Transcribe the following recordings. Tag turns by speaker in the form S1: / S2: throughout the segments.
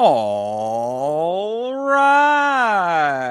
S1: All right.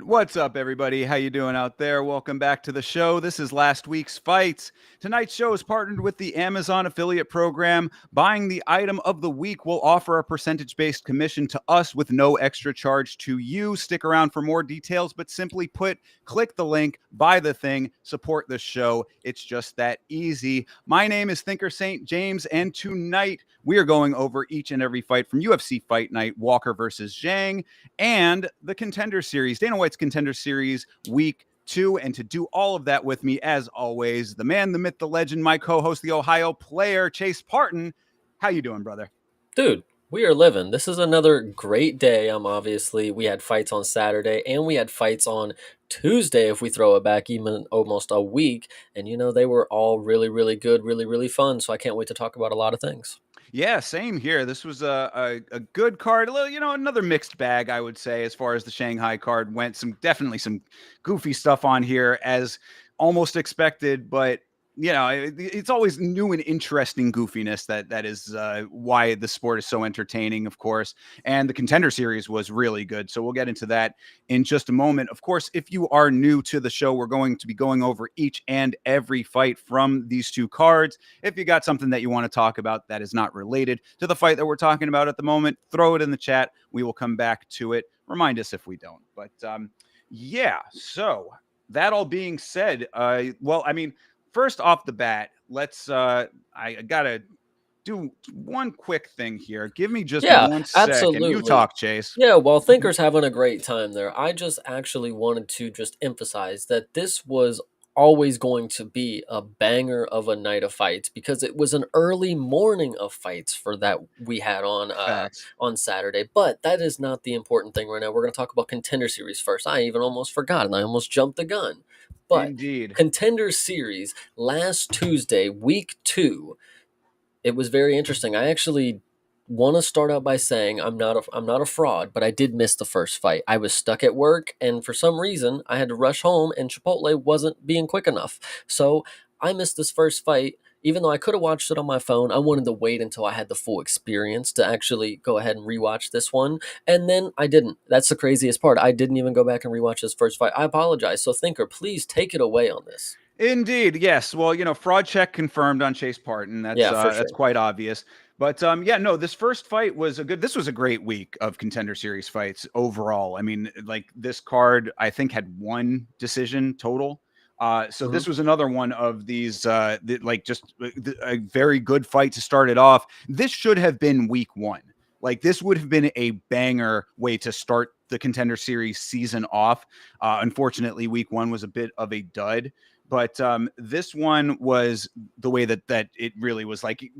S1: What's up, everybody? How you doing out there? Welcome back to the show. This is last week's fights. Tonight's show is partnered with the Amazon affiliate program. Buying the item of the week will offer a percentage-based commission to us with no extra charge to you. Stick around for more details, but simply put, click the link, buy the thing, support the show. It's just that easy. My name is Thinker St. James, and tonight we are going over each and every fight from UFC Fight Night, Walker versus Zhang, and the Contender Series, Dana White's Contender Series Week 2. And to do all of that with me, as always, the man, the myth, the legend, my co-host, the Ohio player, Chase Parton. How you doing, brother?
S2: Dude, we are living. This is another great day. We had fights on Saturday and we had fights on Tuesday if we throw it back even almost a week. And they were all really, really good, really, really fun. So I can't wait to talk about a lot of things.
S1: Yeah, same here. This was a good card. A little, another mixed bag, I would say, as far as the Shanghai card went. Definitely some goofy stuff on here, as almost expected, but it's always new and interesting goofiness that is why the sport is so entertaining, of course. And the Contender Series was really good, so we'll get into that in just a moment. Of course, if you are new to the show, we're going to be going over each and every fight from these two cards. If you got something that you want to talk about that is not related to the fight that we're talking about at the moment, throw it in the chat. We will come back to it. Remind us if we don't. But yeah, so that all being said, first off the bat, let's I gotta do one quick thing here. Give me just
S2: Yeah,
S1: 1 second. You
S2: absolutely.
S1: talk, Chase.
S2: Yeah, while Thinker's having a great time there, I just actually wanted to just emphasize that this was always going to be a banger of a night of fights because it was an early morning of fights for that we had
S1: Facts.
S2: on Saturday. But that is not the important thing right now. We're going to talk about Contender Series first. I even almost forgot and I almost jumped the gun. But
S1: Indeed.
S2: Contender Series last Tuesday, week 2, it was very interesting. I actually want to start out by saying I'm not a fraud, but I did miss the first fight. I was stuck at work, and for some reason, I had to rush home, and Chipotle wasn't being quick enough. So I missed this first fight. Even though I could have watched it on my phone, I wanted to wait until I had the full experience to actually go ahead and rewatch this one. And then I didn't. That's the craziest part. I didn't even go back and rewatch this first fight. I apologize. So, Thinker, please take it away on this.
S1: Indeed, yes. Well, fraud check confirmed on Chase Parton.
S2: Yeah, for
S1: That's
S2: sure.
S1: quite obvious. But yeah, no, this first fight was a good. This was a great week of Contender Series fights overall. I mean, like this card, I think had one decision total. So
S2: Mhm.
S1: this was another one of these, just a very good fight to start it off. This should have been week 1. Like this would have been a banger way to start the Contender Series season off. Unfortunately, week 1 was a bit of a dud. But this one was the way that it really was. Like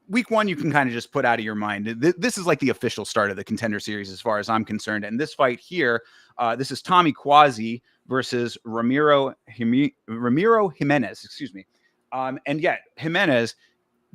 S1: week 1, you can kind of just put out of your mind. This is like the official start of the Contender Series as far as I'm concerned. And this fight here, this is Tommy Quasi versus Ramiro Jimenez, excuse me. And yet Jimenez,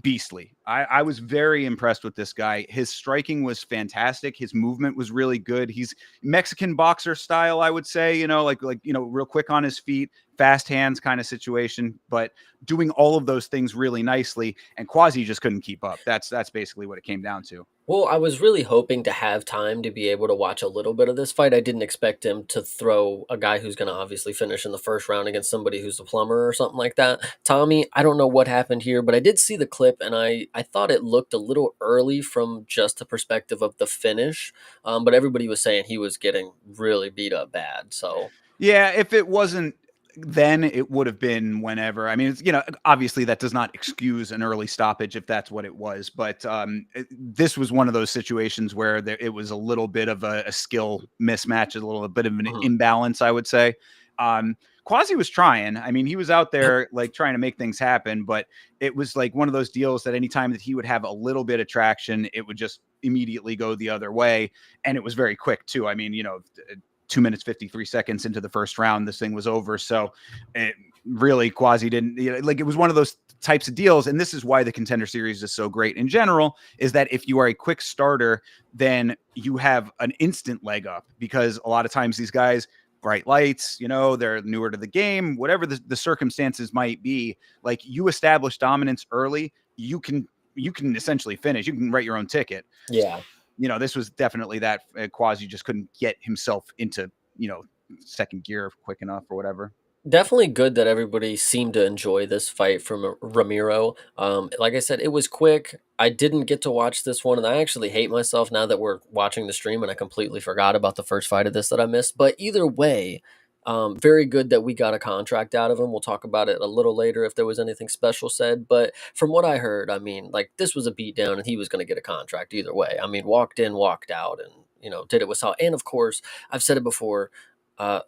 S1: beastly. I was very impressed with this guy. His striking was fantastic. His movement was really good. He's Mexican boxer style, I would say, real quick on his feet, fast hands kind of situation, but doing all of those things really nicely. And Quasi just couldn't keep up. That's basically what it came down to.
S2: Well, I was really hoping to have time to be able to watch a little bit of this fight. I didn't expect him to throw a guy who's going to obviously finish in the first round against somebody who's a plumber or something like that. Tommy, I don't know what happened here, but I did see the clip and I thought it looked a little early from just the perspective of the finish. But everybody was saying he was getting really beat up bad. So,
S1: Yeah, if it wasn't then, it would have been whenever. I mean, it's, obviously that does not excuse an early stoppage if that's what it was. But this was one of those situations where it was a little bit of a skill mismatch, a little bit of an
S2: mhm.
S1: imbalance, I would say. Quasi was trying. I mean, he was out
S2: Yep.
S1: there like trying to make things happen, but it was like one of those deals that anytime that he would have a little bit of traction, it would just immediately go the other way. And it was very quick too. I mean, 2 minutes 53 seconds into the first round, this thing was over. So it really Quasi didn't, like, it was one of those types of deals. And this is why the Contender Series is so great in general, is that if you are a quick starter, then you have an instant leg up, because a lot of times these guys, bright lights, they're newer to the game, whatever the circumstances might be, like you establish dominance early, you can essentially finish, you can write your own ticket.
S2: Yeah.
S1: this was definitely that Quasi just couldn't get himself into, second gear quick enough or whatever.
S2: Definitely good that everybody seemed to enjoy this fight from Ramiro. Like I said, it was quick. I didn't get to watch this one, and I actually hate myself now that we're watching the stream, and I completely forgot about the first fight of this that I missed. But either way, very good that we got a contract out of him. We'll talk about it a little later if there was anything special said. But from what I heard, I mean, like this was a beatdown, and he was going to get a contract either way. I mean, walked in, walked out, and did it with solid. And of course, I've said it before. Uh,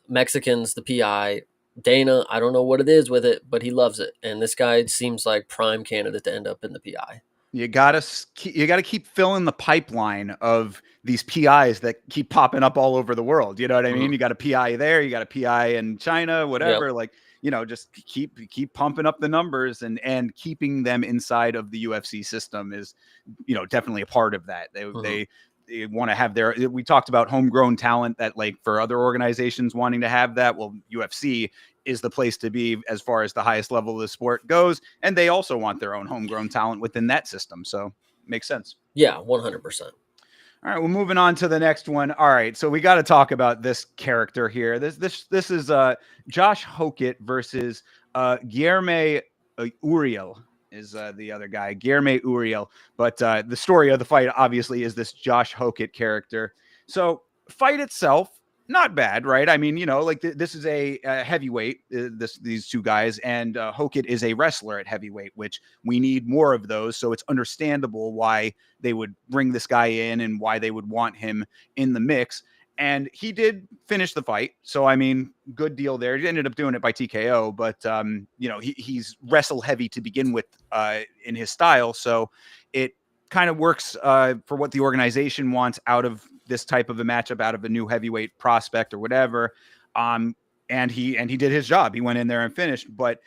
S2: Mexicans, the PI, Dana, I don't know what it is with it, but he loves it. And this guy seems like prime candidate to end up in the PI.
S1: You gotta keep filling the pipeline of these PIs that keep popping up all over the world. You know what I mean?
S2: Mm-hmm.
S1: You got a PI there, you got a PI in China,
S2: Yep.
S1: whatever. Like, just keep pumping up the numbers and keeping them inside of the UFC system is, definitely a part of that.
S2: Mm-hmm.
S1: They want to have we talked about homegrown talent that, like, for other organizations wanting to have that. Well, UFC is the place to be as far as the highest level of the sport goes. And they also want their own homegrown talent within that system. So makes sense.
S2: Yeah, 100%.
S1: All right, well, moving on to the next one. All right, so we got to talk about this character here. This is Josh Hokett versus Guilherme Uriel is the other guy, Guilherme Uriel. But the story of the fight obviously is this Josh Hokett character. So fight itself, not bad, right? I mean, like this is a heavyweight, these two guys, and Hokett is a wrestler at heavyweight, which we need more of those. So it's understandable why they would bring this guy in and why they would want him in the mix. And he did finish the fight. So, I mean, good deal there. He ended up doing it by TKO, but, he's wrestle heavy to begin with in his style. So it kind of works for what the organization wants out of this type of a matchup, out of a new heavyweight prospect or whatever. And he did his job. He went in there and finished. But,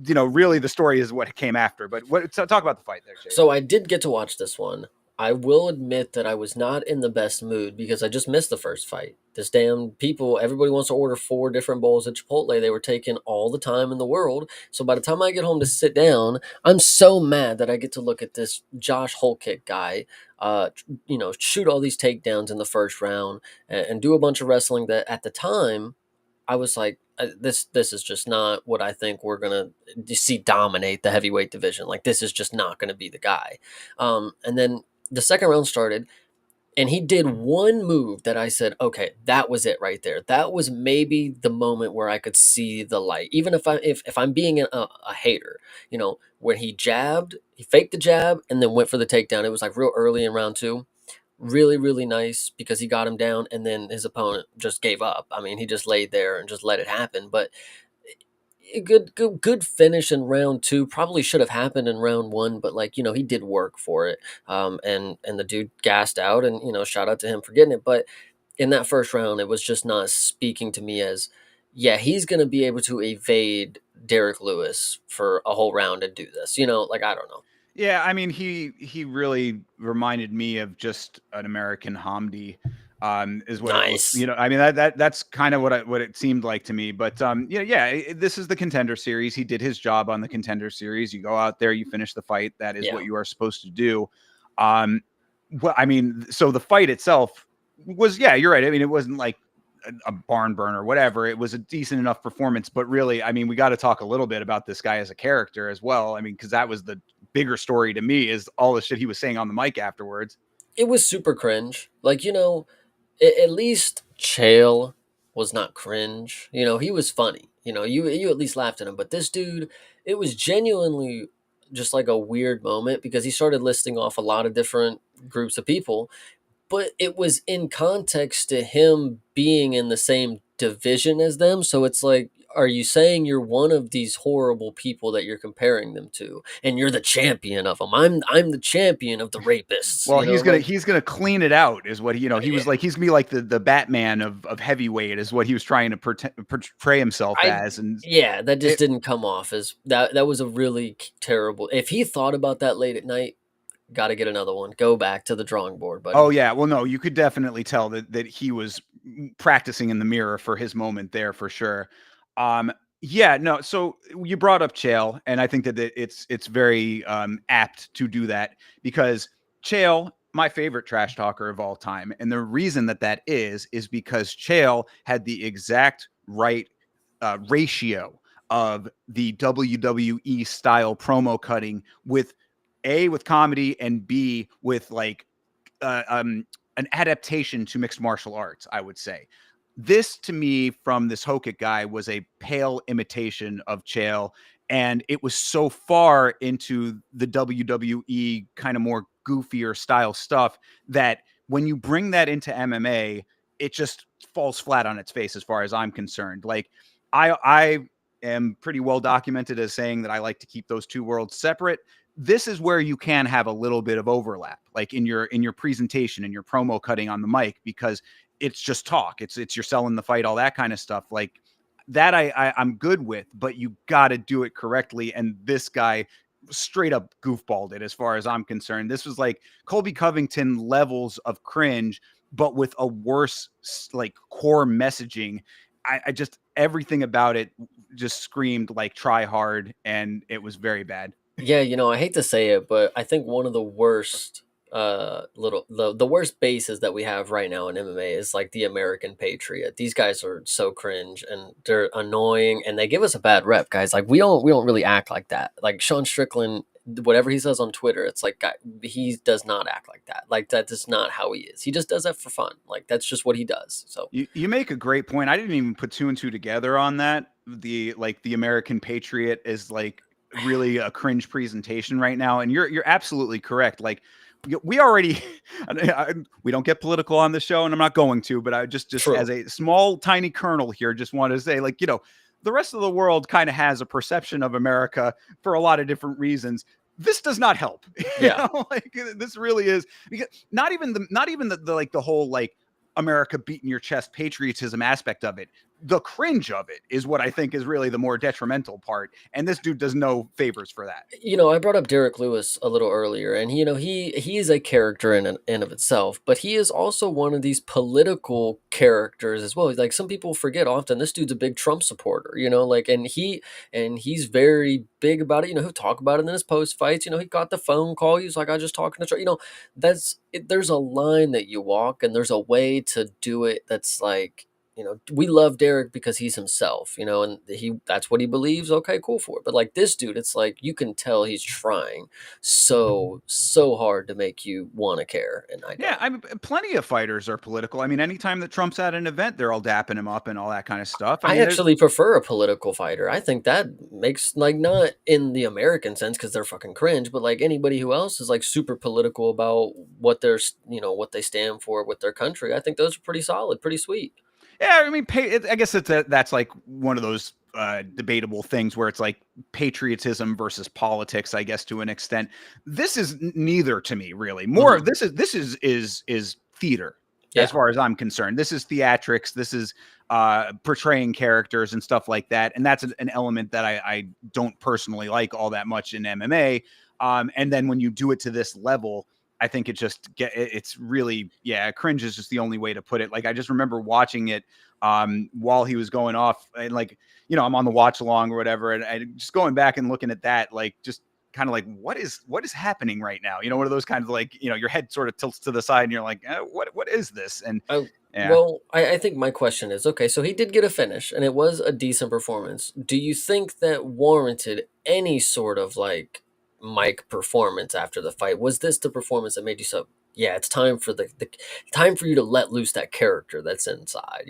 S1: really the story is what came after. But so talk about the fight there, Jay.
S2: So I did get to watch this one. I will admit that I was not in the best mood because I just missed the first fight. This damn people, everybody wants to order 4 different bowls at Chipotle. They were taking all the time in the world. So by the time I get home to sit down, I'm so mad that I get to look at this Josh Holkick guy, shoot all these takedowns in the first round and do a bunch of wrestling that at the time I was like, this is just not what I think we're gonna see dominate the heavyweight division. Like this is just not gonna be the guy. And then the second round started, and he did one move that I said, okay, that was it right there. That was maybe the moment where I could see the light. Even if I'm being a hater, when he jabbed, he faked the jab and then went for the takedown. It was like real early in round 2. Really, really nice because he got him down and then his opponent just gave up. I mean, he just laid there and just let it happen. But a good finish in round 2 probably should have happened in round 1, but he did work for it. And the dude gassed out, and shout out to him for getting it. But in that first round, it was just not speaking to me as, yeah, he's going to be able to evade Derek Lewis for a whole round and do this. Like I don't know.
S1: Yeah, I mean, he really reminded me of just an American Hamdi, is what
S2: Nice.
S1: it, I mean, that's kind of what it seemed like to me. But this is the Contender Series. He did his job on the Contender Series. You go out there, you finish the fight. That is what you are supposed to do. Well, I mean, so the fight itself was, yeah, you're right. I mean, it wasn't like a barn burner or whatever. It was a decent enough performance, but really, I mean, we got to talk a little bit about this guy as a character as well. I mean, because that was the bigger story to me, is all the shit he was saying on the mic afterwards.
S2: It was super cringe. Like, at least Chael was not cringe. He was funny. You at least laughed at him. But this dude, it was genuinely just like a weird moment because he started listing off a lot of different groups of people, but it was in context to him being in the same division as them. So it's like, are you saying you're one of these horrible people that you're comparing them to, and you're the champion of them? I'm the champion of the rapists.
S1: Well, he's gonna clean it out, is what he was like. He's gonna be like the Batman of heavyweight, is what he was trying to portray himself as. And
S2: yeah, that just didn't come off as that. That was a really terrible. If he thought about that late at night, got to get another one. Go back to the drawing board, buddy.
S1: Oh yeah, well, no, you could definitely tell that he was practicing in the mirror for his moment there for sure. Yeah, no. So you brought up Chael, and I think that it's very apt to do that because Chael, my favorite trash talker of all time. And the reason that is because Chael had the exact right ratio of the WWE style promo cutting with comedy and B with like an adaptation to mixed martial arts, I would say. This to me from this Hokit guy was a pale imitation of Chael, and it was so far into the WWE kind of more goofier style stuff that when you bring that into MMA, it just falls flat on its face as far as I'm concerned. Like I am pretty well documented as saying that I like to keep those two worlds separate. This is where you can have a little bit of overlap, like in your presentation and your promo cutting on the mic, because it's just talk. It's you're selling the fight, all that kind of stuff. Like that, I'm good with, but you got to do it correctly. And this guy straight up goofballed it, as far as I'm concerned. This was like Colby Covington levels of cringe, but with a worse like core messaging. I just everything about it just screamed like try hard, and it was very bad.
S2: Yeah, I hate to say it, but I think one of the worst the worst bases that we have right now in MMA is like the American Patriot. These guys are so cringe and they're annoying and they give us a bad rep, guys. Like we don't really act like that. Like Sean Strickland, whatever he says on Twitter, it's like he does not act like that. Like that is not how he is. He just does that for fun. Like that's just what he does. So
S1: you make a great point. I didn't even put two and two together on that. The American Patriot is like really a cringe presentation right now, and you're absolutely correct. Like we already we don't get political on the show, and I'm not going to, but I just
S2: True.
S1: as a small tiny kernel here, just want to say, like, the rest of the world kind of has a perception of America for a lot of different reasons. This does not help.
S2: Yeah.
S1: Like this really is, because not even the like the whole like America beating your chest patriotism aspect of it. The cringe of it is what I think is really the more detrimental part. And this dude does no favors for that.
S2: I brought up Derek Lewis a little earlier, and he is a character in of itself, but he is also one of these political characters as well. Like some people forget often, this dude's a big Trump supporter, like, and he's very big about it. He'll talk about it in his post fights. He got the phone call. He was like, I just talking to Trump. There's a line that you walk, and there's a way to do it that's like, we love Derek because he's himself, and that's what he believes. Okay, cool for it. But like this dude, it's like you can tell he's trying so hard to make you want to care. And
S1: I mean, plenty of fighters are political. I mean, anytime that Trump's at an event, they're all dapping him up and all that kind of stuff.
S2: I
S1: mean,
S2: actually prefer a political fighter. I think that makes, like, not in the American sense because they're fucking cringe, but like anybody who else is like super political about what they're, what they stand for with their country. I think those are pretty solid, pretty sweet.
S1: Yeah, I mean, I guess that's like one of those debatable things where it's like patriotism versus politics, I guess, to an extent. This is neither to me, really. More, this is theater, as far as I'm concerned. This is theatrics. This is portraying characters and stuff like that, and that's an element that I don't personally like all that much in MMA. And then when you do it to this level, I think it's really, cringe is just the only way to put it. Like, I just remember watching it while he was going off, and like, I'm on the watch along or whatever. And I just going back and looking at that, like, just kind of like, what is happening right now? One of those kinds of like, your head sort of tilts to the side and you're like, what is this? And
S2: well, I think my question is, okay, so he did get a finish and it was a decent performance. Do you think that warranted any sort of like mic performance after the fight? Was this the performance that made you so, yeah, it's time for the time for you to let loose that character that's inside,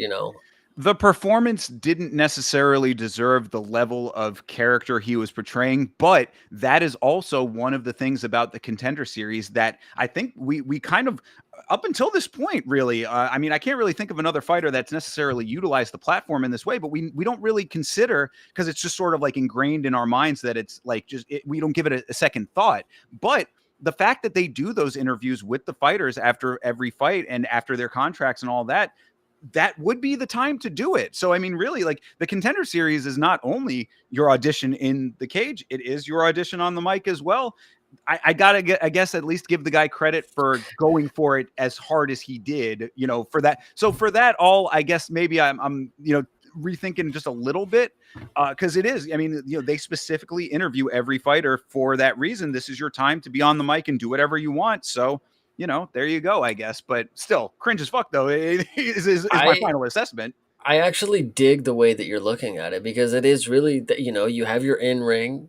S1: The performance didn't necessarily deserve the level of character he was portraying, but that is also one of the things about the Contender Series that I think we kind of, up until this point, really, I mean, I can't really think of another fighter that's necessarily utilized the platform in this way, but we don't really consider, because it's just sort of like ingrained in our minds that it's like we don't give it a second thought. But the fact that they do those interviews with the fighters after every fight and after their contracts and all that, that would be the time to do it. So, I mean, really, like, the Contender Series is not only your audition in the cage, it is your audition on the mic as well. I guess at least give the guy credit for going for it as hard as he did, for that. So for that all, I guess maybe I'm rethinking just a little bit, because it is, I mean, they specifically interview every fighter for that reason. This is your time to be on the mic and do whatever you want. So there you go, I guess. But still, cringe as fuck, though, is my
S2: I
S1: final assessment.
S2: I actually dig the way that you're looking at it because it is really that you have your in ring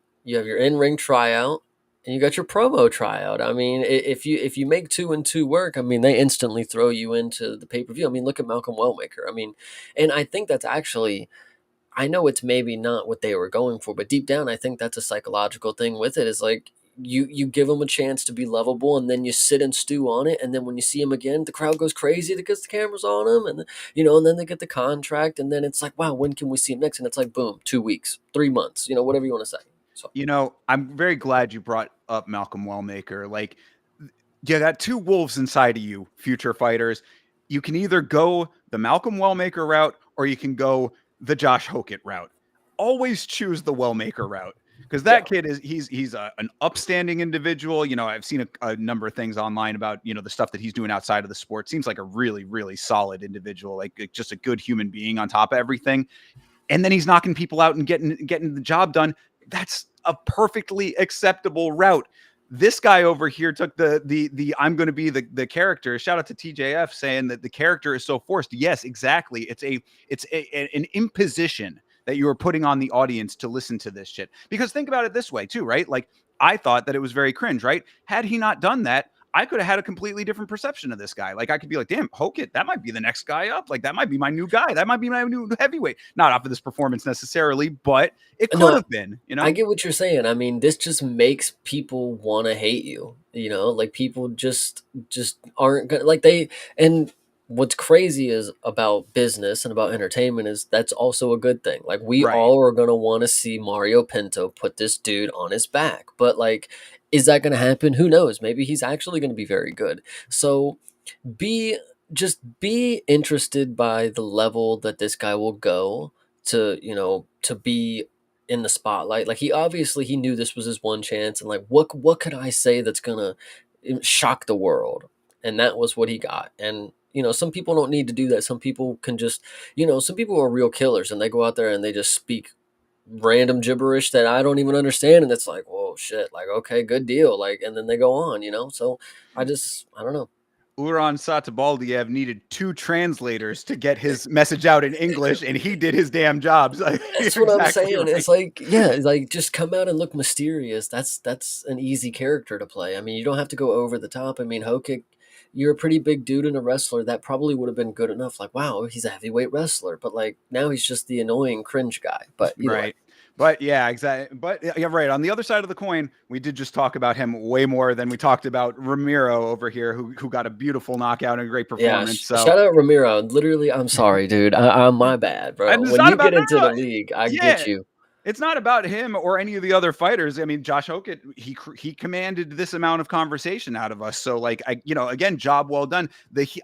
S2: tryout, and you got your promo tryout. I mean, if you make 2 and 2 work, I mean, they instantly throw you into the pay per view. I mean, look at Malcolm Wellmaker. I mean, and I think that's actually, I know it's maybe not what they were going for, but deep down, I think that's a psychological thing with it. Is like you give them a chance to be lovable, and then you sit and stew on it, and then when you see them again, the crowd goes crazy because the camera's on them, and then they get the contract, and then it's like, wow, when can we see him next? And it's like, boom, 2 weeks, 3 months, whatever you want to say. So
S1: I'm very glad you brought up Malcolm Wellmaker. Like, you got two wolves inside of you, future fighters. You can either go the Malcolm Wellmaker route or you can go the Josh Hokett route. Always choose the Wellmaker route because
S2: yeah,
S1: that kid he's an upstanding individual. I've seen a number of things online about the stuff that he's doing outside of the sport. Seems like a really really solid individual, like just a good human being on top of everything. And then he's knocking people out and getting the job done. That's a perfectly acceptable route. This guy over here took the I'm going to be the character. Shout out to TJF saying that the character is so forced. Yes, exactly. An imposition that you are putting on the audience to listen to this shit. Because think about it this way too, right? Like, I thought that it was very cringe, right? Had he not done that, I could have had a completely different perception of this guy. Like, I could be like, damn, Hokett, that might be the next guy up. Like, that might be my new guy. That might be my new heavyweight. Not off of this performance necessarily, but it could
S2: no,
S1: have been,
S2: I get what you're saying. I mean, this just makes people want to hate you. Like people just aren't gonna like they. And what's crazy is about business and about entertainment is that's also a good thing. Like we
S1: Right.
S2: all are gonna want to see Mario Pinto put this dude on his back, but like, is that gonna happen? Who knows? Maybe he's actually gonna be very good. So be be interested by the level that this guy will go to be in the spotlight. Like he knew this was his one chance, and like what could I say that's gonna shock the world? And that was what he got. And some people don't need to do that. Some people can just some people are real killers, and they go out there and they just speak random gibberish that I don't even understand, and it's like, whoa, shit, like, okay, good deal, like, and then they go on. So I don't know.
S1: Uran Satabaldiev needed two translators to get his message out in English, and he did his damn jobs.
S2: That's
S1: You're
S2: what I'm
S1: exactly
S2: saying.
S1: right.
S2: It's like, yeah, it's like just come out and look mysterious. That's an easy character to play. I mean, you don't have to go over the top. I mean, Hokik, you're a pretty big dude and a wrestler. That probably would have been good enough. Like, wow, he's a heavyweight wrestler. But like now he's just the annoying cringe guy. But either way.
S1: Right. But yeah, exactly. But yeah, right. On the other side of the coin, we did just talk about him way more than we talked about Ramiro over here, who got a beautiful knockout and a great
S2: Yeah,
S1: performance. So,
S2: shout out Ramiro. Literally, I'm sorry, dude. I'm my bad,
S1: and
S2: bro.
S1: it's
S2: When
S1: not
S2: you
S1: about
S2: get
S1: no,
S2: into the
S1: no,
S2: league, I get
S1: yeah.
S2: you.
S1: It's not about him or any of the other fighters. I mean, Josh Hokett, he commanded this amount of conversation out of us. So, like, again, job well done.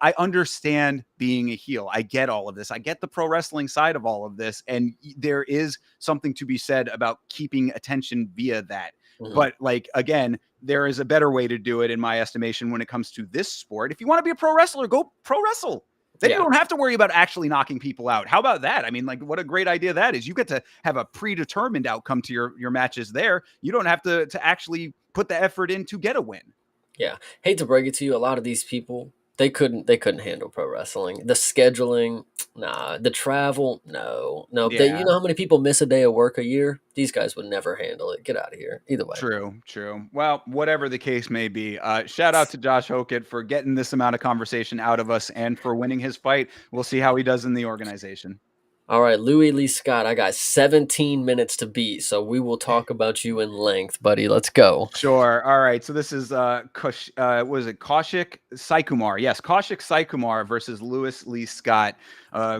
S1: I understand being a heel. I get all of this. I get the pro wrestling side of all of this, and there is something to be said about keeping attention via that.
S2: Mhm.
S1: But like, again, there is a better way to do it, in my estimation, when it comes to this sport. If you want to be a pro wrestler, go pro wrestle. Then you
S2: Yeah.
S1: don't have to worry about actually knocking people out. How about that? I mean, like, what a great idea that is. You get to have a predetermined outcome to your matches there. You don't have to actually put the effort in to get a win.
S2: Yeah, hate to break it to you, a lot of these people they couldn't handle pro wrestling. The scheduling, nah. The travel, no, no. You
S1: Yeah,
S2: know how many people miss a day of work a year? These guys would never handle it. Get out of here. Either way.
S1: true, true. Well, whatever the case may be, shout out to Josh Hokett for getting this amount of conversation out of us and for winning his fight. We'll see how he does in the organization.
S2: All right, Louis Lee Scott. I got 17 minutes to beat, so we will talk about you in length, buddy. Let's go.
S1: Sure. All right. So this is was it Kaushik Saikumar? Yes, Kaushik Saikumar versus Lewis Lee Scott.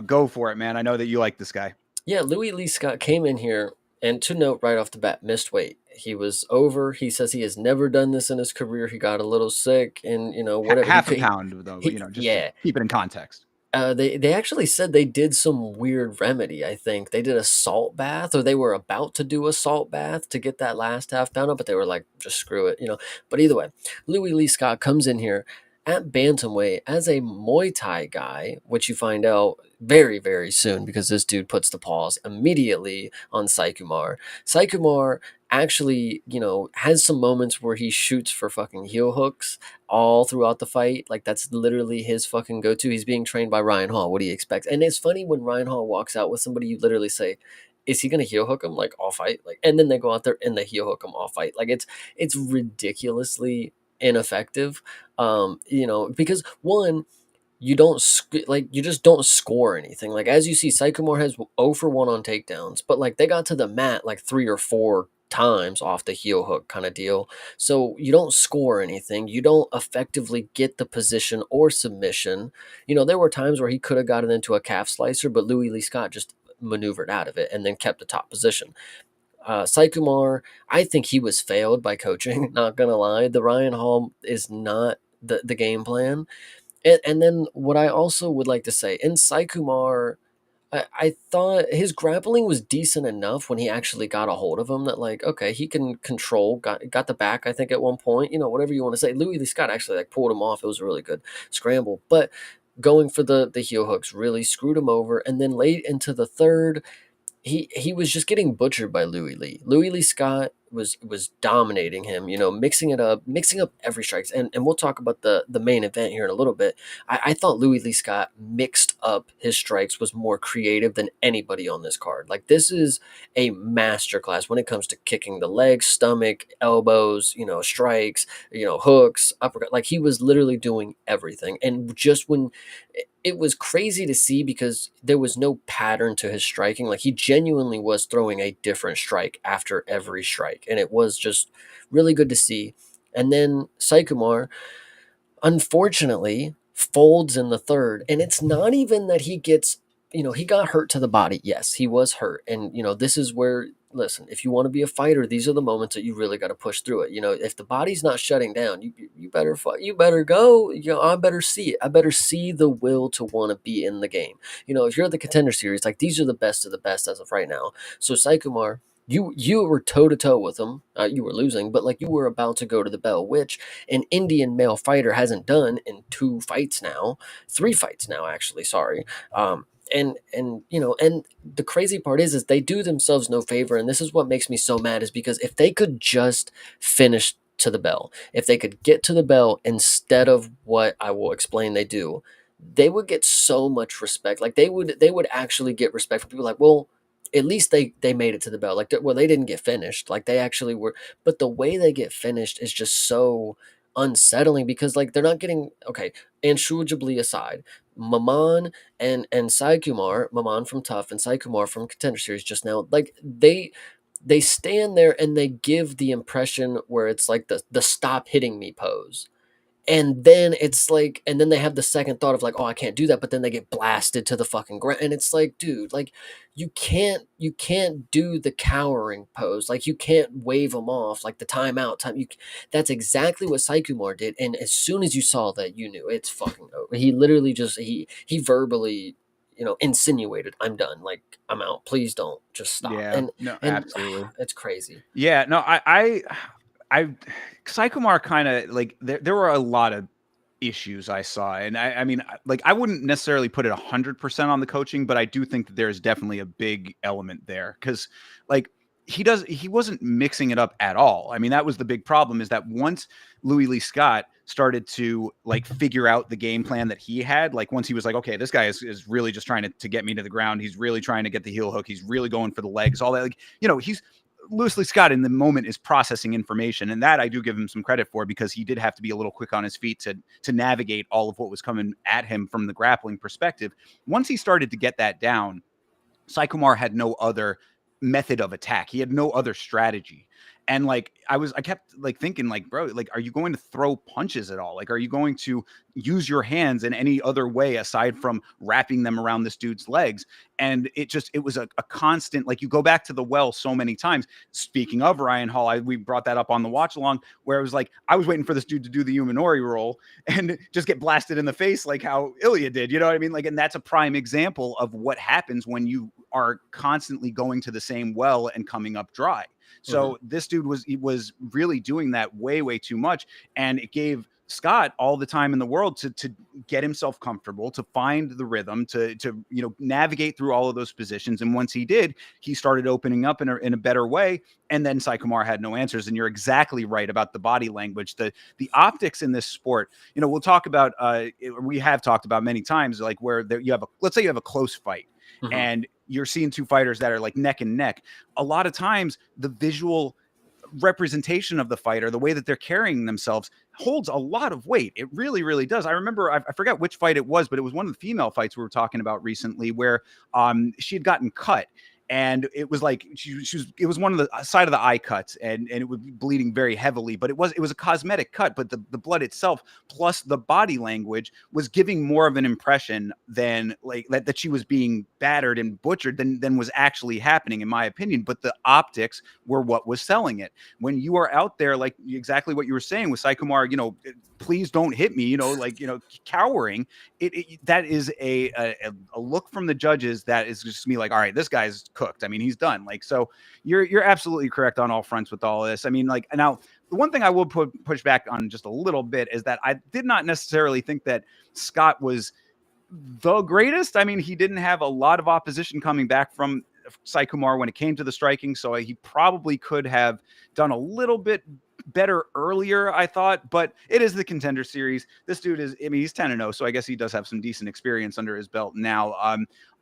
S1: Go for it, man. I know that you like this guy.
S2: Yeah, Louis Lee Scott came in here, and to note right off the bat, missed weight. He was over. He says he has never done this in his career. He got a little sick, and whatever.
S1: Half a pound, though. Just to
S2: Yeah.
S1: keep it in context.
S2: They actually said they did some weird remedy. I think they did a salt bath, or they were about to do a salt bath to get that last half pound up, but they were like, just screw it. But either way, Louis Lee Scott comes in here, at bantamweight as a Muay Thai guy, which you find out very, very soon because this dude puts the pause immediately on Saikumar. Saikumar actually, has some moments where he shoots for fucking heel hooks all throughout the fight. Like that's literally his fucking go-to. He's being trained by Ryan Hall. What do you expect? And it's funny when Ryan Hall walks out with somebody, you literally say, is he gonna heel hook him like all fight? Like, and then they go out there and they heel hook him all fight. Like it's ridiculously ineffective. Because one, you just don't score anything. Like as you see, Sycamore has 0 for 1 on takedowns, but like they got to the mat like 3 or 4 times off the heel hook kind of deal. So you don't score anything. You don't effectively get the position or submission. There were times where he could have gotten into a calf slicer, but Louis Lee Scott just maneuvered out of it and then kept the top position. Sycamore, I think he was failed by coaching. Not gonna lie, the Ryan Hall is not the game plan. And then what I also would like to say in Sycamore, I thought his grappling was decent enough when he actually got a hold of him that like, okay, he can control, got the back, I think at one point, whatever you want to say. Louis Lee Scott actually like pulled him off. It was a really good scramble. But going for the heel hooks really screwed him over. And then late into the third, he was just getting butchered by Louis Lee. Louis Lee Scott was dominating him, mixing up every strikes. And we'll talk about the main event here in a little bit. I thought Louis Lee Scott mixed up his strikes, was more creative than anybody on this card. Like this is a masterclass when it comes to kicking the legs, stomach, elbows, strikes, hooks, uppercut. Like he was literally doing everything. And just when it was crazy to see because there was no pattern to his striking. Like he genuinely was throwing a different strike after every strike. And it was just really good to see. And then Sycamore, unfortunately, folds in the third. And it's not even that he gets, he got hurt to the body. Yes, he was hurt. And, this is where, listen, if you want to be a fighter, these are the moments that you really got to push through it. If the body's not shutting down, you better fight, you better go. I better see it. I better see the will to want to be in the game. If you're at the Contender Series, like these are the best of the best as of right now. So Sycamore, you were toe to toe with him. You were losing, but like you were about to go to the bell, which an Indian male fighter hasn't done in 3 fights now, actually. Sorry. And the crazy part is they do themselves no favor, and this is what makes me so mad is because if they could just finish to the bell, if they could get to the bell instead of what I will explain they do, they would get so much respect. Like they would actually get respect from people like, well, at least they made it to the bell. Like, well, they didn't get finished. Like they actually were, but the way they get finished is just so unsettling because like they're not getting okay. And Shujabli aside, Maman and Sai Kumar, Maman from Tough and Sai Kumar from Contender Series just now, like they stand there and they give the impression where it's like the stop hitting me pose. And then it's like, and then they have the second thought of like, oh, I can't do that, but then they get blasted to the fucking ground, and it's like, dude, like, you can't do the cowering pose, like you can't wave them off, like the timeout time. That's exactly what Sycamore did, and as soon as you saw that, you knew it's fucking over. He literally just he verbally, insinuated, "I'm done, like I'm out. Please don't, just stop."
S1: Yeah, no,
S2: And
S1: absolutely.
S2: it's crazy.
S1: Yeah, no, I Sycamore kind of like there were a lot of issues I saw, and I mean, like I wouldn't necessarily put it 100% on the coaching, but I do think that there's definitely a big element there because, like, he wasn't mixing it up at all. I mean, that was the big problem is that once Louis Lee Scott started to like figure out the game plan that he had, like once he was like, okay, this guy is really just trying to get me to the ground. He's really trying to get the heel hook. He's really going for the legs, all that. Like, he's Louis Lee Scott in the moment is processing information, and that I do give him some credit for because he did have to be a little quick on his feet to navigate all of what was coming at him from the grappling perspective. Once he started to get that down, Sycamore had no other method of attack. He had no other strategy. And like I kept like thinking like, bro, like, are you going to throw punches at all? Like, are you going to use your hands in any other way aside from wrapping them around this dude's legs? And it was a constant, like you go back to the well so many times. Speaking of Ryan Hall, we brought that up on the watch along where it was like, I was waiting for this dude to do the Uminori roll and just get blasted in the face like how Ilya did, you know what I mean? Like, and that's a prime example of what happens when you are constantly going to the same well and coming up dry. So this dude was really doing that way too much, and it gave Scott all the time in the world to get himself comfortable, to find the rhythm, to navigate through all of those positions. And once he did, he started opening up in a better way. And then Sai Kumar had no answers. And you're exactly right about the body language, the optics in this sport. We'll talk about we have talked about many times, like where you have let's say you have a close fight.
S2: Mm-hmm.
S1: And you're seeing two fighters that are like neck and neck. A lot of times the visual representation of the fighter, the way that they're carrying themselves, holds a lot of weight. It really, really does. I remember, I forgot which fight it was, but it was one of the female fights we were talking about recently where she had gotten cut. And it was like it was one of the side of the eye cuts, and it was bleeding very heavily. But it was a cosmetic cut, but the blood itself plus the body language was giving more of an impression than like that she was being battered and butchered than was actually happening, in my opinion. But the optics were what was selling it. When you are out there, like exactly what you were saying with Sai Kumar, please don't hit me, cowering. That is a look from the judges that is just me like, all right, this guy's cooked. I mean, he's done. Like, so you're absolutely correct on all fronts with all this. I mean, like, now the one thing I will push back on just a little bit is that I did not necessarily think that Scott was the greatest. I mean, he didn't have a lot of opposition coming back from Sai Kumar when it came to the striking, so he probably could have done a little bit better earlier, I thought. But it is the Contender Series. This dude is, I mean, he's 10-0, so I guess he does have some decent experience under his belt now.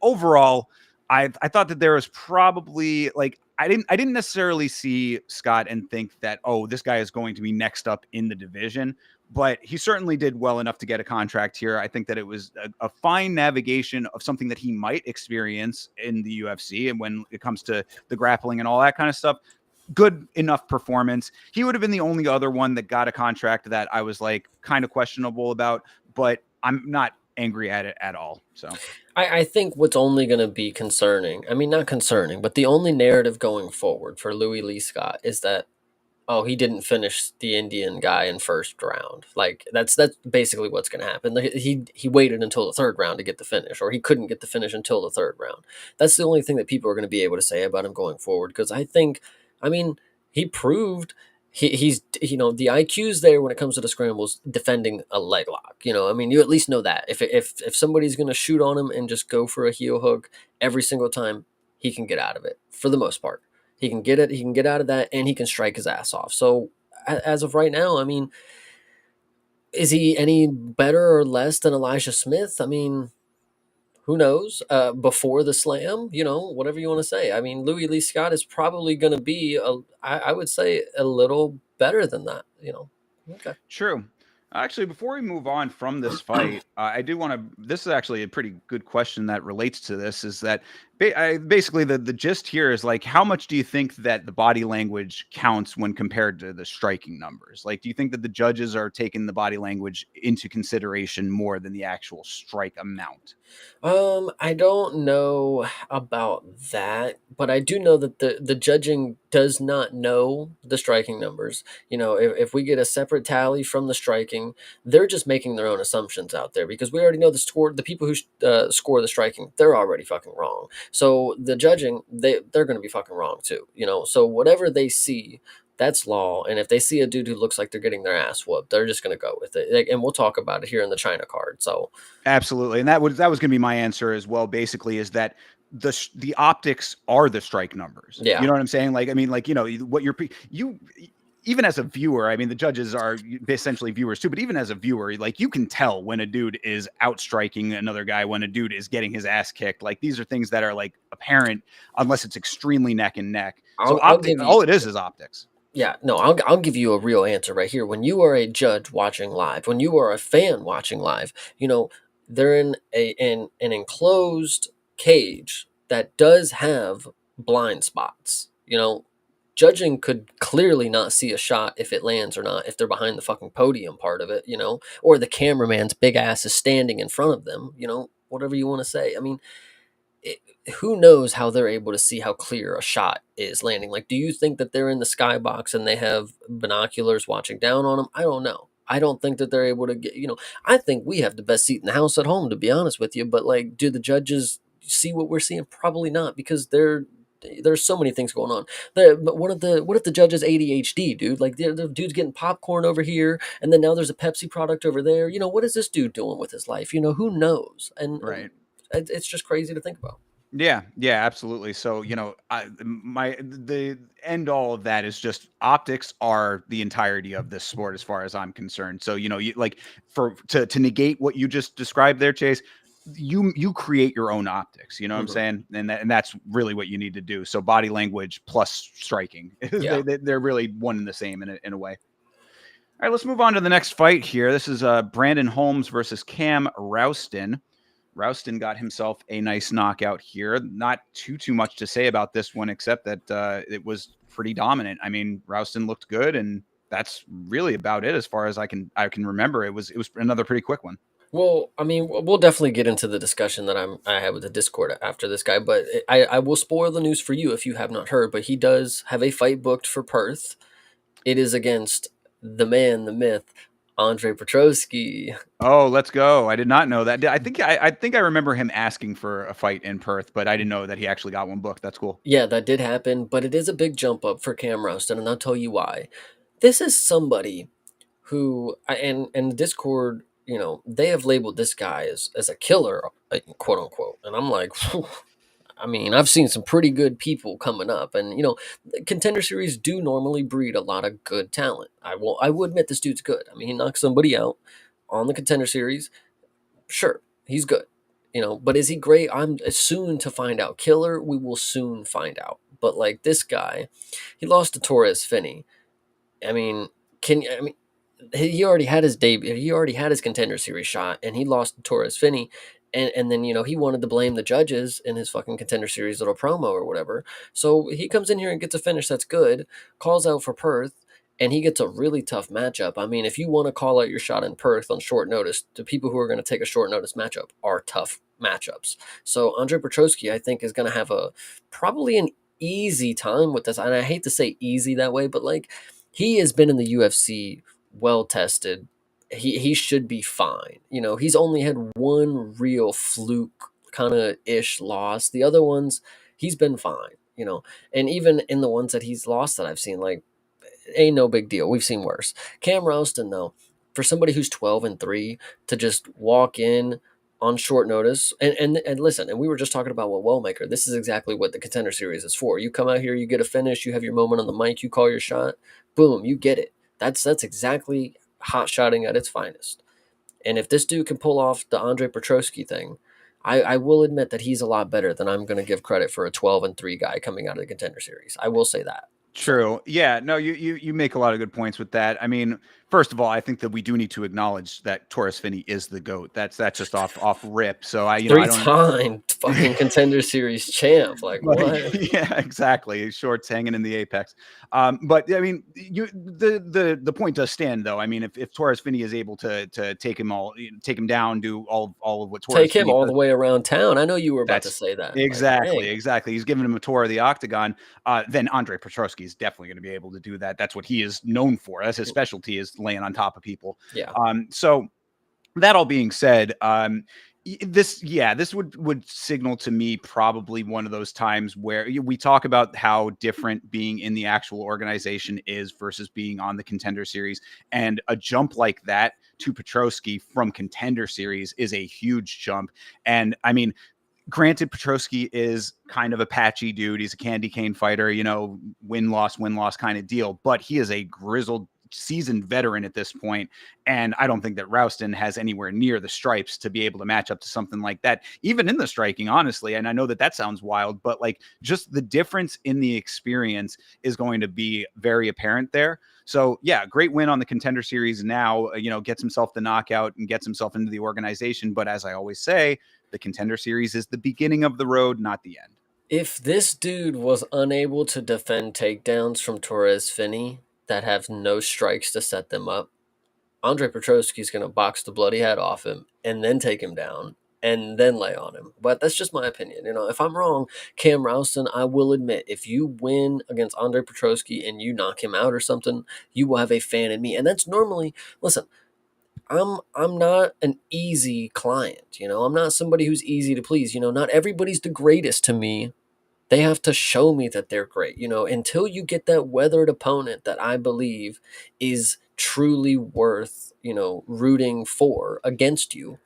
S1: Overall, I thought that there was probably like I didn't necessarily see Scott and think that, oh, this guy is going to be next up in the division, but he certainly did well enough to get a contract here. I think that it was a fine navigation of something that he might experience in the UFC, and when it comes to the grappling and all that kind of stuff, good enough performance. He would have been the only other one that got a contract that I was like kind of questionable about, but I'm not angry at it at all. So
S2: I think what's only going to be concerning, I mean, not concerning, but the only narrative going forward for Louis Lee Scott is that, oh, he didn't finish the Indian guy in first round. Like that's basically what's going to happen. He waited until the third round to get the finish, or he couldn't get the finish until the third round. That's the only thing that people are going to be able to say about him going forward. Because I mean, he proved he's the IQ's there when it comes to the scrambles defending a leg lock. I mean, you at least know that if somebody's going to shoot on him and just go for a heel hook every single time, he can get out of it for the most part. He can get it. He can get out of that, and he can strike his ass off. So, as of right now, I mean, is he any better or less than Elijah Smith? I mean, who knows? Before the slam, whatever you want to say. I mean, Louis Lee Scott is probably going to be, I would say, a little better than that. Okay.
S1: true. Actually, before we move on from this fight, I do want to. This is actually a pretty good question that relates to this. Is that basically the gist here is like, how much do you think that the body language counts when compared to the striking numbers? Like, do you think that the judges are taking the body language into consideration more than the actual strike amount?
S2: I don't know about that, but I do know that the judging does not know the striking numbers. If we get a separate tally from the striking, they're just making their own assumptions out there because we already know the score. The people who score the striking, they're already fucking wrong. So the judging, they're going to be fucking wrong too. So whatever they see, that's law. And if they see a dude who looks like they're getting their ass whooped, they're just going to go with it. And we'll talk about it here in the China card. So
S1: Absolutely, and that was going to be my answer as well. Basically, is that the optics are the strike numbers.
S2: yeah.
S1: You know what I'm saying? Like, I mean, like what you even as a viewer. I mean, the judges are essentially viewers too. But even as a viewer, like you can tell when a dude is outstriking another guy, when a dude is getting his ass kicked. Like these are things that are like apparent unless it's extremely neck and neck. So
S2: I'll give you,
S1: all it is optics.
S2: Yeah, no, I'll give you a real answer right here. When you are a judge watching live, when you are a fan watching live, they're in an enclosed cage that does have blind spots. Judging could clearly not see a shot if it lands or not, if they're behind the fucking podium part of it, or the cameraman's big ass is standing in front of them, whatever you want to say. I mean, who knows how they're able to see how clear a shot is landing? Like, do you think that they're in the skybox and they have binoculars watching down on them? I don't know. I don't think that they're able to get, I think we have the best seat in the house at home, to be honest with you. But like, do the judges see what we're seeing? Probably not, because they're there's so many things going on. But what if the judge is ADHD, dude? Like the dude's getting popcorn over here, and then now there's a Pepsi product over there. What is this dude doing with his life? Who knows? And
S1: Right.
S2: it's just crazy to think about.
S1: Yeah, yeah, absolutely. So, the end all of that is just optics are the entirety of this sport as far as I'm concerned. So, you like for to negate what you just described there, Chase, you create your own optics, you know what I'm
S2: Hmm.
S1: saying? And that's really what you need to do. So body language plus striking.
S2: Yeah.
S1: They're really one and the same in a way. All right, let's move on to the next fight here. This is Brandon Holmes versus Cam Rouston. Rouston got himself a nice knockout here. Not too much to say about this one, except that it was pretty dominant. I mean, Rouston looked good, and that's really about it as far as I can remember. It was another pretty quick one.
S2: Well, I mean, we'll definitely get into the discussion that I had with the Discord after this guy, but I will spoil the news for you if you have not heard. But he does have a fight booked for Perth. It is against the man, the myth, Andre Petrosky.
S1: Oh, let's go! I did not know that. I think I remember him asking for a fight in Perth, but I didn't know that he actually got one booked. That's cool.
S2: Yeah, that did happen, but it is a big jump up for Cam Roston, and I'll tell you why. This is somebody who, and Discord, they have labeled this guy as a killer, quote unquote, and I'm like, I mean, I've seen some pretty good people coming up, and contender series do normally breed a lot of good talent. I will admit this dude's good. I mean, he knocked somebody out on the contender series. Sure, he's good. But is he great? I'm soon to find out. Killer, we will soon find out. But like this guy, he lost to Torres Finney. I mean, I mean, he already had his debut. He already had his contender series shot, and he lost to Torres Finney. And then he wanted to blame the judges in his fucking contender series little promo or whatever. So he comes in here and gets a finish that's good, calls out for Perth, and he gets a really tough matchup. I mean, if you want to call out your shot in Perth on short notice, the people who are going to take a short notice matchup are tough matchups. So Andre Petrosky, I think, is going to have probably an easy time with this. And I hate to say easy that way, but like he has been in the UFC, well tested. He should be fine. He's only had one real fluke kind of ish loss. The other ones, he's been fine. And even in the ones that he's lost that I've seen, like, ain't no big deal. We've seen worse. Cam Ralston, though, for somebody who's 12-3 to just walk in on short notice, and listen, and we were just talking about what Wellmaker. This is exactly what the contender series is for. You come out here, you get a finish, you have your moment on the mic, you call your shot, boom, you get it. That's exactly hot shotting at its finest. And if this dude can pull off the Andre Petrosky thing, I will admit that he's a lot better than I'm going to give credit for a 12-3 guy coming out of the contender series. I will say that. So
S1: True. Yeah. No, you make a lot of good points with that. I mean, first of all, I think that we do need to acknowledge that Torres Finney is the GOAT. That's just off rip. So I don't.
S2: three-time fucking contender series champ. Like what?
S1: Like, yeah, exactly. Shorts hanging in the apex. But I mean, the point does stand though. I mean, if Torres Finney is able to take him down, do all of what Torres
S2: Take him
S1: Finney
S2: all
S1: does,
S2: the way around town. I know you were about to
S1: that's
S2: say that. Like,
S1: exactly,
S2: dang.
S1: exactly. He's giving him a tour of the octagon. Then Andre Petrosky is definitely going to be able to do that. That's what he is known for. That's his specialty, is laying on top of people.
S2: Yeah.
S1: So that all being said, this would signal to me probably one of those times where we talk about how different being in the actual organization is versus being on the contender series, and a jump like that to Petrosky from contender series is a huge jump. And I mean, granted, Petrosky is kind of a patchy dude. He's a candy cane fighter, win loss kind of deal, but he is a grizzled, seasoned veteran at this point. And I don't think that Rouston has anywhere near the stripes to be able to match up to something like that, even in the striking, honestly. And I know that sounds wild, but like just the difference in the experience is going to be very apparent there. So yeah, great win on the contender series. Now, gets himself the knockout and gets himself into the organization. But as I always say, the contender series is the beginning of the road, not the end.
S2: If this dude was unable to defend takedowns from Torres Finney that have no strikes to set them up, Andre Petrosky's going to box the bloody head off him and then take him down and then lay on him. But that's just my opinion. If I'm wrong, Cam Ralston, I will admit, if you win against Andre Petrosky and you knock him out or something, you will have a fan in me. And that's normally, listen, I'm not an easy client, I'm not somebody who's easy to please. Not everybody's the greatest to me They have to show me that they're great. Until you get that weathered opponent that I believe is truly worth, rooting for against you,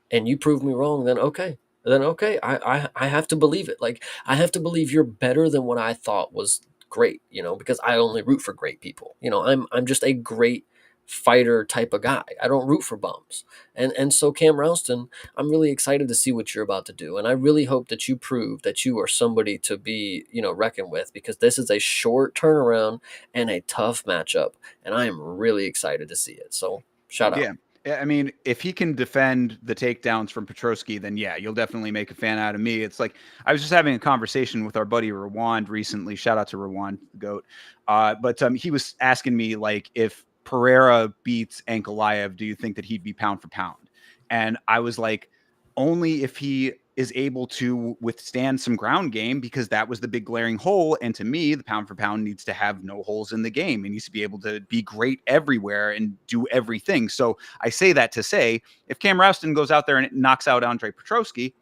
S2: and you prove me wrong, then okay. Then okay, I have to believe it. Like, I have to believe you're better than what I thought was great, because I only root for great people. I'm just a great fighter type of guy. I don't root for bums. And so Cam Ralston, I'm really excited to see what you're about to do. And I really hope that you prove that you are somebody to be, reckoned with, because this is a short turnaround and a tough matchup. And I am really excited to see it. So shout out.
S1: Yeah. I mean, if he can defend the takedowns from Petrosky, then yeah, you'll definitely make a fan out of me. It's like I was just having a conversation with our buddy Rwand recently. Shout out to Rwand, the goat. But he was asking me like, if Pereira beats Ankalaev, do you think that he'd be pound for pound? And I was like, only if he is able to withstand some ground game, because that was the big glaring hole. And to me, the pound for pound needs to have no holes in the game. It needs to be able to be great everywhere and do everything. So I say that to say, if Cam Ralston goes out there and knocks out Andre Petrosky,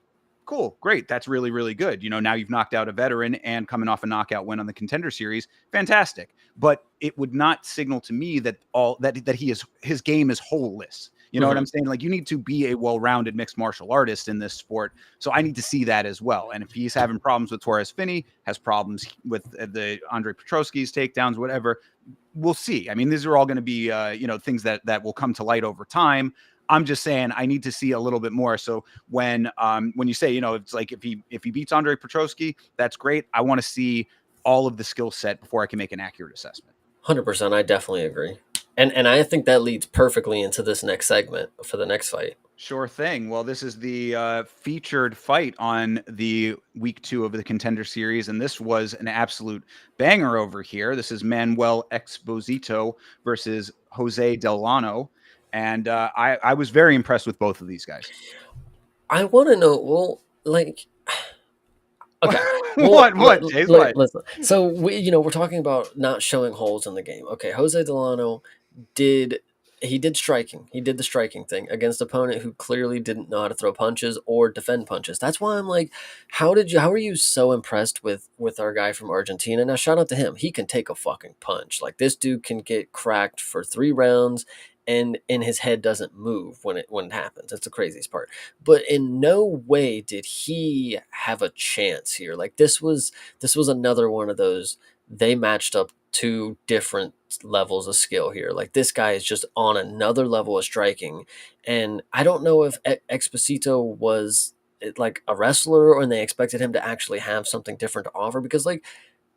S1: cool, great. That's really, really good. Now you've knocked out a veteran and coming off a knockout win on the Contender Series. Fantastic. But it would not signal to me that his game is holeless. You know what I'm saying? Like, you need to be a well-rounded mixed martial artist in this sport. So I need to see that as well. And if he's having problems with Torres Finney, has problems with the Andre Petrosky's takedowns, whatever, we'll see. I mean, these are all going to be, things that will come to light over time. I'm just saying I need to see a little bit more. So when you say, it's like if he beats Andre Petrosky, that's great. I want to see all of the skill set before I can make an accurate assessment.
S2: 100%. I definitely agree. And I think that leads perfectly into this next segment for the next fight.
S1: Sure thing. Well, this is the featured fight on the week 2 of the Contender Series, and this was an absolute banger over here. This is Manuel Exposito versus Jose Delano, and I was very impressed with both of these guys.
S2: I want to know, well, like, okay.
S1: What, Jace? What?
S2: Listen. So we're talking about not showing holes in the game. Okay, Jose Delano did striking. He did the striking thing against an opponent who clearly didn't know how to throw punches or defend punches. That's why I'm like, how are you so impressed with our guy from Argentina? Now shout out to him. He can take a fucking punch. Like, this dude can get cracked for 3 rounds and his head doesn't move when it happens. That's the craziest part. But in no way did he have a chance here. Like, this was another one of those, they matched up 2 different levels of skill here. Like, this guy is just on another level of striking. And I don't know if Exposito was like a wrestler, or they expected him to actually have something different to offer, because like,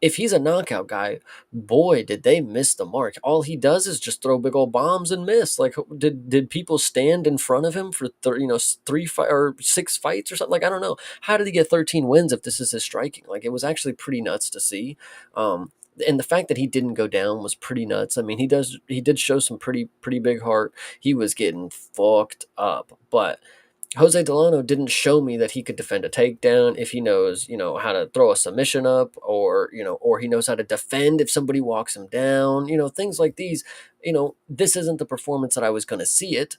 S2: if he's a knockout guy, boy, did they miss the mark. All he does is just throw big old bombs and miss. Like, did people stand in front of him for 3 or 6 fights or something? Like, I don't know. How did he get 13 wins if this is his striking? Like, it was actually pretty nuts to see. And the fact that he didn't go down was pretty nuts. I mean, he did show some pretty big heart. He was getting fucked up, but Jose Delano didn't show me that he could defend a takedown, if he knows, how to throw a submission up, or he knows how to defend if somebody walks him down, things like these. This isn't the performance that I was going to see it,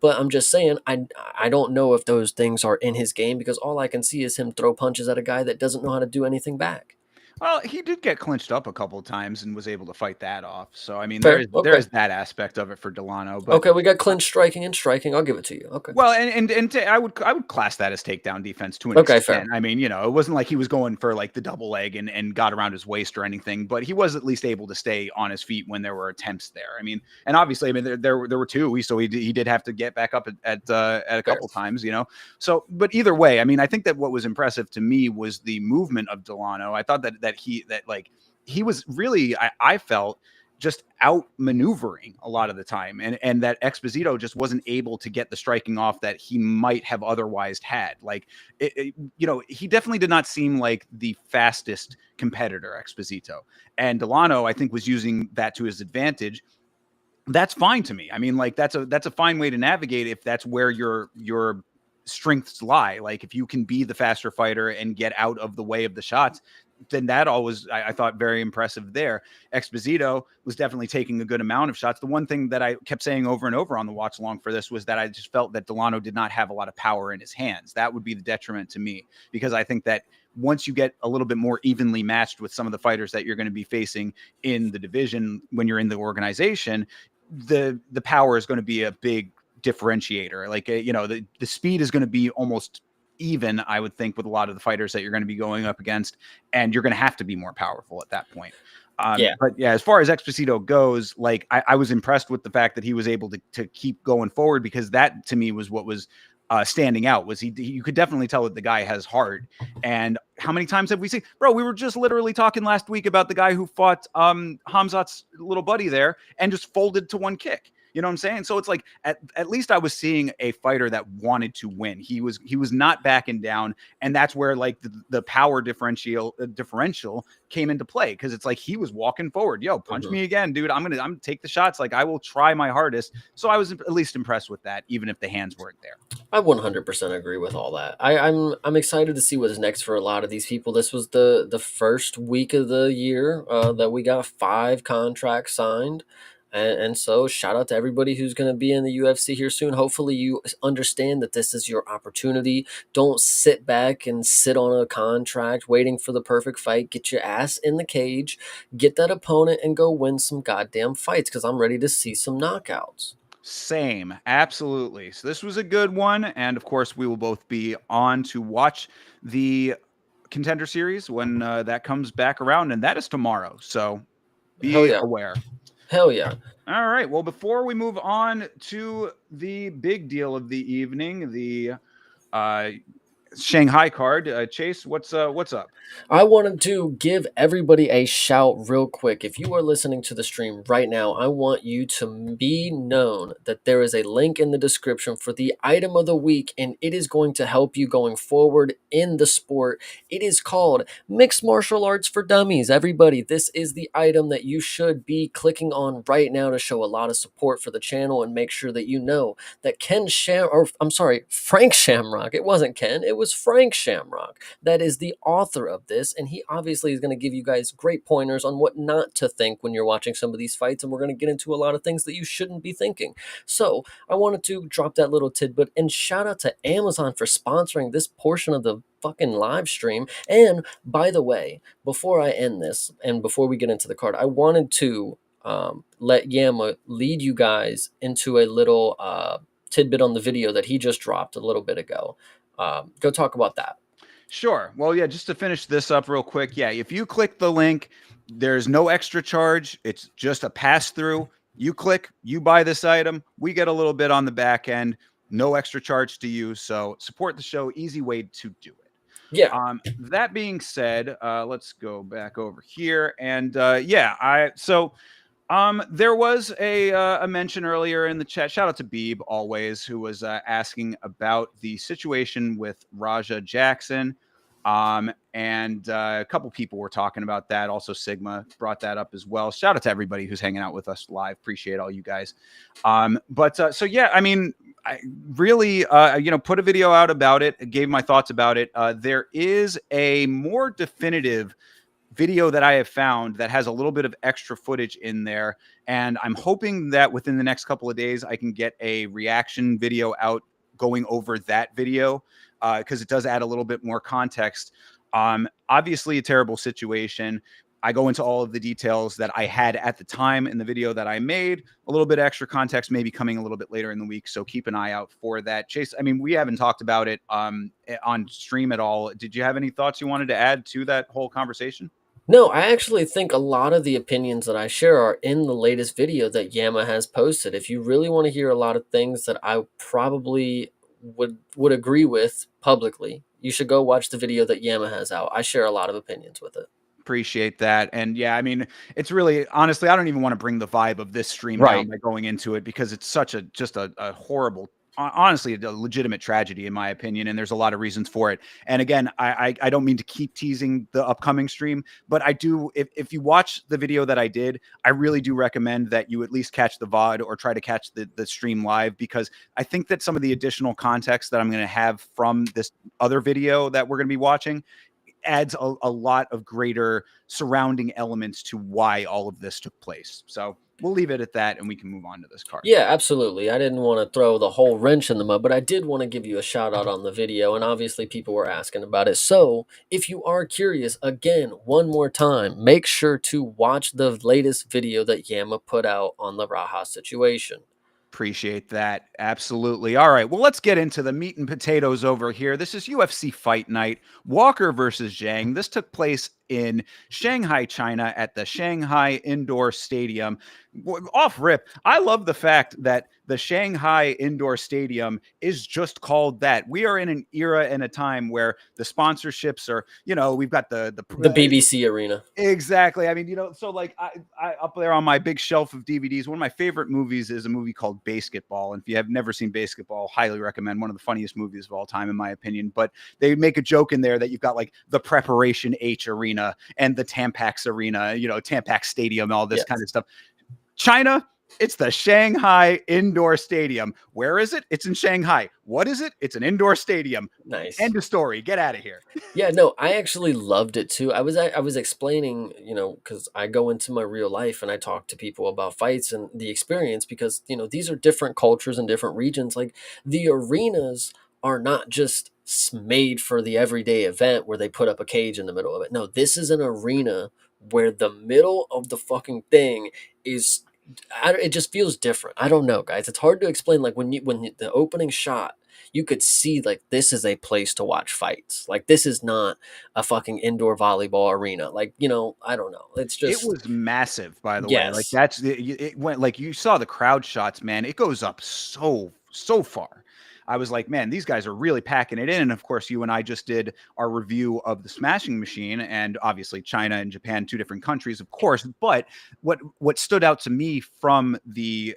S2: but I'm just saying, I don't know if those things are in his game, because all I can see is him throw punches at a guy that doesn't know how to do anything back.
S1: Well, he did get clinched up a couple of times and was able to fight that off. So I mean,
S2: Fair.
S1: there
S2: Okay.
S1: is that aspect of it for Delano. But
S2: Okay, we got clinch striking and striking. I'll give it to you. Okay.
S1: well, I would class that as takedown defense to an
S2: Okay,
S1: extent.
S2: fair.
S1: I mean, it wasn't like he was going for like the double leg and got around his waist or anything, but he was at least able to stay on his feet when there were attempts there. I mean, and obviously, I mean, there were 2, so he did have to get back up at a couple times, So, but either way, I mean, I think that what was impressive to me was the movement of Delano. I thought that he was really, I felt, just outmaneuvering a lot of the time, and that Exposito just wasn't able to get the striking off that he might have otherwise had. Like, he definitely did not seem like the fastest competitor, Exposito, and Delano, I think, was using that to his advantage. That's fine to me. I mean, like, that's a fine way to navigate if that's where your strengths lie. Like, if you can be the faster fighter and get out of the way of the shots, then that always I thought very impressive there. Exposito was definitely taking a good amount of shots. The one thing that I kept saying over and over on the watch along for this was that I just felt that Delano did not have a lot of power in his hands. That would be the detriment to me, because I think that once you get a little bit more evenly matched with some of the fighters that you're going to be facing in the division when you're in the organization, the power is going to be a big differentiator. Like, the speed is going to be almost even, I would think, with a lot of the fighters that you're going to be going up against, and you're going to have to be more powerful at that point. But yeah, as far as Exposito goes, like I was impressed with the fact that he was able to keep going forward, because that to me was what was standing out. Was you could definitely tell that the guy has heart. And how many times have we seen, bro? We were just literally talking last week about the guy who fought Hamzat's little buddy there and just folded to one kick. You know what I'm saying? So it's like at least I was seeing a fighter that wanted to win. He was not backing down, and that's where like the power differential came into play, because it's like he was walking forward. Yo, punch me again, dude. I'm gonna take the shots. Like, I will try my hardest. So I was at least impressed with that, even if the hands weren't there.
S2: I 100% agree with all that. I'm excited to see what is next for a lot of these people. This was the first week of the year that we got 5 contracts signed. And so shout out to everybody who's going to be in the UFC here soon. Hopefully you understand that this is your opportunity. Don't sit back and sit on a contract waiting for the perfect fight. Get your ass in the cage, get that opponent, and go win some goddamn fights, because I'm ready to see some knockouts.
S1: Same. Absolutely. So this was a good one. And of course, we will both be on to watch the Contender Series when that comes back around. And that is tomorrow. So
S2: Hell
S1: be
S2: yeah.
S1: aware.
S2: Hell yeah.
S1: All right. Well, before we move on to the big deal of the evening, the Shanghai card, Chase, what's up?
S2: I wanted to give everybody a shout real quick. If you are listening to the stream right now, I want you to be known that there is a link in the description for the item of the week, and it is going to help you going forward in the sport. It is called Mixed Martial Arts for Dummies. Everybody, this is the item that you should be clicking on right now to show a lot of support for the channel and make sure that you know that Frank Shamrock. It wasn't Ken, it was Frank Shamrock. That is the author of this, and he obviously is going to give you guys great pointers on what not to think when you're watching some of these fights, and we're going to get into a lot of things that you shouldn't be thinking. So I wanted to drop that little tidbit, and shout out to Amazon for sponsoring this portion of the fucking live stream. And by the way, before I end this and before we get into the card, I wanted to let Yama lead you guys into a little tidbit on the video that he just dropped a little bit ago. Go talk about that.
S1: Sure. Well, yeah, just to finish this up real quick. Yeah, if you click the link, there's no extra charge. It's just a pass through. You click, you buy this item. We get a little bit on the back end. No extra charge to you. So support the show. Easy way to do it.
S2: Yeah.
S1: That being said, let's go back over here. And there was a mention earlier in the chat. Shout out to Beeb always, who was asking about the situation with Raja Jackson. And a couple people were talking about that. Also, Sigma brought that up as well. Shout out to everybody who's hanging out with us live. Appreciate all you guys. I really, put a video out about it, gave my thoughts about it. There is a more definitive video that I have found that has a little bit of extra footage in there. And I'm hoping that within the next couple of days, I can get a reaction video out going over that video, because it does add a little bit more context. Obviously a terrible situation. I go into all of the details that I had at the time in the video that I made. A little bit of extra context maybe coming a little bit later in the week, so keep an eye out for that. Chase, I mean, we haven't talked about it on stream at all. Did you have any thoughts you wanted to add to that whole conversation?
S2: No, I actually think a lot of the opinions that I share are in the latest video that Yama has posted. If you really want to hear a lot of things that I probably would agree with publicly, you should go watch the video that Yama has out. I share a lot of opinions with it.
S1: Appreciate that. And yeah, I mean, it's really, honestly, I don't even want to bring the vibe of this stream down by going into it, because it's such a horrible, honestly, a legitimate tragedy in my opinion. And there's a lot of reasons for it. And again, I don't mean to keep teasing the upcoming stream, but I do, if you watch the video that I did, I really do recommend that you at least catch the VOD or try to catch the stream live, because I think that some of the additional context that I'm going to have from this other video that we're going to be watching adds a lot of greater surrounding elements to why all of this took place. So we'll leave it at that, and we can move on to this card.
S2: Yeah, absolutely. I didn't want to throw the whole wrench in the mud, but I did want to give you a shout out on the video, and obviously people were asking about it. So, if you are curious, again, one more time, make sure to watch the latest video that Yama put out on the Raha situation.
S1: Appreciate that. Absolutely. All right. Well, let's get into the meat and potatoes over here. This is UFC Fight Night. Walker versus Zhang. This took place in Shanghai, China at the Shanghai Indoor Stadium. Off rip, I love the fact that the Shanghai Indoor Stadium is just called that. We are in an era and a time where the sponsorships are, we've got
S2: The BBC arena.
S1: Exactly. I mean, so like I up there on my big shelf of DVDs, one of my favorite movies is a movie called Basketball. And if you have never seen Basketball, highly recommend. One of the funniest movies of all time, in my opinion. But they make a joke in there that you've got like the Preparation H Arena and the Tampax Arena, Tampax Stadium, all this kind of stuff. China, it's the Shanghai Indoor Stadium. Where is it? It's in Shanghai. What is it? It's an indoor stadium.
S2: Nice.
S1: End of story. Get out of here.
S2: Yeah, no, I actually loved it too. I was explaining, because I go into my real life and I talk to people about fights and the experience, because these are different cultures and different regions. Like, the arenas are not just made for the everyday event where they put up a cage in the middle of it. No, this is an arena where the middle of the fucking thing is. It just feels different. I don't know, guys. It's hard to explain. Like, when the opening shot, you could see like this is a place to watch fights. Like, this is not a fucking indoor volleyball arena. Like, I don't know. It's just,
S1: it was massive, by the way. Like,
S2: yes.
S1: it went, like, you saw the crowd shots, man. It goes up so far. I was like, man, these guys are really packing it in. And of course, you and I just did our review of the Smashing Machine, and obviously China and Japan, two different countries, of course. But what stood out to me from the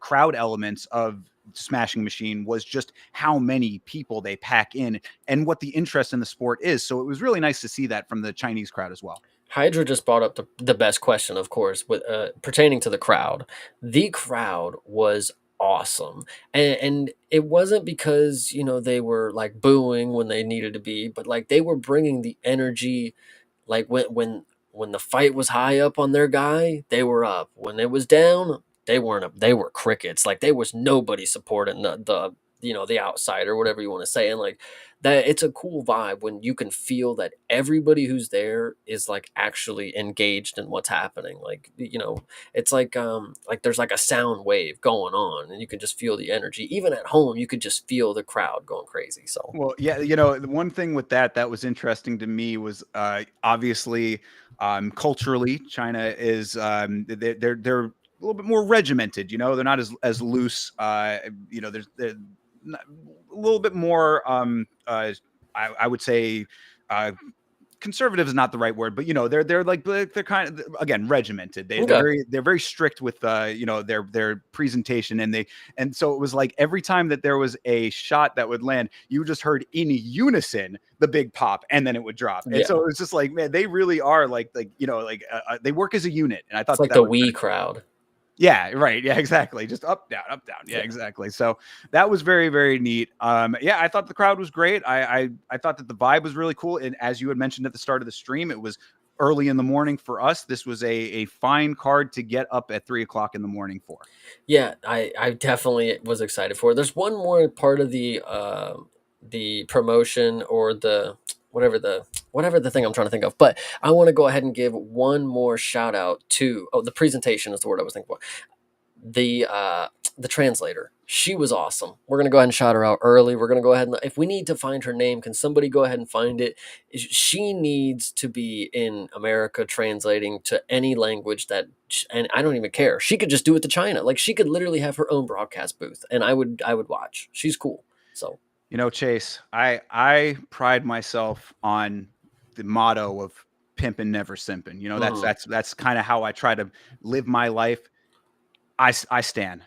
S1: crowd elements of Smashing Machine was just how many people they pack in and what the interest in the sport is. So it was really nice to see that from the Chinese crowd as well.
S2: Hydra just brought up the best question, of course, with pertaining to the crowd. The crowd was awesome, and it wasn't because they were like booing when they needed to be, but like they were bringing the energy. Like, when the fight was high up on their guy, they were up. When it was down, they weren't up. They were crickets. Like, there was nobody supporting the outsider, whatever you want to say. And like that, it's a cool vibe when you can feel that everybody who's there is like actually engaged in what's happening. Like, it's like there's like a sound wave going on, and you can just feel the energy. Even at home, you could just feel the crowd going crazy. So,
S1: Well, yeah, the one thing with that was interesting to me was obviously culturally, China is they're a little bit more regimented. They're not as loose. They're not, a little bit more. I would say. Conservative is not the right word, but they're kind of, again, regimented. They're very strict with their presentation, and so it was like every time that there was a shot that would land, you just heard in unison the big pop, and then it would drop. And so it was just like, man, they really are they work as a unit. And I thought
S2: it's like the Wii crowd.
S1: Yeah, right. Yeah, exactly. Just up, down, up, down. Yeah, exactly. So that was very, very neat. Yeah, I thought the crowd was great. I thought that the vibe was really cool. And as you had mentioned at the start of the stream, it was early in the morning for us. This was a fine card to get up at 3 o'clock in the morning for.
S2: Yeah, I definitely was excited for it. There's one more part of the promotion, or whatever the thing I'm trying to think of. But I want to go ahead and give one more shout out to the presentation is the word I was thinking for. The translator. She was awesome. We're gonna go ahead and shout her out early. We're gonna go ahead and, if we need to find her name, can somebody go ahead and find it? She needs to be in America translating to any language and I don't even care. She could just do it to China. Like, she could literally have her own broadcast booth, and I would watch. She's cool. So,
S1: Chase, I pride myself on the motto of pimpin' never simpin'. That's kind of how I try to live my life. I stand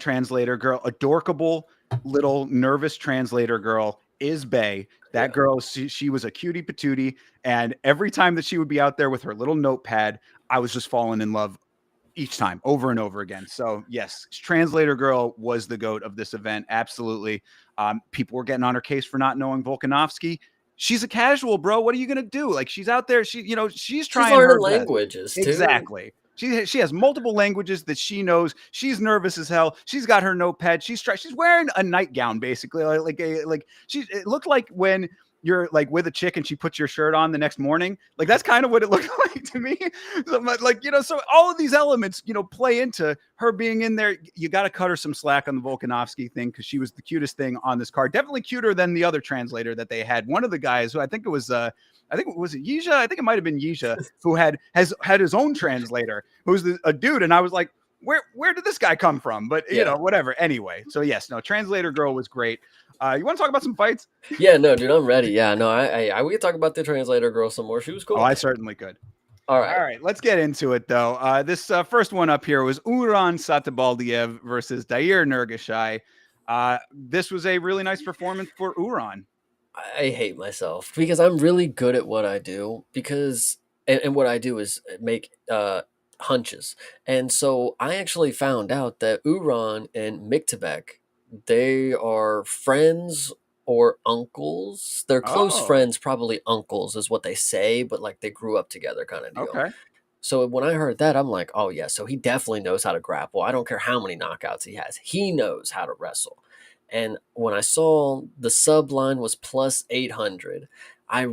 S1: translator girl, adorkable little nervous translator girl is Bay. That girl, she was a cutie patootie, and every time that she would be out there with her little notepad, I was just falling in love each time, over and over again. So yes, translator girl was the GOAT of this event. Absolutely. People were getting on her case for not knowing Volkanovski. she's a casual, bro. What are you gonna do? Like, she's out there. She's
S2: She's
S1: trying
S2: learning
S1: her best.
S2: languages too.
S1: Exactly. She has multiple languages that she knows. She's nervous as hell. She's got her notepad. She's wearing a nightgown basically, it looked like when you're like with a chick and she puts your shirt on the next morning. Like, that's kind of what it looked like to me. So, so all of these elements, play into her being in there. You got to cut her some slack on the Volkanovski thing, because she was the cutest thing on this card. Definitely cuter than the other translator that they had. One of the guys who I think it was was it Yisha? I think it might have been Yisha, who has had his own translator, who's a dude, and I was like, where did this guy come from? But whatever. Anyway, so yes, no, translator girl was great. You want to talk about some fights?
S2: Yeah, no, dude, I'm ready. Yeah, no, we could talk about the translator girl some more. She was cool.
S1: Oh, I certainly could.
S2: All
S1: All right, let's get into it, though. This first one up here was Uran Satabaldiev versus Dair Nurgashai. This was a really nice performance for Uran.
S2: I hate myself because I'm really good at what I do, and what I do is make hunches. And so I actually found out that Uran and Miktabek, they are friends or uncles. They're close
S1: Oh,
S2: friends, probably uncles is what they say, but like they grew up together kind of deal.
S1: okay.
S2: So when I heard that, I'm like, oh yeah, so he definitely knows how to grapple. I don't care how many knockouts he has. He knows how to wrestle. And when I saw the sub line was plus 800, I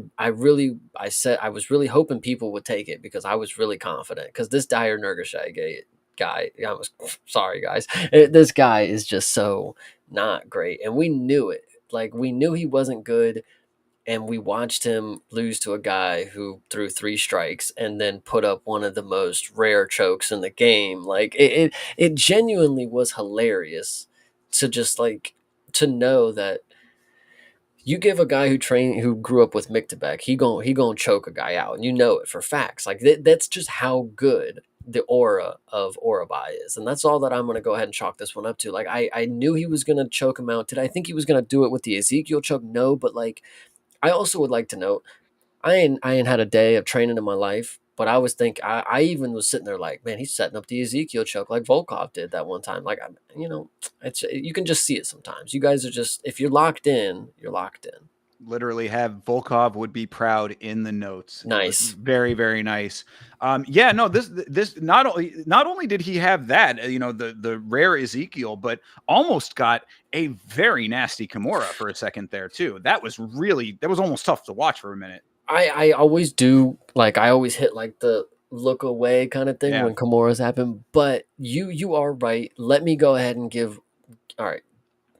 S2: said I was really hoping people would take it, because I was really confident, because this Dyer Nurgashai guy, I was sorry guys, this guy is just so not great, and we knew it. Like, we knew he wasn't good, and we watched him lose to a guy who threw 3 strikes and then put up one of the most rare chokes in the game. Like, it genuinely was hilarious to just like to know that you give a guy who grew up with Miktabek, he gon' choke a guy out, and you know it for facts. Like, that's just how good the aura of Orabai is, and that's all that I'm gonna go ahead and chalk this one up to. Like, I knew he was gonna choke him out. Did I think he was gonna do it with the Ezekiel choke? No, but like, I also would like to note, I ain't had a day of training in my life, but I even was sitting there like, man, he's setting up the Ezekiel choke like Volkov did that one time. Like, it's, you can just see it sometimes. You guys are just, if you're locked in, you're locked in.
S1: Literally have Volkov would be proud in the notes. It was
S2: Nice.
S1: very, very nice. Yeah, no, this not only did he have that, the rare Ezekiel, but almost got a very nasty Kimura for a second there too. That was almost tough to watch for a minute.
S2: I always do, like, I always hit like the look away kind of thing
S1: Yeah.
S2: when Kimuras happen, but you are right. Let me go ahead and give, all right,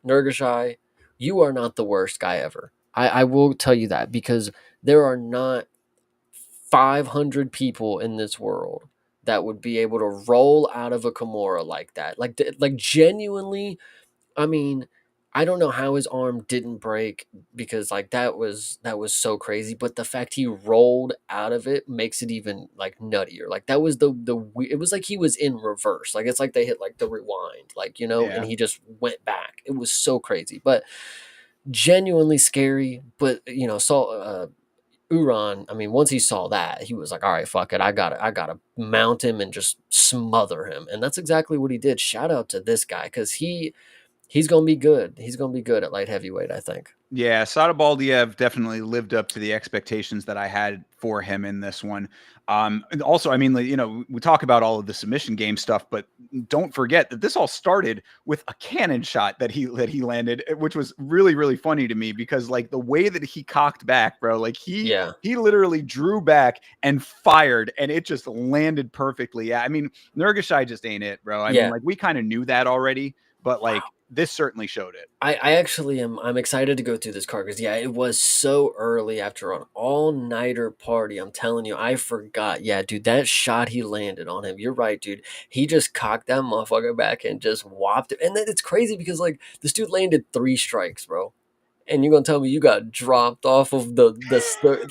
S2: Nurgashai, you are not the worst guy ever. I will tell you that, because there are not 500 people in this world that would be able to roll out of a Kimura like that. Like genuinely, I mean, I don't know how his arm didn't break, because like that was so crazy. But the fact he rolled out of it makes it even like nuttier. Like, that was it was like he was in reverse. Like, it's like they hit like the rewind, like, and
S1: Yeah.
S2: he just went back. It was so crazy, but genuinely scary. But saw Uran. I mean, once he saw that, he was like, all right, fuck it. I gotta mount him and just smother him. And that's exactly what he did. Shout out to this guy, because he's gonna be good. He's gonna be good at light heavyweight, I think.
S1: Yeah, Sadabaldiev definitely lived up to the expectations that I had for him in this one. And also, I mean, like, we talk about all of the submission game stuff, but don't forget that this all started with a cannon shot that he landed, which was really, really funny to me, because like the way that he cocked back, bro, like
S2: Yeah,
S1: he literally drew back and fired, and it just landed perfectly. Yeah, I mean, Nurgashai just ain't it, bro. I mean,
S2: yeah.
S1: like, we kind of knew that already, but like this certainly showed it.
S2: I actually I'm excited to go through this card, because yeah, it was so early after an all-nighter party. I'm telling you, I forgot. Yeah, dude, that shot he landed on him. You're right, dude. He just cocked that motherfucker back and just whopped it. And then it's crazy, because like this dude landed 3 strikes, bro. And you're gonna tell me you got dropped off of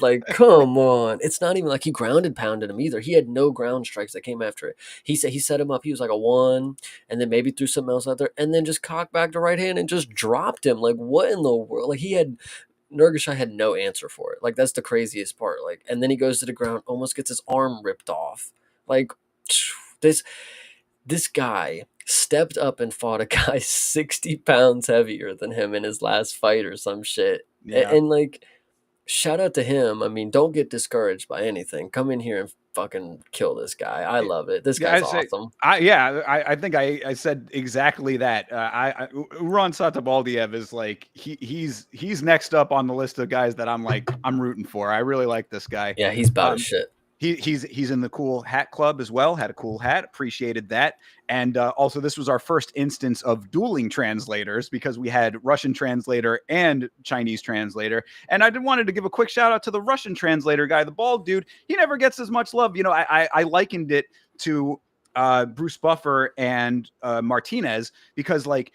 S2: like, come on. It's not even like he grounded pounded him either. He had no ground strikes that came after it. He set him up. He was like a 1, and then maybe threw something else out there, and then just cocked back the right hand and just dropped him. Like, what in the world? Like, Nurgashai had no answer for it. Like, that's the craziest part. Like, and then he goes to the ground, almost gets his arm ripped off. Like, this this guy stepped up and fought a guy 60 pounds heavier than him in his last fight or some shit.
S1: Yeah.
S2: And like, shout out to him. I mean, don't get discouraged by anything. Come in here and fucking kill this guy. I love it. This
S1: Yeah,
S2: guy's
S1: I say,
S2: awesome.
S1: I think I said exactly that. Uran Satabaldiev is like he's next up on the list of guys that I'm rooting for. I really like this guy.
S2: Yeah, he's about as
S1: Um,
S2: shit.
S1: he's in the cool hat club as well. Had a cool hat, appreciated that. And also, this was our first instance of dueling translators because we had Russian translator and Chinese translator. And I did wanted to give a quick shout out to the Russian translator guy, the bald dude. He never gets as much love. You know, I likened it to Bruce Buffer and Martinez because like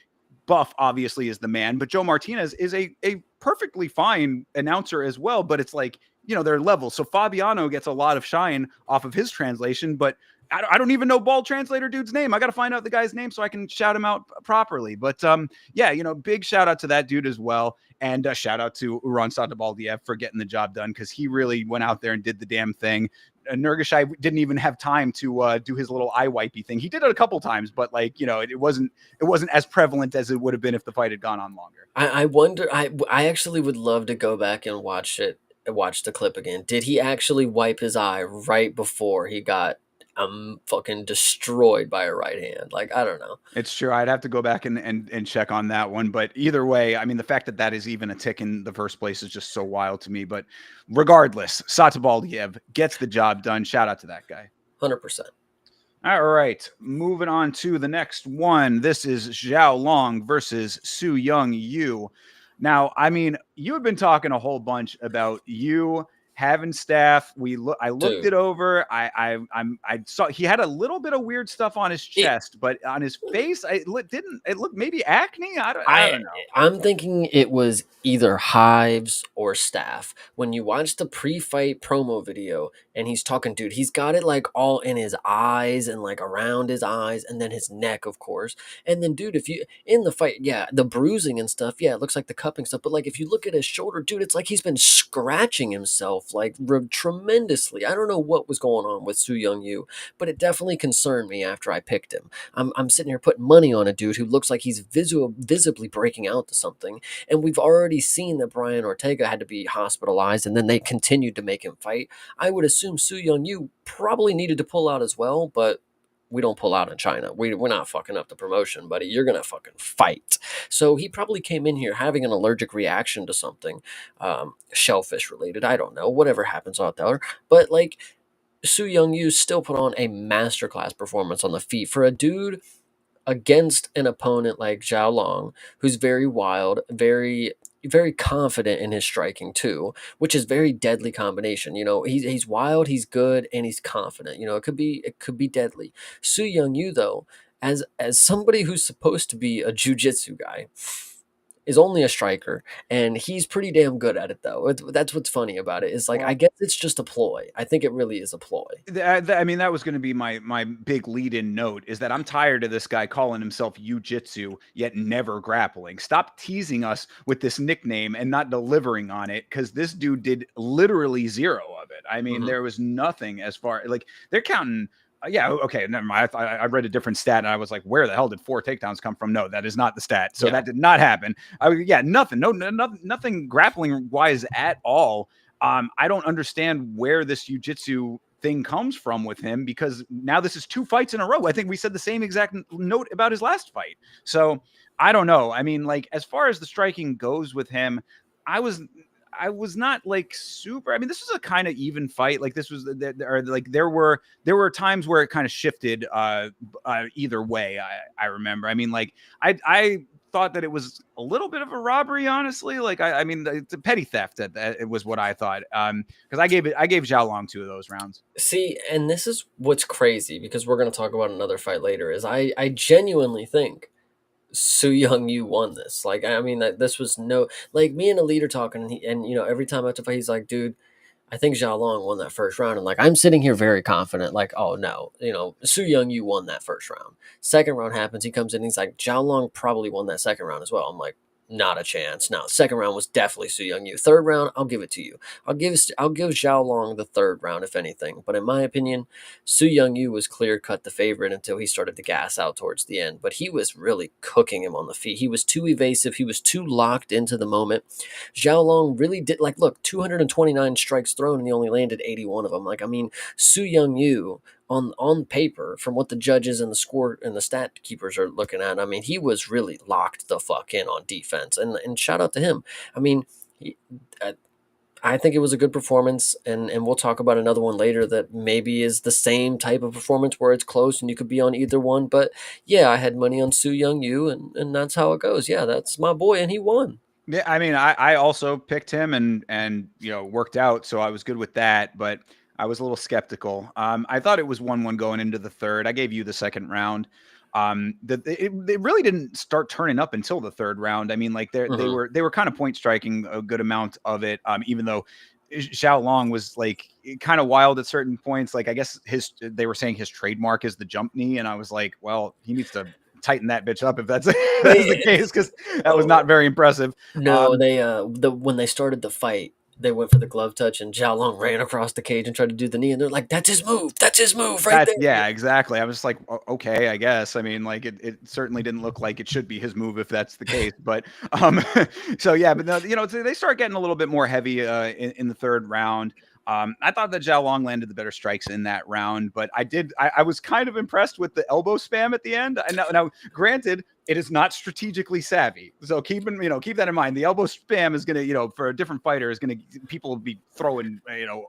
S1: Buff obviously is the man, but Joe Martinez is a perfectly fine announcer as well. But it's like, you know, their levels. So Fabiano gets a lot of shine off of his translation, but I don't even know bald translator dude's name. I got to find out the guy's name so I can shout him out properly. But yeah, you know, big shout out to that dude as well. And shout out to Uran Sadabaldiev for getting the job done because he really went out there and did the damn thing. Nurgashai didn't even have time to do his little eye wipey thing. He did it a couple times, but like, you know, it wasn't as prevalent as it would have been if the fight had gone on longer.
S2: I wonder. I actually would love to go back and watch the clip again. Did he actually wipe his eye right before he got fucking destroyed by a right hand? Like, I don't know.
S1: It's true. I'd have to go back and check on that one. But either way, I mean, the fact that that is even a tick in the first place is just so wild to me. But regardless, Satabaldiev gets the job done. Shout out to that guy.
S2: 100%.
S1: All right. Moving on to the next one. This is Zhao Long versus Su Young Yu. Now, I mean, you have been talking a whole bunch about you having staff. I looked
S2: Dude.
S1: it over. I saw he had a little bit of weird stuff on his chest, but on his face, it looked maybe acne. I don't know.
S2: I'm thinking it was either hives or staph. When you watch the pre-fight promo video and he's talking, dude, he's got it like all in his eyes and like around his eyes and then his neck, of course. And then, dude, if you in the fight, yeah, the bruising and stuff, yeah, it looks like the cupping stuff. But like if you look at his shoulder, dude, it's like he's been scratching himself like tremendously. I don't know what was going on with Su Young Yu, but it definitely concerned me after I picked him. I'm sitting here putting money on a dude who looks like he's visibly breaking out to something. And we've already seen that Brian Ortega had to be hospitalized and then they continued to make him fight. I would assume Su Young Yu probably needed to pull out as well, but we don't pull out in China. We're not fucking up the promotion, buddy. You're going to fucking fight. So he probably came in here having an allergic reaction to something, shellfish related. I don't know, whatever happens out there. But like, Su Young Yu still put on a masterclass performance on the feet for a dude against an opponent like Zhao Long, who's very wild, very confident in his striking too, which is very deadly combination. You know, he's wild, he's good, and he's confident. You know, it could be deadly. Su Young Yu though, as somebody who's supposed to be a jujitsu guy, is only a striker, and he's pretty damn good at it though. That's what's funny about it. Is like I
S1: Well,
S2: guess it's just a ploy. I think it really is a ploy.
S1: I mean, that was going to be my big lead-in note is that I'm tired of this guy calling himself Jiu-Jitsu yet never grappling. Stop teasing us with this nickname and not delivering on it because this dude did literally zero of it. I mean,
S2: Mhm.
S1: there was nothing as far like they're counting. Yeah, okay, never mind. I read a different stat and I was like, where the hell did 4 takedowns come from? No, that is not the stat. So
S2: Yeah.
S1: that did not happen. Yeah, nothing. Nothing grappling wise at all. I don't understand where this jujitsu thing comes from with him because now this is 2 fights in a row. I think we said the same exact note about his last fight. So I don't know. I mean, like as far as the striking goes with him, I was I was not like super. I mean, this was a kind of even fight. Like this was, or like there were times where it kind of shifted either way. I remember. I mean, like I thought that it was a little bit of a robbery, honestly. Like I mean, it's a petty theft. That it was what I thought. Because I gave Zhao Long 2 of those rounds.
S2: See, and this is what's crazy because we're going to talk about another fight later. Is I genuinely think Su Young Yu won this. Like, I mean, that this was no like me and a leader talking, and you know, every time after fight, he's like, "Dude, I think Zhao Long won that first round." And like, I'm sitting here very confident, like, "Oh no, you know, Su Young Yu won that first round." Second round happens, he comes in, he's like, "Zhao Long probably won that second round as well." I'm like, Not a chance. No, second round was definitely Su Young Yu. Third round, I'll give it to you. I'll give Zhao Long the third round, if anything. But in my opinion, Su Young Yu was clear cut the favorite until he started to gas out towards the end. But he was really cooking him on the feet. He was too evasive. He was too locked into the moment. Zhao Long really did, like, look, 229 strikes thrown and he only landed 81 of them. Like, I mean, Su Young Yu on paper, from what the judges and the score and the stat keepers are looking at, I mean, he was really locked the fuck in on defense, and shout out to him. I mean, he, I think it was a good performance, and we'll talk about another one later that maybe is the same type of performance where it's close and you could be on either one. But yeah, I had money on Su Young Yu, and that's how it goes. Yeah, that's my boy, and he won.
S1: Yeah, I mean, I also picked him and worked out, so I was good with that, but I was a little skeptical. I thought it was 1-1 going into the third. I gave you the second round. It really didn't start turning up until the third round. I mean, like
S2: Hmm.
S1: they were kind of point striking a good amount of it. Even though Xiao Long was like kind of wild at certain points. Like I guess they were saying his trademark is the jump knee, and I was like, well, he needs to tighten that bitch up if that's that's the case, because that was not
S2: Oh,
S1: very impressive.
S2: no, they when they started the fight, they went for the glove touch, and Zhao Long ran across the cage and tried to do the knee, and they're like, "That's his move. That's his move right
S1: That
S2: there."
S1: yeah, exactly. I was just like, okay, I guess. I mean, like it certainly didn't look like it should be his move if that's the case. But so yeah, but no, so they start getting a little bit more heavy in the third round. I thought that Zhao Long landed the better strikes in that round, but I was kind of impressed with the elbow spam at the end. Now, granted, it is not strategically savvy, so keep that in mind. The elbow spam is gonna, for a different fighter, is gonna people will be throwing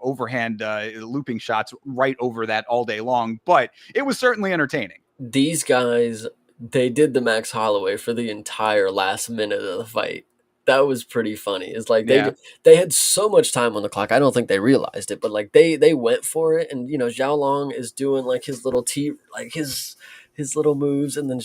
S1: overhand looping shots right over that all day long. But it was certainly entertaining.
S2: These guys, they did the Max Holloway for the entire last minute of the fight. That was pretty funny. It's like
S1: Yeah,
S2: they had so much time on the clock. I don't think they realized it, but like they went for it, and Zhao Long is doing like his little like his little moves, and then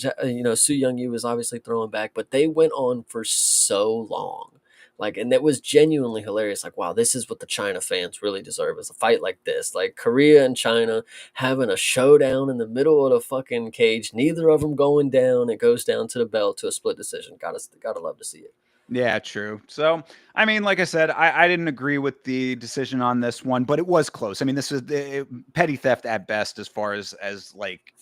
S2: Su Young Yu is obviously throwing back, but they went on for so long. Like, and that was genuinely hilarious. Like, wow, this is what the China fans really deserve, is a fight like this. Like Korea and China having a showdown in the middle of the fucking cage. Neither of them going down. It goes down to the bell to a split decision. Gotta love to see it.
S1: yeah, true. So, I mean, like I said, I didn't agree with the decision on this one, but it was close. I mean, this is petty theft at best as far as like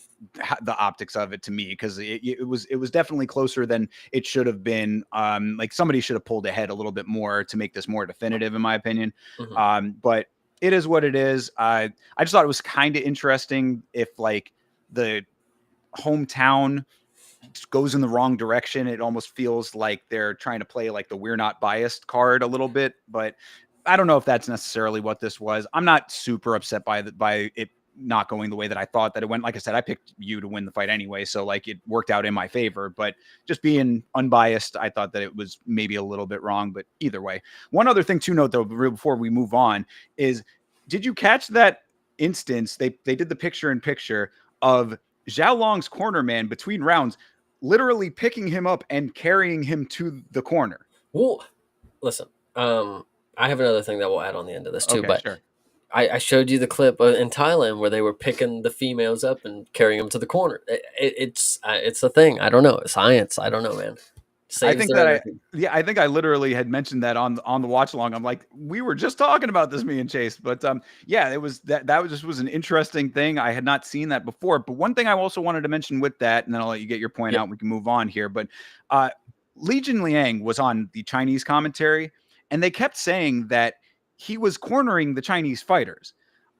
S1: the optics of it to me, because it was definitely closer than it should have been. Like somebody should have pulled ahead a little bit more to make this more definitive, in my opinion.
S2: Hmm.
S1: But it is what it is. I just thought it was kind of interesting if like the hometown goes in the wrong direction. It almost feels like they're trying to play like the "we're not biased" card a little bit, but I don't know if that's necessarily what this was. I'm not super upset by it not going the way that I thought that it went. Like I said, I picked you to win the fight anyway, so like it worked out in my favor. But just being unbiased, I thought that it was maybe a little bit wrong. But either way, one other thing to note though, before we move on, is did you catch that instance? They did the picture in picture of Zhao Long's corner man between rounds, literally picking him up and carrying him to the corner.
S2: Well, listen. I have another thing that we'll add on the end of this too,
S1: Okay,
S2: but
S1: sure.
S2: I showed you the clip in Thailand where they were picking the females up and carrying them to the corner. It's a thing. I don't know. It's science. I don't know, man.
S1: I
S2: Saves
S1: think
S2: their
S1: that
S2: energy.
S1: I think I literally had mentioned that on the watch along. I'm like, we were just talking about this, me and Chase. But yeah, it was that was an interesting thing. I had not seen that before. But one thing I also wanted to mention with that, and then I'll let you get your point
S2: Yep.
S1: out. And we can move on here. But uh, Li Jinliang was on the Chinese commentary, and they kept saying that he was cornering the Chinese fighters.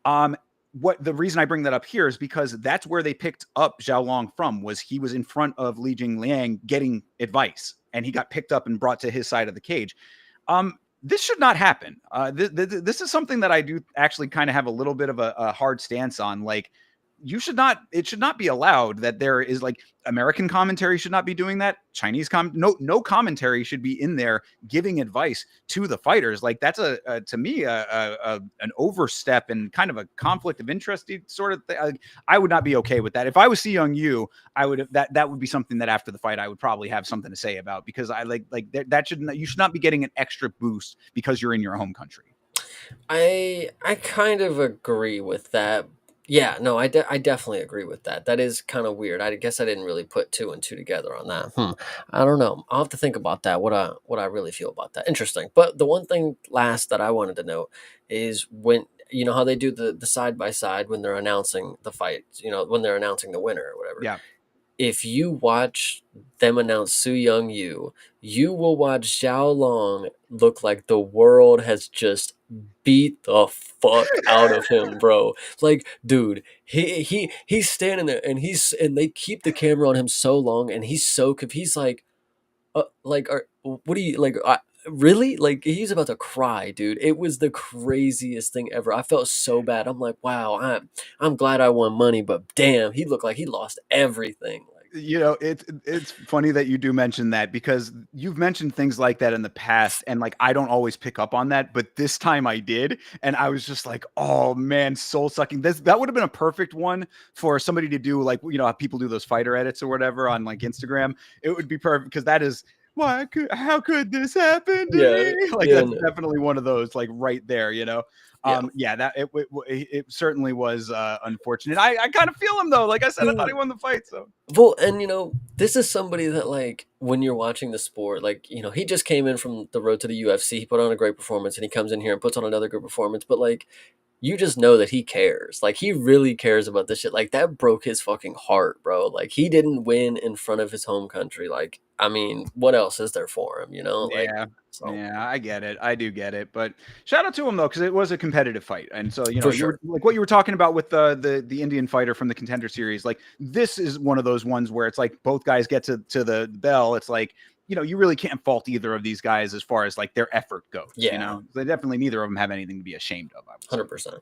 S1: Um, what the reason I bring that up here is because that's where they picked up Zhao Long from. Was he was in front of Li Jingliang getting advice, and he got picked up and brought to his side of the cage. This should not happen. This is something that I do actually kind of have a little bit of a hard stance on. Like, it should not be allowed that there is like American commentary should not be doing that. No commentary should be in there giving advice to the fighters. Like that's to me an overstep and kind of a conflict of interest sort of thing. I would not be okay with that. If I was Si Young Yu, I would that would be something that after the fight I would probably have something to say about, because I like that you should not be getting an extra boost because you're in your home country.
S2: I kind of agree with that. Yeah, no, I definitely agree with that. That is kind of weird. I guess I didn't really put two and two together on that. I don't know. I'll have to think about that. What I really feel about that. Interesting. But the one thing last that I wanted to note is when you know how they do the side by side when they're announcing the fights. You know when they're announcing the winner or whatever.
S1: Yeah.
S2: If you watch them announce Su Young Yu, you will watch Xiao Long look like the world has just beat the fuck out of him, bro. Like, dude, he's standing there and they keep the camera on him so long and he's so he's like, what do you like? Really? Like he's about to cry, dude. It was the craziest thing ever. I felt so bad. I'm like, wow, I'm glad I won money, but damn, he looked like he lost everything. Like,
S1: It's funny that you do mention that because you've mentioned things like that in the past, and like I don't always pick up on that, but this time I did, and I was just like, oh man, soul sucking. That would have been a perfect one for somebody to do, like how people do those fighter edits or whatever on like Instagram. It would be perfect because that is how could this happen to
S2: yeah,
S1: me? Like
S2: yeah,
S1: that's definitely one of those like right there.
S2: yeah.
S1: Yeah, that it certainly was unfortunate. I kind of feel him though. Like I said, I thought he
S2: Dude,
S1: won the fight. So
S2: well, and this is somebody that like when you're watching the sport, like he just came in from the road to the UFC. He put on a great performance, and he comes in here and puts on another good performance. But like you just know that he cares. Like he really cares about this shit. Like that broke his fucking heart, bro. Like he didn't win in front of his home country. Like I mean, what else is there for him? Like
S1: yeah.
S2: so
S1: Yeah, I get it. I do get it. But shout out to him though, because it was a competitive fight. And so,
S2: for
S1: you were
S2: sure.
S1: like what you were talking about with the Indian fighter from the Contender Series. Like this is one of those ones where it's like both guys get to the bell. It's like, you really can't fault either of these guys as far as like their effort goes.
S2: Yeah,
S1: They definitely neither of them have anything to be ashamed of, I would say.
S2: 100%.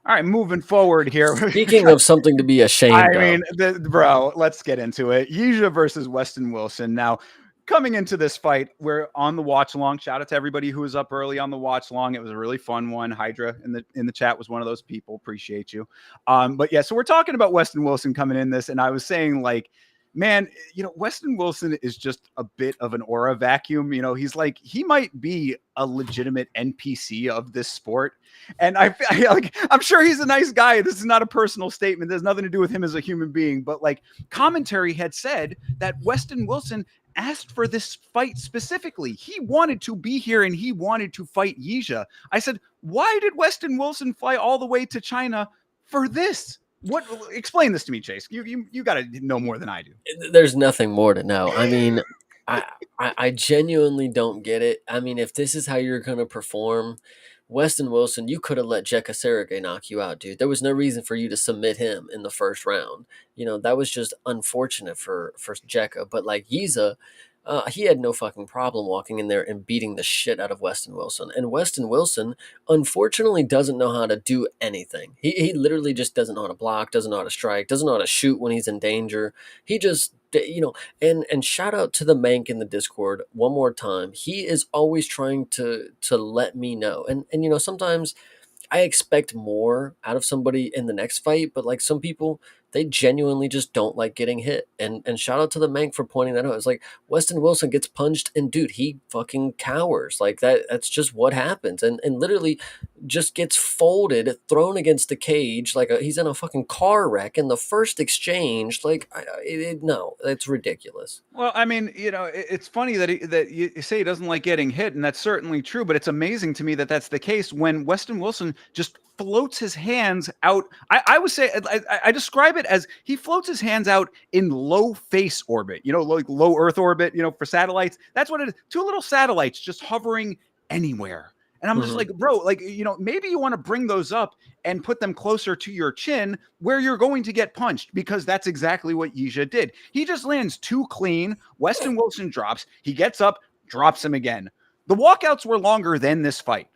S1: All right, moving forward here.
S2: Speaking of something to be
S1: I
S2: ashamed of,
S1: mean, bro, let's get into it. Yija versus Weston Wilson. Now, coming into this fight, we're on the watch along. Shout out to everybody who was up early on the watch along. It was a really fun one. Hydra in the chat was one of those people. Appreciate you. But yeah, so we're talking about Weston Wilson coming in this, and I was saying like, man, Weston Wilson is just a bit of an aura vacuum. He's like he might be a legitimate NPC of this sport. And I'm sure he's a nice guy. This is not a personal statement. There's nothing to do with him as a human being. But like commentary had said that Weston Wilson asked for this fight specifically. He wanted to be here and he wanted to fight Yija. I said, why did Weston Wilson fly all the way to China for this? What? Explain this to me, Chase. You got to know more than I do.
S2: there's nothing more to know. I mean, I genuinely don't get it. I mean, if this is how you're gonna perform, Weston Wilson, you could have let Jekka Sergey knock you out, dude. There was no reason for you to submit him in the first round. That was just unfortunate for Jekka. But like Yiza, he had no fucking problem walking in there and beating the shit out of Weston Wilson. And Weston Wilson, unfortunately, doesn't know how to do anything. He literally just doesn't know how to block, doesn't know how to strike, doesn't know how to shoot when he's in danger. He just and shout out to the Mank in the Discord one more time. He is always trying to let me know. And sometimes I expect more out of somebody in the next fight, but like some people, they genuinely just don't like getting hit. And shout out to the Mank for pointing that out. It's like Weston Wilson gets punched and dude, he fucking cowers. Like that's just what happens. And literally just gets folded, thrown against the cage like he's in a fucking car wreck in the first exchange. Like no, that's ridiculous.
S1: Well, I mean, it's funny that you say he doesn't like getting hit, and that's certainly true. But it's amazing to me that that's the case when Weston Wilson just floats his hands out. I would say I describe it as he floats his hands out in low face orbit. Like low Earth orbit. For satellites. That's what it is. Two little satellites just hovering anywhere. And I'm just
S2: Mhm.
S1: like, bro, like, maybe you want to bring those up and put them closer to your chin where you're going to get punched because that's exactly what Yija did. He just lands too clean. Weston Wilson drops. He gets up, drops him again. The walkouts were longer than this fight.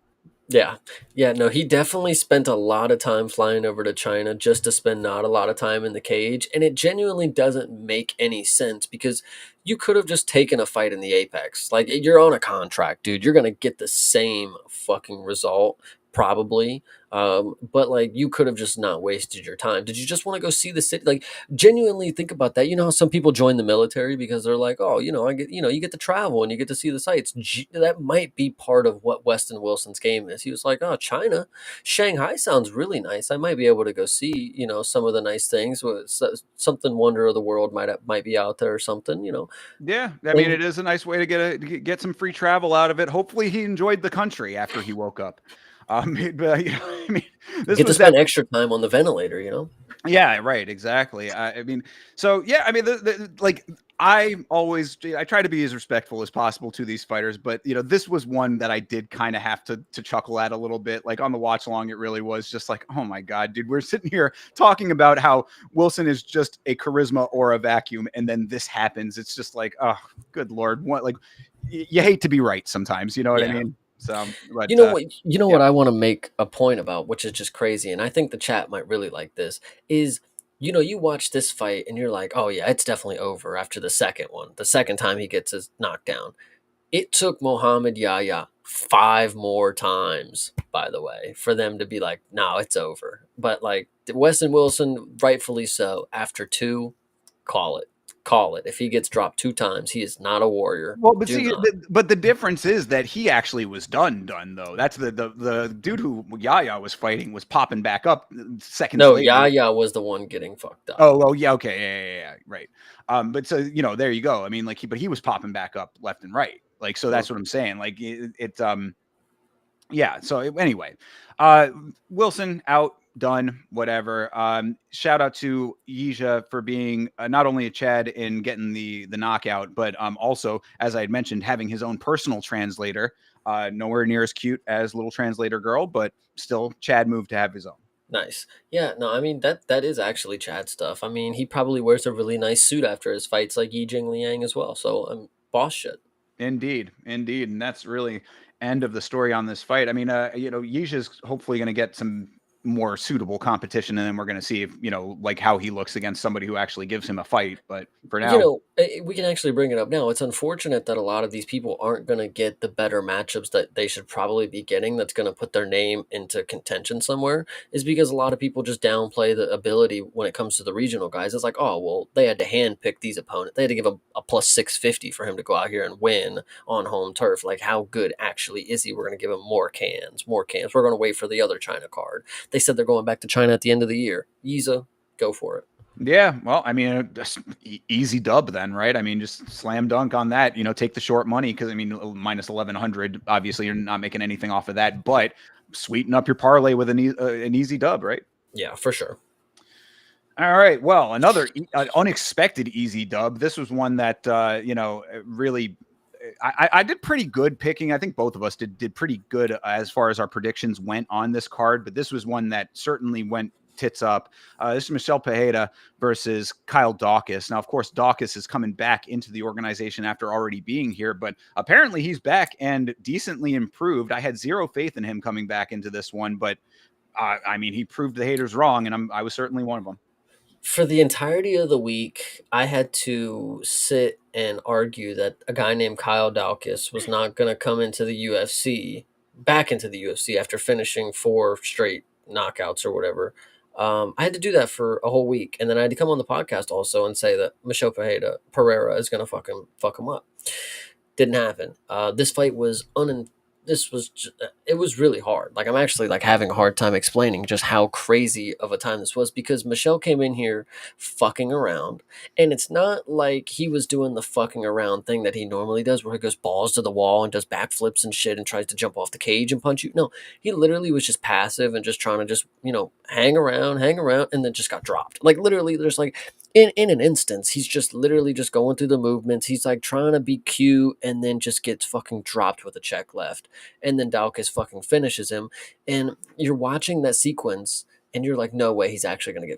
S2: Yeah. Yeah, no, he definitely spent a lot of time flying over to China just to spend not a lot of time in the cage. And it genuinely doesn't make any sense because you could have just taken a fight in the Apex. Like, you're on a contract, dude. You're going to get the same fucking result Probably. But like you could have just not wasted your time. Did you just want to go see the city? Like genuinely think about that. You know how some people join the military because they're like, oh, I get, you get to travel and you get to see the sights. That might be part of what Weston Wilson's game is. He was like, oh, China, Shanghai sounds really nice. I might be able to go see, some of the nice things. Something wonder of the world might be out there or something.
S1: Yeah, I mean,
S2: And
S1: it is a nice way to get some free travel out of it. Hopefully, he enjoyed the country after he woke up. But, I mean, this
S2: get to
S1: was
S2: spend
S1: that.
S2: extra time on the ventilator.
S1: Yeah, right, exactly. I mean, so yeah, I mean, like I try to be as respectful as possible to these fighters, but this was one that I did kind of have to chuckle at a little bit. Like on the watch along, it really was just like, oh my god, dude, we're sitting here talking about how Wilson is just a charisma or a vacuum, and then this happens. It's just like, oh, good lord, what? Like, you hate to be right sometimes, you know what I
S2: Yeah.
S1: mean? So, but
S2: You know what? You know
S1: yeah.
S2: what I want to make a point about, which is just crazy, and I think the chat might really like this. Is you watch this fight and you're like, oh yeah, it's definitely over after the second one. The second time he gets his knockdown, it took Muhammad Yahya 5 more times, by the way, for them to be like, no, it's over. But like Weston Wilson, rightfully so, after two, call it. Call it. If he gets dropped 2 times, he is not a warrior.
S1: Well, but
S2: Do
S1: see,
S2: not.
S1: but the difference is that he actually was done though. That's the dude who Yaya was fighting was popping back up seconds
S2: No,
S1: later.
S2: Yahya was the one getting fucked up.
S1: Oh, yeah, okay, yeah, right. But so there you go. I mean, like he was popping back up left and right. Like, so that's what I'm saying. Like yeah. So anyway, Wilson out, done, whatever. Shout out to Yija for being not only a Chad in getting the knockout, but also, as I had mentioned, having his own personal translator. Nowhere near as cute as little translator girl, but still Chad moved to have his own.
S2: Nice. Yeah, no, I mean that is actually Chad stuff. I mean, he probably wears a really nice suit after his fights like Yijing Liang as well. So boss shit.
S1: Indeed, indeed, and that's really end of the story on this fight. I mean, Yisha's hopefully going to get some more suitable competition, and then we're going to see if like how he looks against somebody who actually gives him a fight. But for now,
S2: We can actually bring it up now. It's unfortunate that a lot of these people aren't going to get the better matchups that they should probably be getting. That's going to put their name into contention somewhere. Is because a lot of people just downplay the ability when it comes to the regional guys. It's like, oh well, they had to handpick these opponents. They had to give a plus 650 for him to go out here and win on home turf. Like, how good actually is he? We're going to give him more cans, more cans. We're going to wait for the other China card. They said they're going back to China at the end of the year. Yiza, go for it.
S1: yeah, well, I mean, just easy dub then, right? I mean, just slam dunk on that. Take the short money because I mean, minus 1100. Obviously, you're not making anything off of that, but sweeten up your parlay with an easy dub, right?
S2: Yeah, for sure.
S1: All right. Well, another unexpected easy dub. This was one that really. I did pretty good picking. I think both of us did pretty good as far as our predictions went on this card, but this was one that certainly went tits up. This is Michelle Pajeda versus Kyle Dawkins. Now, of course, Dawkins is coming back into the organization after already being here, but apparently he's back and decently improved. I had zero faith in him coming back into this one, but I mean, he proved the haters wrong, and I was certainly one of them.
S2: For the entirety of the week, I had to sit and argue that a guy named Kyle Dawkins was not going to come into the UFC, back into the UFC after finishing 4 straight knockouts or whatever. I had to do that for a whole week, and then I had to come on the podcast also and say that Michelle Pereira is going to fuck him up. Didn't happen. This fight was it was really hard. Like I'm actually like having a hard time explaining just how crazy of a time this was because Michelle came in here fucking around, and it's not like he was doing the fucking around thing that he normally does where he goes balls to the wall and does backflips and shit and tries to jump off the cage and punch you. No, he literally was just passive and just trying to just, hang around, and then just got dropped. Like literally there's like in an instance, he's just literally just going through the movements. He's like trying to be cute and then just gets fucking dropped with a check left. And then Dawkins fucking finishes him. And you're watching that sequence and you're like, no way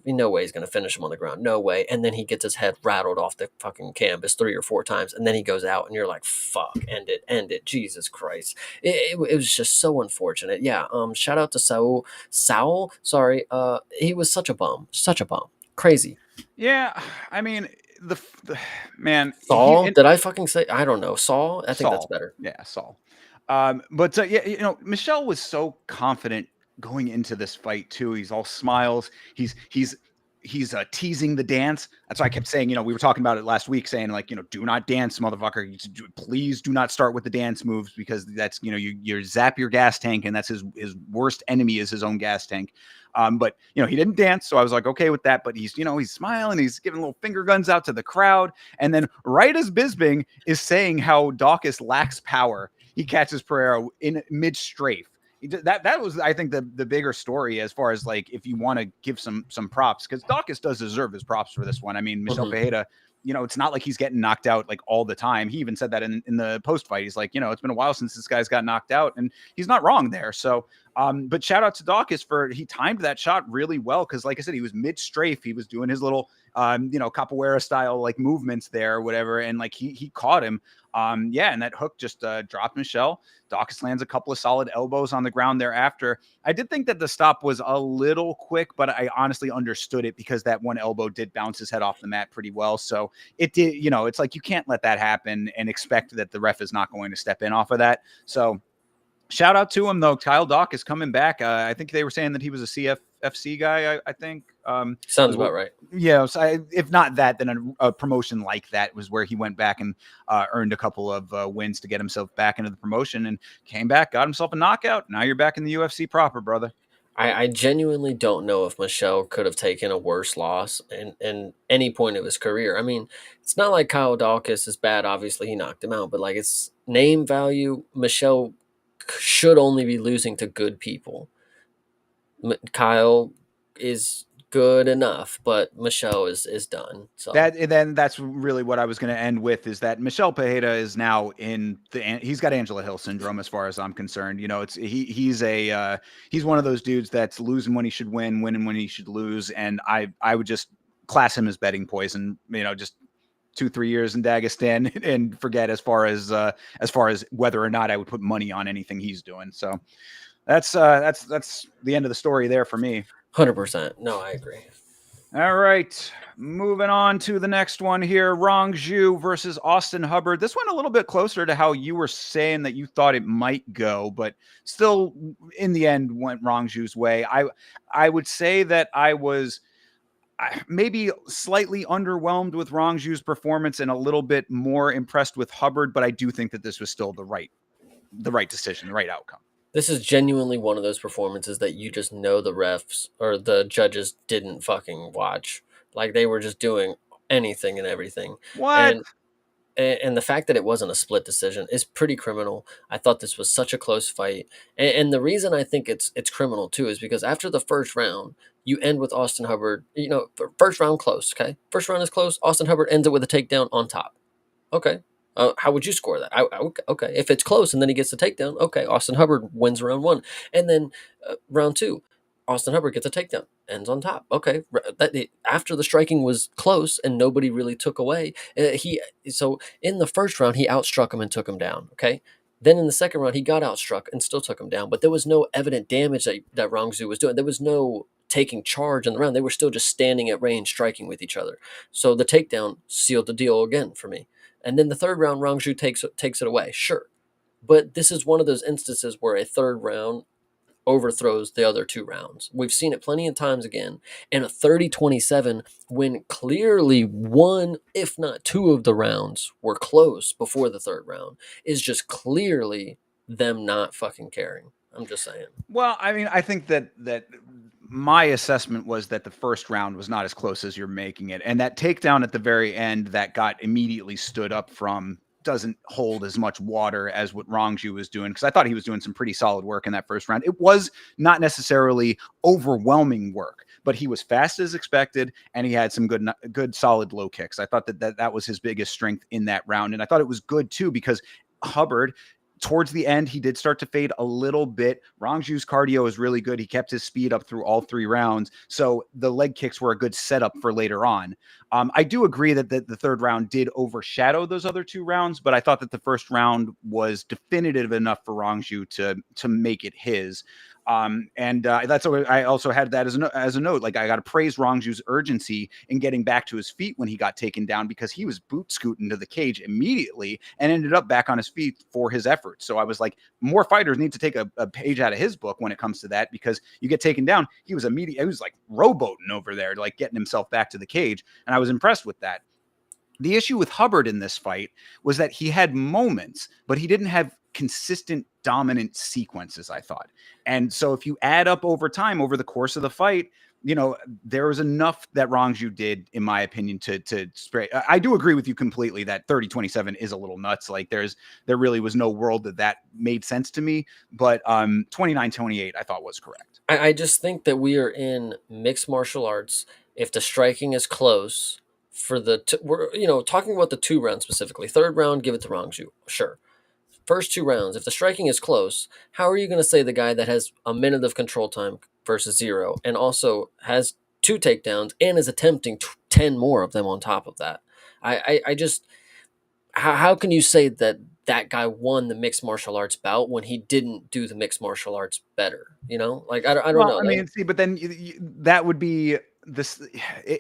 S2: no way he's going to finish him on the ground. No way. And then he gets his head rattled off the fucking canvas 3 or 4 times. And then he goes out and you're like, fuck, end it. Jesus Christ. It was just so unfortunate. Yeah. Shout out to Saul. Sorry. He was such a bum. Crazy.
S1: Yeah, I mean the man
S2: Saul? Did I fucking say? I don't know. Saul? I think that's
S1: Saul.
S2: better.
S1: Yeah, Saul. But yeah, Michelle was so confident going into this fight too. He's all smiles. He's teasing the dance. That's why I kept saying, we were talking about it last week, saying like, do not dance, motherfucker. Please do not start with the dance moves, because that's, you zap your gas tank, and that's his worst enemy is his own gas tank. But he didn't dance, so I was like, okay with that. But he's smiling, he's giving little finger guns out to the crowd, and then right as Bisping is saying how Dawkins lacks power, he catches Pereira in mid strafe. That was, I think, the bigger story, as far as like, if you want to give some props, because Dawkins does deserve his props for this one. I mean, Michel Pereira, it's not like he's getting knocked out like all the time. He even said that in the post fight. He's like, it's been a while since this guy's got knocked out, and he's not wrong there. So, but shout out to Dawkins he timed that shot really well, because like I said, he was mid strafe. He was doing his little capoeira style like movements there or whatever, and like he caught him. And that hook just dropped Michelle. Dawkins lands a couple of solid elbows on the ground thereafter. I did think that the stop was a little quick, but I honestly understood it, because that one elbow did bounce his head off the mat pretty well. So it did, it's like, you can't let that happen and expect that the ref is not going to step in off of that. So shout out to him, though. Kyle Dawkins coming back. I think they were saying that he was a CFFC guy, I think.
S2: Sounds about right.
S1: Yeah. So if not that, then a promotion like that was where he went back and earned a couple of wins to get himself back into the promotion, and came back, got himself a knockout. Now you're back in the UFC proper, brother.
S2: I genuinely don't know if Michelle could have taken a worse loss in any point of his career. I mean, it's not like Kyle Dawkins is bad. Obviously, he knocked him out, but like, it's name value. Michelle should only be losing to good people. Kyle is good enough, but Michelle is done. So
S1: that's really what I was going to end with, is that Michel Pereira is now he's got Angela Hill syndrome, as far as I'm concerned. He's one of those dudes that's losing when he should win, winning when he should lose, and I would just class him as betting poison. Just 2-3 years in Dagestan and forget, as far as whether or not I would put money on anything he's doing. So that's the end of the story there for me.
S2: 100%. No, I agree.
S1: All right, moving on to the next one here. Rong Zhu versus Austin Hubbard. This went a little bit closer to how you were saying that you thought it might go, but still, in the end, went Rong Zhu's way. I would say that I was maybe slightly underwhelmed with Rong Zhu's performance and a little bit more impressed with Hubbard, but I do think that this was still the right decision, the right outcome.
S2: This is genuinely one of those performances that you just know the refs or the judges didn't fucking watch. Like, they were just doing anything and everything.
S1: What?
S2: And the fact that it wasn't a split decision is pretty criminal. I thought this was such a close fight. And the reason I think it's criminal too is because after the first round, you end with Austin Hubbard, first round close, okay? First round is close. Austin Hubbard ends it with a takedown on top. Okay. How would you score that? Okay, if it's close and then he gets the takedown, okay, Austin Hubbard wins round one. And then round two, Austin Hubbard gets a takedown, ends on top. Okay, after the striking was close and nobody really took away, so in the first round, he outstruck him and took him down, okay? Then in the second round, he got outstruck and still took him down, but there was no evident damage that Rong Zhu was doing. There was no taking charge in the round. They were still just standing at range, striking with each other. So the takedown sealed the deal again for me. And then the third round, Rong Zhu takes it away, sure. But this is one of those instances where a third round overthrows the other two rounds. We've seen it plenty of times again. And a 30-27, when clearly one, if not two of the rounds were close before the third round, is just clearly them not fucking caring. I'm just saying.
S1: Well, I mean, I think that my assessment was that the first round was not as close as you're making it. And that takedown at the very end that got immediately stood up from doesn't hold as much water as what Rong Zhu was doing, because I thought he was doing some pretty solid work in that first round. It was not necessarily overwhelming work, but he was fast as expected, and he had some good solid low kicks. I thought that was his biggest strength in that round. And I thought it was good too, because Hubbard, towards the end, he did start to fade a little bit. Rong Zhu's cardio is really good. He kept his speed up through all three rounds. So the leg kicks were a good setup for later on. I do agree that the third round did overshadow those other two rounds, but I thought that the first round was definitive enough for Rong Zhu to make it his. And that's what I also had that as a note. Like, I got to praise Rongju's urgency in getting back to his feet when he got taken down, because he was boot scooting to the cage immediately and ended up back on his feet for his efforts. So I was like, more fighters need to take a page out of his book when it comes to that, because you get taken down. He was like rowboating over there, like getting himself back to the cage. And I was impressed with that. The issue with Hubbard in this fight was that he had moments, but he didn't have consistent dominant sequences, I thought. And so if you add up over time, over the course of the fight, there was enough that Rongju did, in my opinion, to spray. I do agree with you completely that 30-27 is a little nuts. Like, there really was no world that made sense to me. But 29-28, I thought was correct.
S2: I just think that we are in mixed martial arts. If the striking is close for we're talking about the 2 rounds specifically. Third round, give it to Rongju, sure. First 2 rounds, if the striking is close, how are you going to say the guy that has a minute of control time versus 0, and also has 2 takedowns and is attempting 10 more of them on top of that? I just, how can you say that that guy won the mixed martial arts bout when he didn't do the mixed martial arts better? Like, I don't know.
S1: I mean, see, but then that would be this,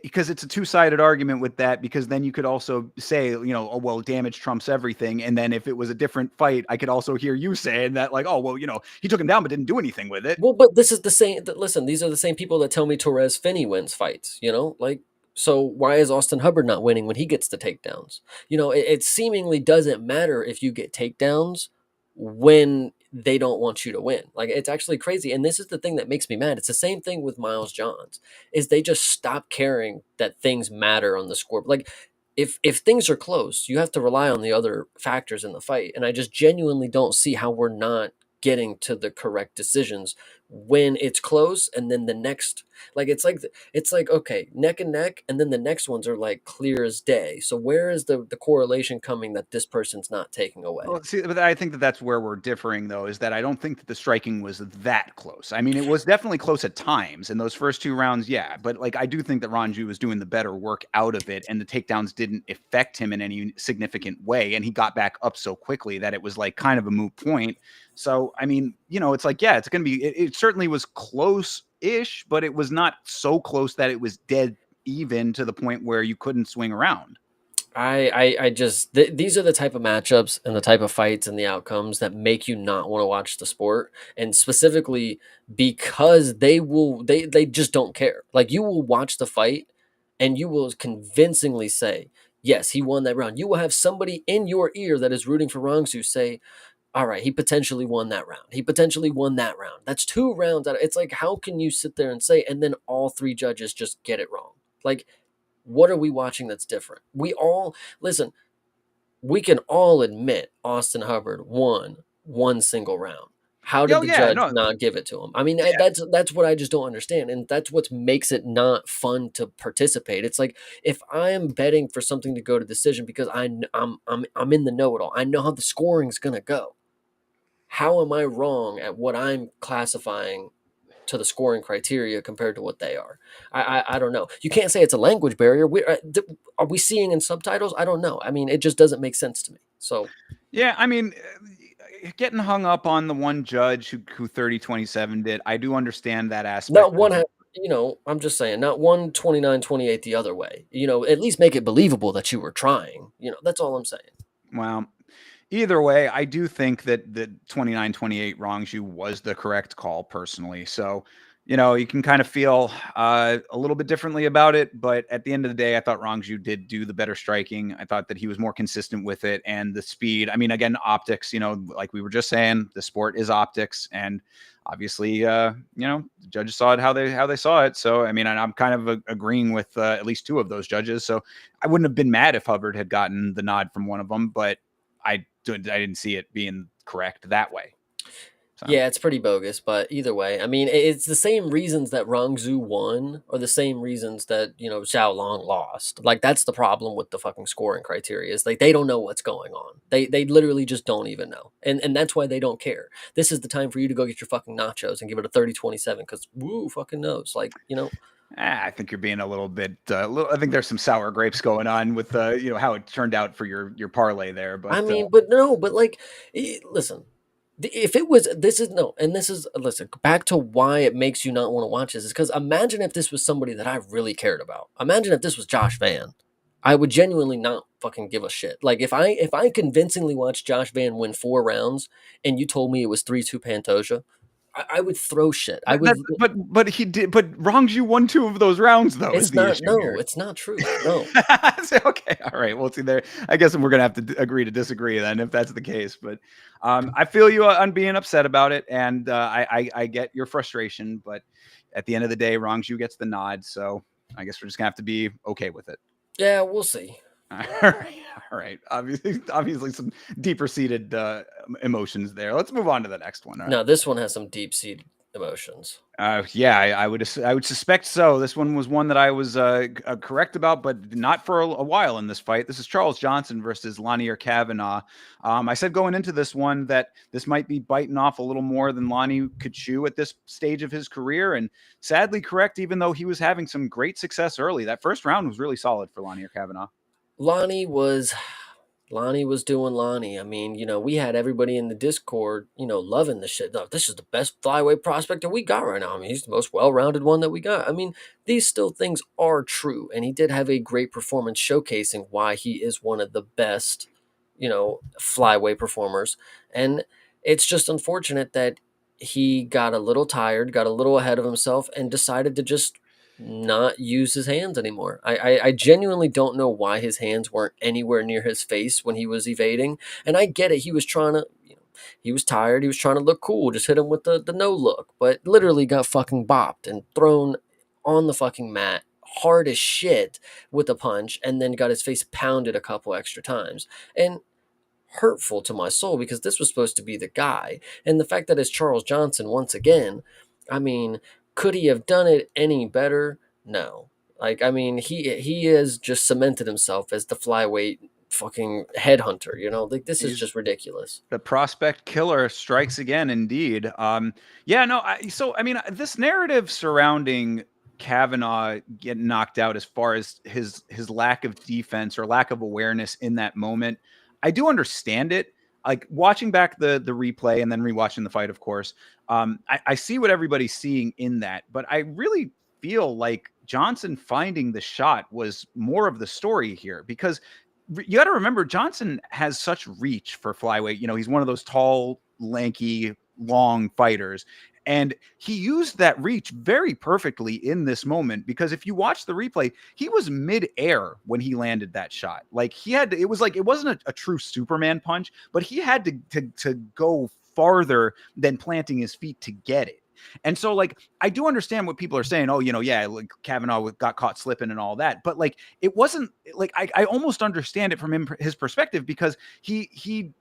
S1: because it's a two-sided argument with that, because then you could also say, oh, well, damage trumps everything. And then if it was a different fight, I could also hear you saying that, like, oh, well, he took him down but didn't do anything with it.
S2: Well, but this is the same. Listen, these are the same people that tell me Torres Finney wins fights. Like, so why is Austin Hubbard not winning when he gets the takedowns? It seemingly doesn't matter if you get takedowns when they don't want you to win. Like, it's actually crazy. And this is the thing that makes me mad. It's the same thing with Miles Johns, is they just stop caring that things matter on the score. Like, if things are close, you have to rely on the other factors in the fight. And I just genuinely don't see how we're not getting to the correct decisions when it's close. And then the next, like, it's like okay, neck and neck, and then the next ones are like clear as day. So where is the correlation coming that this person's not taking away?
S1: Well, see, but I think that's where we're differing, though, is that I don't think that the striking was that close. I mean, it was definitely close at times in those first 2 rounds, yeah. But, like, I do think that Rongju was doing the better work out of it, and the takedowns didn't affect him in any significant way. And he got back up so quickly that it was, like, kind of a moot point. So, I mean, it's like, yeah, it's going to be, it certainly was close-ish, but it was not so close that it was dead even to the point where you couldn't swing around.
S2: I just these are the type of matchups and the type of fights and the outcomes that make you not want to watch the sport, and specifically because they just don't care. Like, you will watch the fight and you will convincingly say, yes, he won that round. You will have somebody in your ear that is rooting for Rongsu say, all right, he potentially won that round. He potentially won that round. That's 2 rounds out. It's like, how can you sit there and say, and then all 3 judges just get it wrong? Like, what are we watching that's different? Listen, we can all admit Austin Hubbard won one single round. How did
S1: Oh,
S2: the
S1: yeah,
S2: judge
S1: no,
S2: not give it to him? I mean,
S1: yeah.
S2: that's what I just don't understand, and that's what makes it not fun to participate. It's like, if I am betting for something to go to decision because I'm in the know-it-all, I know how the scoring's gonna go. How am I wrong at what I'm classifying to the scoring criteria compared to what they are? I don't know. You can't say it's a language barrier. Are we seeing in subtitles? I don't know. I mean, it just doesn't make sense to me. So
S1: Yeah, I mean, getting hung up on the one judge who 30-27 did, I do understand that aspect
S2: not
S1: of
S2: one,
S1: it.
S2: I'm just saying, not 129-28 the other way. At least make it believable that you were trying. That's all I'm saying.
S1: Well, either way, I do think that the 29-28 Rongju was the correct call personally. So, you can kind of feel a little bit differently about it. But at the end of the day, I thought Rongju did do the better striking. I thought that he was more consistent with it, and the speed. I mean, again, optics, like we were just saying, the sport is optics. And obviously, the judges saw it how they saw it. So, I mean, I'm kind of agreeing with at least 2 of those judges. So I wouldn't have been mad if Hubbard had gotten the nod from one of them, but I didn't see it being correct that way. So.
S2: Yeah, it's pretty bogus, but either way, I mean, it's the same reasons that Rongzu won are the same reasons that, Xiao Long lost. Like, that's the problem with the fucking scoring criteria, is like, they don't know what's going on. They literally just don't even know. And that's why they don't care. This is the time for you to go get your fucking nachos and give it a 30-27, because woo fucking knows. Like,
S1: I think you're being a little bit. I think there's some sour grapes going on with how it turned out for your parlay there. But
S2: I mean, but no, but like, listen, If it was, this is no, and this is, listen, back to why it makes you not want to watch this is because imagine if this was somebody that I really cared about. Imagine if this was Josh Van. I would genuinely not fucking give a shit. Like if I convincingly watched Josh Van win 4 rounds and you told me it was 3-2 Pantoja, I would throw shit. I would.
S1: But he did. But Rongju won 2 of those rounds, though. Is
S2: It's
S1: the
S2: not.
S1: issue
S2: No,
S1: here?
S2: it's not true. No.
S1: Okay, all right. Well, see there. I guess we're gonna have to agree to disagree then, if that's the case. But I feel you on being upset about it, and I get your frustration. But at the end of the day, Rongju gets the nod, so I guess we're just gonna have to be okay with it.
S2: Yeah, we'll see.
S1: All right, all right. Obviously, some deeper seated emotions there. Let's move on to the next one.
S2: No, this one has some deep seated emotions.
S1: Yeah, I would suspect so. This one was one that I was correct about, but not for a while in this fight. This is Charles Johnson versus Lanier Kavanaugh. I said going into this one that this might be biting off a little more than Lonnie could chew at this stage of his career, and sadly correct. Even though he was having some great success early, that first round was really solid for Lanier Kavanaugh.
S2: Lonnie was Lonnie was doing Lonnie. I mean, we had everybody in the Discord, loving the shit. No, this is the best flyweight prospector we got right now. I mean, he's the most well-rounded one that we got. I mean, these still things are true, and he did have a great performance showcasing why he is one of the best, flyweight performers. And it's just unfortunate that he got a little tired, got a little ahead of himself, and decided to just not use his hands anymore. I genuinely don't know why his hands weren't anywhere near his face when he was evading. And I get it. He was trying to, he was tired. He was trying to look cool. Just hit him with the no look, but literally got fucking bopped and thrown on the fucking mat hard as shit with a punch, and then got his face pounded a couple extra times. And hurtful to my soul because this was supposed to be the guy. And the fact that it's Charles Johnson once again, I mean, could he have done it any better? No. Like, I mean, he has just cemented himself as the flyweight fucking headhunter, Like, this is
S1: He's
S2: just ridiculous.
S1: the prospect killer strikes again, indeed. Yeah, no. I mean, this narrative surrounding Kavanaugh getting knocked out, as far as his lack of defense or lack of awareness in that moment, I do understand it. Like watching back the replay and then rewatching the fight, of course, I see what everybody's seeing in that, but I really feel like Johnson finding the shot was more of the story here, because you got to remember Johnson has such reach for flyweight. He's one of those tall, lanky, long fighters. And he used that reach very perfectly in this moment, because if you watch the replay, he was mid-air when he landed that shot. Like it was like, it wasn't a true Superman punch, but he had to go farther than planting his feet to get it. And so, like, I do understand what people are saying. Oh, yeah, like Kavanaugh got caught slipping and all that. But like, it wasn't like I almost understand it from his perspective, because he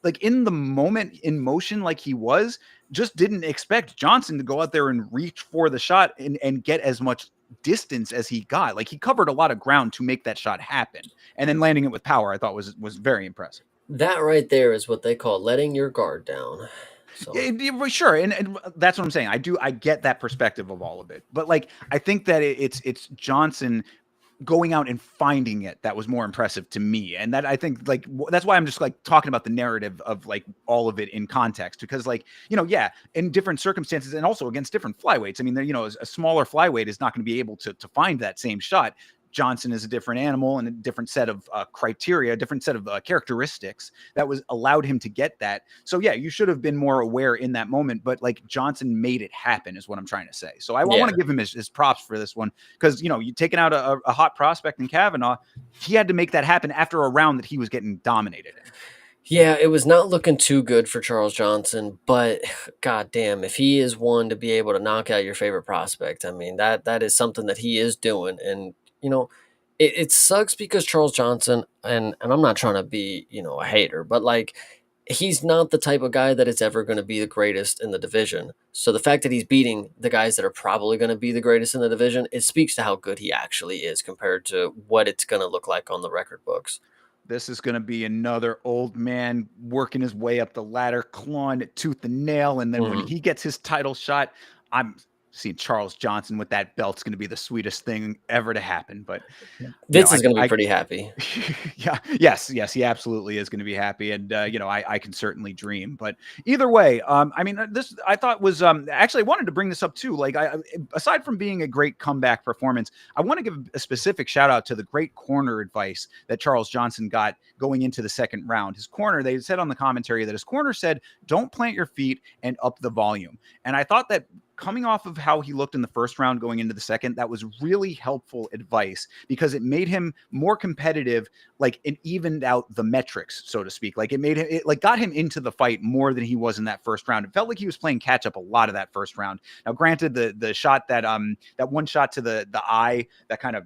S1: like in the moment, in motion, like he was, just didn't expect Johnson to go out there and reach for the shot and get as much distance as he got. Like he covered a lot of ground to make that shot happen, and then landing it with power, I thought was very impressive.
S2: That right there is what they call letting your guard down. So,
S1: Yeah, sure, and that's what I'm saying. I get that perspective of all of it, but like I think that it's Johnson going out and finding it that was more impressive to me, and that I think like that's why I'm just like talking about the narrative of like all of it in context, because like yeah, in different circumstances and also against different flyweights. I mean, a smaller flyweight is not going to be able to find that same shot. Johnson is a different animal and a different set of criteria, a different set of characteristics that was allowed him to get that. So yeah, you should have been more aware in that moment, but like Johnson made it happen is what I'm trying to say. So I want to give him his props for this one, because you taking out a hot prospect in Kavanaugh, he had to make that happen after a round that he was getting dominated in.
S2: yeah, it was not looking too good for Charles Johnson, but goddamn, if he is one to be able to knock out your favorite prospect, I mean that is something that he is doing. And it sucks because Charles Johnson, and I'm not trying to be a hater, but like he's not the type of guy that is ever going to be the greatest in the division. So the fact that he's beating the guys that are probably going to be the greatest in the division, it speaks to how good he actually is compared to what it's going to look like on the record books.
S1: This is going to be another old man working his way up the ladder, clawing it tooth and nail. And then when
S2: Mhm.
S1: he gets his title shot, I'm seeing Charles Johnson with that belt's going to be the sweetest thing ever to happen. But
S2: Vince is going to be pretty happy.
S1: Yeah, yes, he absolutely is going to be happy, and I can certainly dream. But either way, I mean, this I thought was actually I wanted to bring this up too. Like, aside from being a great comeback performance, I want to give a specific shout out to the great corner advice that Charles Johnson got going into the second round. His corner, they said on the commentary that his corner said, "Don't plant your feet and up the volume," and I thought that, coming off of how he looked in the first round going into the second, that was really helpful advice because it made him more competitive, like it evened out the metrics, so to speak. Like it like got him into the fight more than he was in that first round. It felt like he was playing catch up a lot of that first round. Now, granted, the shot that that one shot to the eye that kind of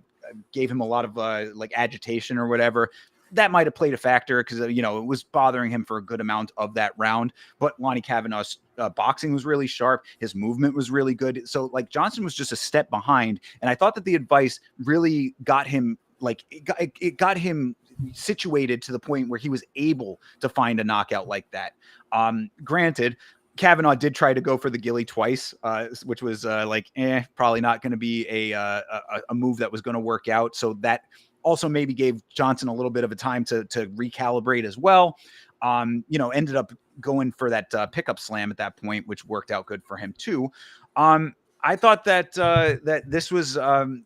S1: gave him a lot of like agitation or whatever, that might have played a factor because, it was bothering him for a good amount of that round. But Lonnie Kavanaugh's boxing was really sharp. His movement was really good. So, like, Johnson was just a step behind. And I thought that the advice really got him, like, it got him situated to the point where he was able to find a knockout like that. Granted, Kavanaugh did try to go for the Gilly twice, which was probably not going to be a move that was going to work out. So that also maybe gave Johnson a little bit of a time to recalibrate as well. Ended up going for that pickup slam at that point, which worked out good for him too. I thought that that this was an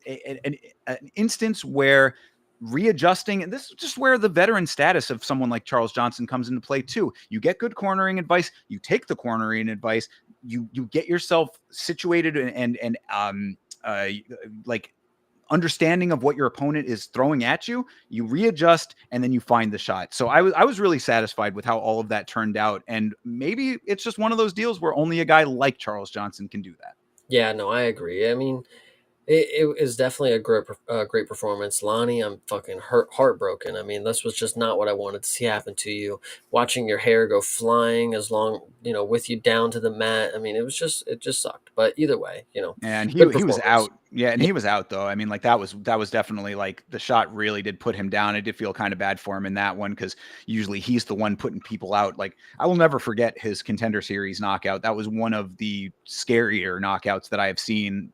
S1: instance where readjusting, and this is just where the veteran status of someone like Charles Johnson comes into play too. You get good cornering advice, you take the cornering advice, you get yourself situated and like understanding of what your opponent is throwing at you, you readjust, and then you find the shot. So I was really satisfied with how all of that turned out. And maybe it's just one of those deals where only a guy like Charles Johnson can do that.
S2: Yeah, no, I agree. I mean, it is definitely a great performance. Lonnie, I'm fucking heartbroken. I mean, this was just not what I wanted to see happen to you. Watching your hair go flying as long, with you down to the mat. I mean, it just sucked. But either way,
S1: And he
S2: good
S1: was
S2: performance.
S1: out. Yeah, and
S2: Yeah.
S1: he was out though. I mean, like that was definitely, like, the shot really did put him down. I did feel kind of bad for him in that one because usually he's the one putting people out. Like, I will never forget his Contender Series knockout. That was one of the scarier knockouts that I have seen,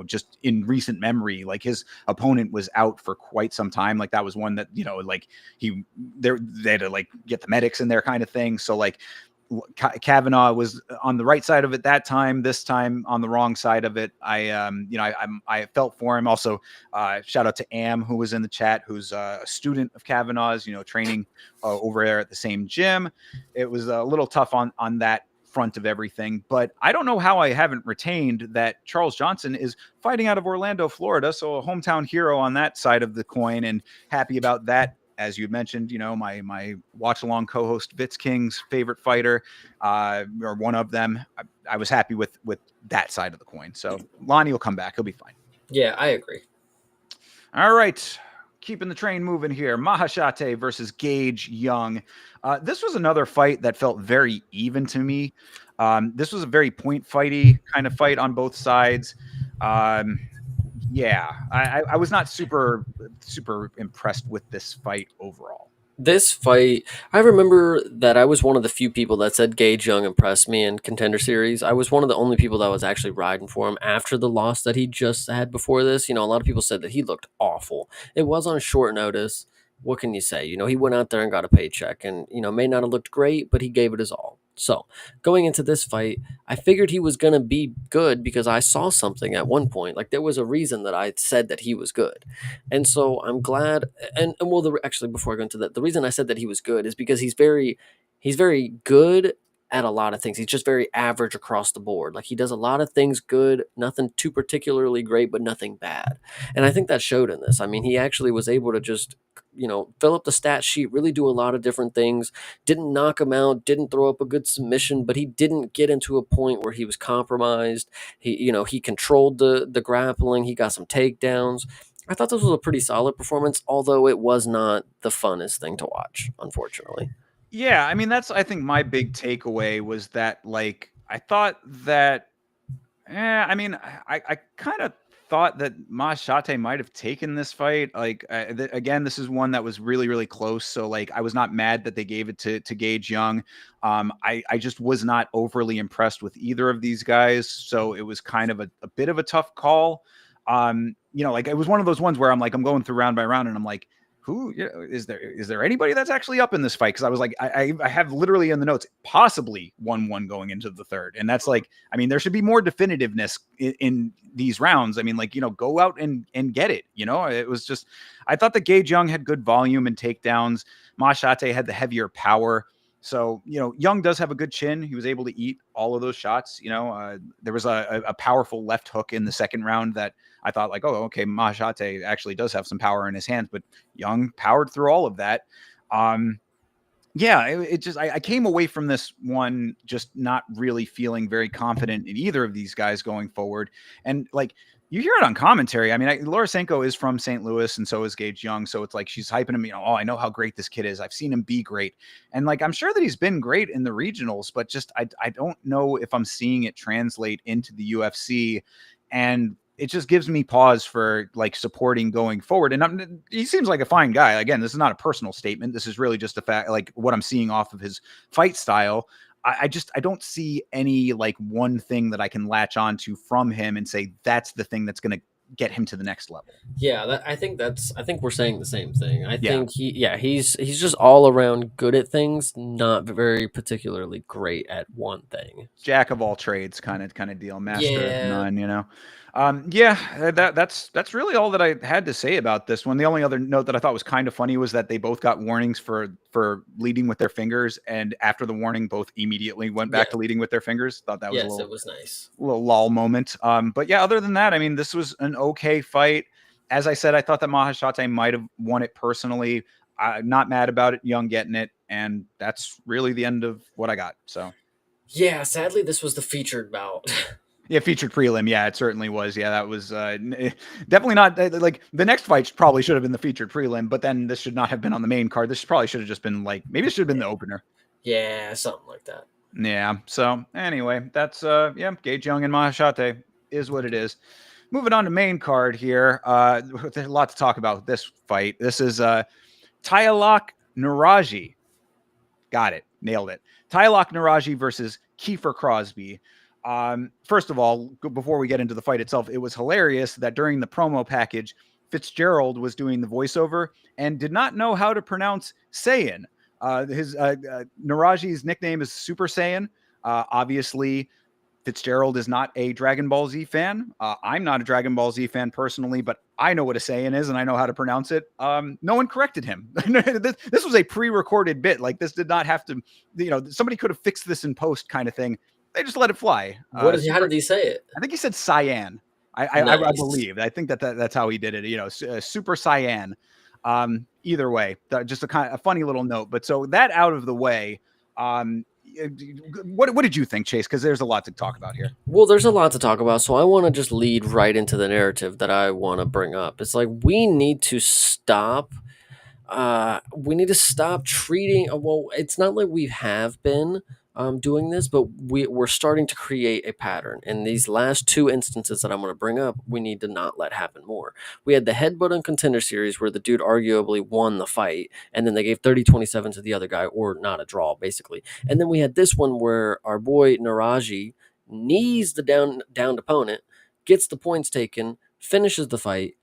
S1: just in recent memory. Like, his opponent was out for quite some time. Like, that was one that, like they had to like get the medics in there kind of thing. So, like, Kavanaugh was on the right side of it that time. This time on the wrong side of it. I felt for him. Also, shout out to Am, who was in the chat, who's a student of Kavanaugh's, training over there at the same gym. It was a little tough on that front of everything, but I don't know how I haven't retained that Charles Johnson is fighting out of Orlando, Florida. So a hometown hero on that side of the coin, and happy about that. As you mentioned, my watch along co-host Vitz King's favorite fighter, or one of them. I was happy with that side of the coin. So Lonnie will come back; he'll be fine.
S2: Yeah, I agree.
S1: All right, keeping the train moving here. Mahashate versus Gage Young. This was another fight that felt very even to me. This was a very point fighty kind of fight on both sides. Yeah, I was not super impressed with this fight overall.
S2: This fight, I remember that I was one of the few people that said Gage Young impressed me in Contender Series. I was one of the only people that was actually riding for him after the loss that he just had before this. A lot of people said that he looked awful. It was on short notice. What can you say? He went out there and got a paycheck and, may not have looked great, but he gave it his all. So going into this fight, I figured he was going to be good because I saw something at one point. Like, there was a reason that I said that he was good. And so I'm glad. Actually, before I go into that, the reason I said that he was good is because he's very good at a lot of things. He's just very average across the board. Like, he does a lot of things good, nothing too particularly great, but nothing bad. And I think that showed in this. I mean, he actually was able to just, fill up the stat sheet, really do a lot of different things. Didn't knock him out, didn't throw up a good submission, but he didn't get into a point where he was compromised. He controlled the grappling. He got some takedowns. I thought this was a pretty solid performance, although it was not the funnest thing to watch, unfortunately.
S1: Yeah, I mean, that's, I think, my big takeaway was that, like, I thought that, I mean, I kind of thought that Mashate might have taken this fight. Like again, this is one that was really, really close. So like, I was not mad that they gave it to Gage Young. I just was not overly impressed with either of these guys. So it was kind of a bit of a tough call. Like it was one of those ones where I'm like, I'm going through round by round, and I'm like, who is there anybody that's actually up in this fight? Because I was like, I have literally in the notes possibly 1-1 going into the third, and that's like, I mean, there should be more definitiveness in these rounds. I mean, like, go out and get it. It was just, I thought that Gage Young had good volume and takedowns. Mashate had the heavier power. So, Young does have a good chin. He was able to eat all of those shots. There was a powerful left hook in the second round that I thought like, oh, okay, Mashate actually does have some power in his hands, but Young powered through all of that. It just, I came away from this one just not really feeling very confident in either of these guys going forward. And like, you hear it on commentary. I mean, Lorisenko is from St. Louis, and so is Gage Young. So it's like she's hyping him, oh, I know how great this kid is. I've seen him be great. And like, I'm sure that he's been great in the regionals, but just I don't know if I'm seeing it translate into the UFC. And it just gives me pause for like supporting going forward. And he seems like a fine guy. Again, this is not a personal statement. This is really just a fact, like what I'm seeing off of his fight style. I don't see any like one thing that I can latch onto from him and say that's the thing that's going to get him to the next level.
S2: Yeah, I think we're saying the same thing. I think he's just all around good at things, not very particularly great at one thing.
S1: Jack of all trades kind of deal, master of
S2: Yeah.
S1: none, that's really all that I had to say about this one. The only other note that I thought was kind of funny was that they both got warnings for leading with their fingers, and after the warning, both immediately went back to leading with their fingers. Thought that was
S2: it was nice.
S1: A little lull moment. But yeah, other than that, I mean, this was an okay fight. As I said, I thought that Mahashate might have won it personally. Not mad about it, Young getting it, and that's really the end of what I got. So.
S2: Yeah, sadly, this was the featured bout.
S1: Yeah, featured prelim. Yeah, it certainly was. Yeah, that was definitely not like the next fight probably should have been the featured prelim, but then this should not have been on the main card. This probably should have just been like, maybe it should have been the opener.
S2: Yeah, something like that.
S1: Yeah. So anyway, that's Gage Young and Mahashate is what it is. Moving on to main card here. There's a lot to talk about with this fight. This is Tyalak Naraji. Got it. Nailed it. Tyalak Naraji versus Kiefer Crosby. First of all, before we get into the fight itself, it was hilarious that during the promo package, Fitzgerald was doing the voiceover and did not know how to pronounce Saiyan. Naraji's nickname is Super Saiyan. Obviously, Fitzgerald is not a Dragon Ball Z fan. I'm not a Dragon Ball Z fan personally, but I know what a Saiyan is and I know how to pronounce it. No one corrected him. This was a pre-recorded bit. Like, this did not have to, somebody could have fixed this in post kind of thing. They just let it fly.
S2: How did he say it?
S1: I think he said Cyan. I believe. I think that's how he did it. Super Cyan. Either way, just a funny little note. But so that out of the way, what did you think, Chase? Because there's a lot to talk about here.
S2: Well, there's a lot to talk about, so I want to just lead right into the narrative that I want to bring up. It's like we need to stop. We need to stop treating. Well, it's not like we have been doing this, but we're starting to create a pattern. In these last two instances that I'm going to bring up, we need to not let happen more. We had the headbutt and contender series where the dude arguably won the fight, and then they gave 30-27 to the other guy, or not a draw, basically. And then we had this one where our boy Naraji knees the downed opponent, gets the points taken, finishes the fight,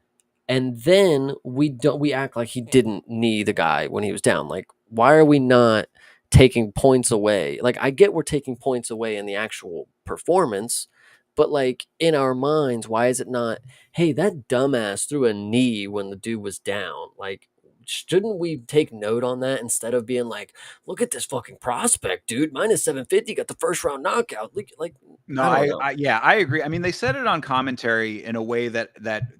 S2: and then we act like he didn't knee the guy when he was down. Like, why are we not taking points away? Like, I get we're taking points away in the actual performance, but like in our minds, why is it not, hey, that dumbass threw a knee when the dude was down? Like, shouldn't we take note on that instead of being like, look at this fucking prospect, dude, minus 750, got the first round knockout. Like,
S1: no, I agree. I mean, they said it on commentary in a way that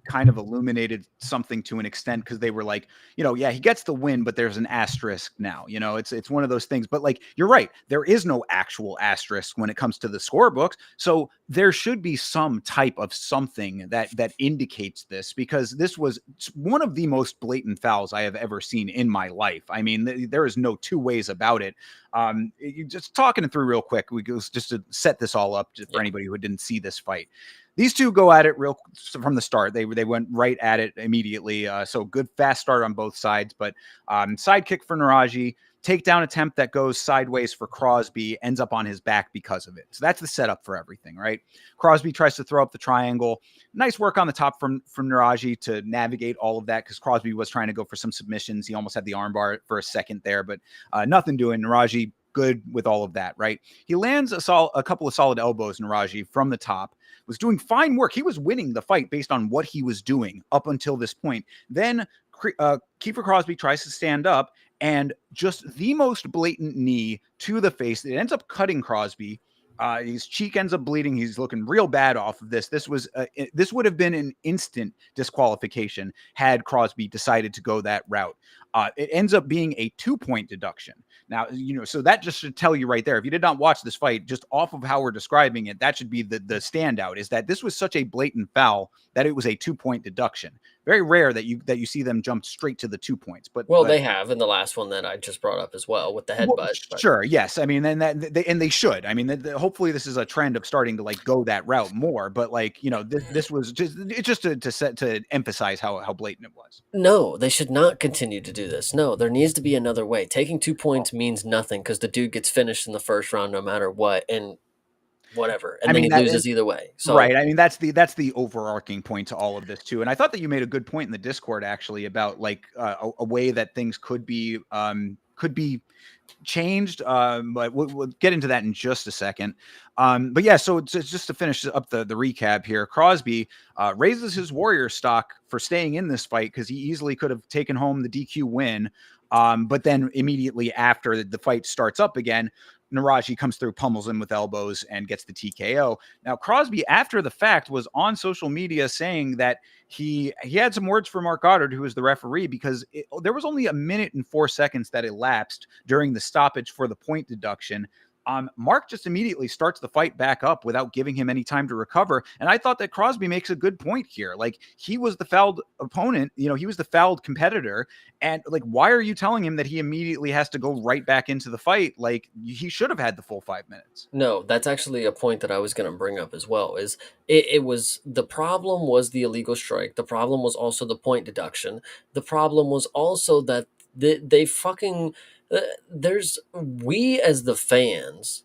S1: kind of illuminated something to an extent, because they were like, he gets the win, but there's an asterisk now. It's one of those things. But like, you're right, there is no actual asterisk when it comes to the scorebooks. So there should be some type of something that indicates this, because this was one of the most blatant fouls I have ever seen in my life. I mean, there is no two ways about it. Just talking it through real quick, just to set this all up for anybody who didn't see this fight. These two go at it real from the start. They went right at it immediately. So good fast start on both sides. But sidekick for Naraji, takedown attempt that goes sideways for Crosby, ends up on his back because of it. So that's the setup for everything, right? Crosby tries to throw up the triangle. Nice work on the top from Naraji to navigate all of that, because Crosby was trying to go for some submissions. He almost had the armbar for a second there, but nothing doing. Naraji good with all of that, right? He lands a couple of solid elbows, Naraji, from the top. Was doing fine work. He was winning the fight based on what he was doing up until this point. Then Kiefer Crosby tries to stand up, and just the most blatant knee to the face. It ends up cutting Crosby. His cheek ends up bleeding. He's looking real bad off of this. This would have been an instant disqualification had Crosby decided to go that route. It ends up being a 2-point deduction. Now, so that just should tell you right there. If you did not watch this fight, just off of how we're describing it, that should be the standout, is that this was such a blatant foul that it was a 2-point deduction. Very rare that you see them jump straight to the 2 points. But
S2: they have in the last one that I just brought up as well with the headbutt.
S1: Well, sure, yes. I mean, and they should. I mean, hopefully this is a trend of starting to like go that route more. But like, this was just to emphasize how blatant it was.
S2: No, they should not continue to do this. No, there needs to be another way. Taking 2 points means nothing because the dude gets finished in the first round no matter what, and whatever, and then he loses either way. So
S1: right. I mean, that's the overarching point to all of this too. And I thought that you made a good point in the Discord actually about like a way that things could be changed, but we'll get into that in just a second. But yeah, so just to finish up the recap here, Crosby raises his Warrior stock for staying in this fight because he easily could have taken home the DQ win. But then immediately after the fight starts up again, Naraji comes through, pummels him with elbows, and gets the TKO. Now, Crosby, after the fact, was on social media saying that he had some words for Mark Goddard, who was the referee, because there was only 1 minute and 4 seconds that elapsed during the stoppage for the point deduction. Mark just immediately starts the fight back up without giving him any time to recover. And I thought that Crosby makes a good point here. Like, he was the fouled opponent, he was the fouled competitor. And like, why are you telling him that he immediately has to go right back into the fight? Like, he should have had the full 5 minutes.
S2: No, that's actually a point that I was going to bring up as well. Is it was the problem was the illegal strike. The problem was also the point deduction. The problem was also that they fucking we as the fans,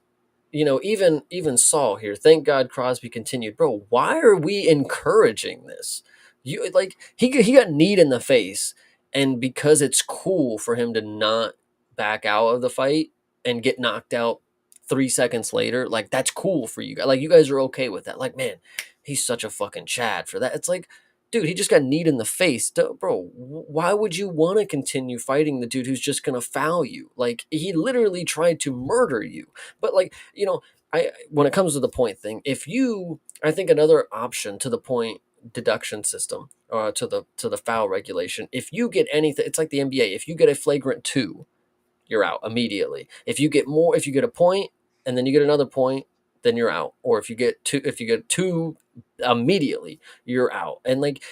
S2: even Saul here. Thank God Crosby continued, bro. Why are we encouraging this? You like he got kneed in the face, and because it's cool for him to not back out of the fight and get knocked out 3 seconds later, like that's cool for you guys. Like you guys are okay with that. Like, man, he's such a fucking Chad for that. It's like, dude, he just got kneed in the face. Bro, why would you want to continue fighting the dude who's just going to foul you? Like, he literally tried to murder you. But, like, when it comes to the point thing, I think another option to the point deduction system, to the foul regulation, if you get anything, it's like the NBA. If you get a flagrant 2, you're out immediately. If you get a point and then you get another point, then you're out. Or if you get two immediately, you're out. And like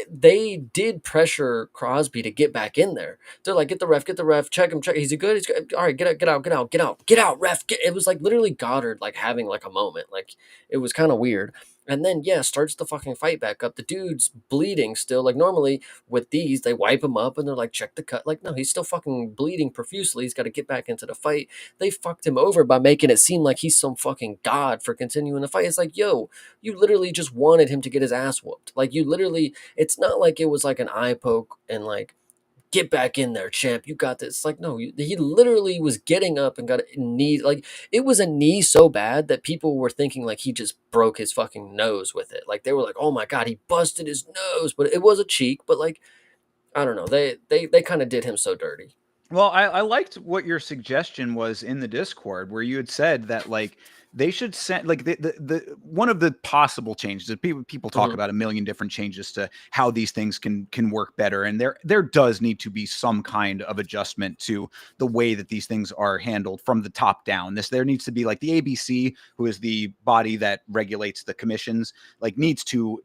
S2: they did pressure Crosby to get back in there. They're like, get the ref, check him. He's good. He's good. All right, get out, ref. It was like literally Goddard like having like a moment. Like it was kind of weird. And then, starts the fucking fight back up. The dude's bleeding still. Like, normally with these, they wipe him up and they're like, check the cut. Like, no, he's still fucking bleeding profusely. He's got to get back into the fight. They fucked him over by making it seem like he's some fucking god for continuing the fight. It's like, yo, you literally just wanted him to get his ass whooped. Like, it's not like it was like an eye poke and like, get back in there, champ. You got this. Like, no, he literally was getting up and got a knee. Like, it was a knee so bad that people were thinking like he just broke his fucking nose with it. Like, they were like, oh my God, he busted his nose. But it was a cheek. But like, I don't know. They kind of did him so dirty.
S1: Well, I liked what your suggestion was in the Discord, where you had said that like they should send like the one of the possible changes that people talk about a million different changes to how these things can work better, and there does need to be some kind of adjustment to the way that these things are handled from the top down. There needs to be like the ABC, who is the body that regulates the commissions, like needs to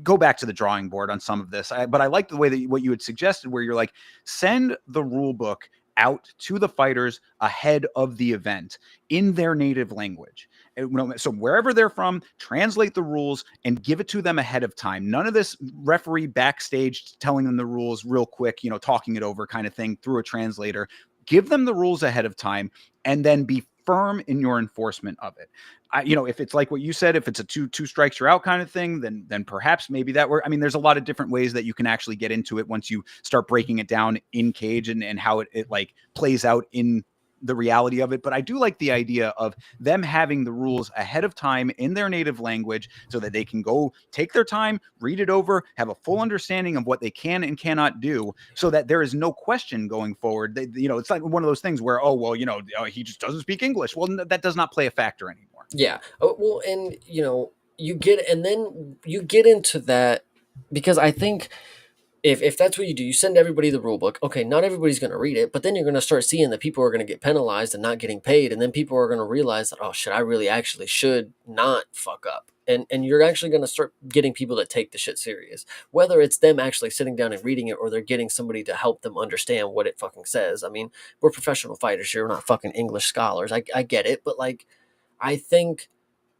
S1: go back to the drawing board on some of this. But I like the way that what you had suggested, where you're like, send the rule book out to the fighters ahead of the event in their native language. So wherever they're from, translate the rules and give it to them ahead of time. None of this referee backstage telling them the rules real quick, talking it over kind of thing through a translator. Give them the rules ahead of time and then be firm in your enforcement of it. If it's like what you said, if it's a two strikes you're out kind of thing, then perhaps maybe that works. I mean, there's a lot of different ways that you can actually get into it once you start breaking it down in cage and how it like plays out in the reality of it. But I do like the idea of them having the rules ahead of time in their native language so that they can go take their time, read it over, have a full understanding of what they can and cannot do, so that there is no question going forward. It's like one of those things where, he just doesn't speak English. Well, that does not play a factor anymore.
S2: Yeah. Well, and you get into that, because I think if that's what you do, you send everybody the rule book. Okay, not everybody's going to read it, but then you're going to start seeing that people are going to get penalized and not getting paid, and then people are going to realize that, oh shit, I really actually should not fuck up. And you're actually going to start getting people that take the shit serious, whether it's them actually sitting down and reading it or they're getting somebody to help them understand what it fucking says. I mean, we're professional fighters here, we're not fucking English scholars. I get it, but like, I think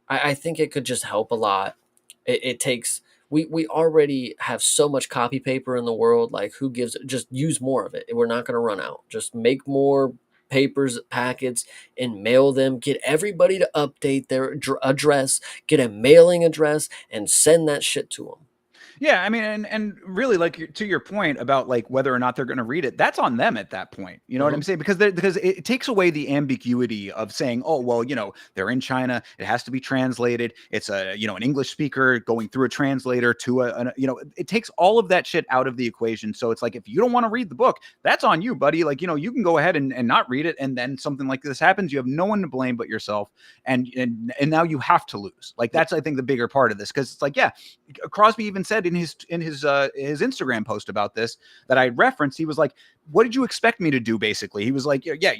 S2: I think it could just help a lot. It takes we already have so much copy paper in the world. Like, who gives? Just use more of it. We're not going to run out. Just make more papers, packets, and mail them. Get everybody to update their address. Get a mailing address and send that shit to them.
S1: Yeah, I mean, and really, like, to your point about like whether or not they're going to read it, that's on them at that point. You know what I'm saying? Because it takes away the ambiguity of saying, oh, well, they're in China, it has to be translated. It's an English speaker going through a translator to it takes all of that shit out of the equation. So it's like, if you don't want to read the book, that's on you, buddy. Like, you can go ahead and not read it, and then something like this happens, you have no one to blame but yourself, and now you have to lose. Like, that's, I think, the bigger part of this, because it's like, yeah, Crosby even said in his Instagram post about this that I referenced, he was like, what did you expect me to do? Basically, he was like, yeah,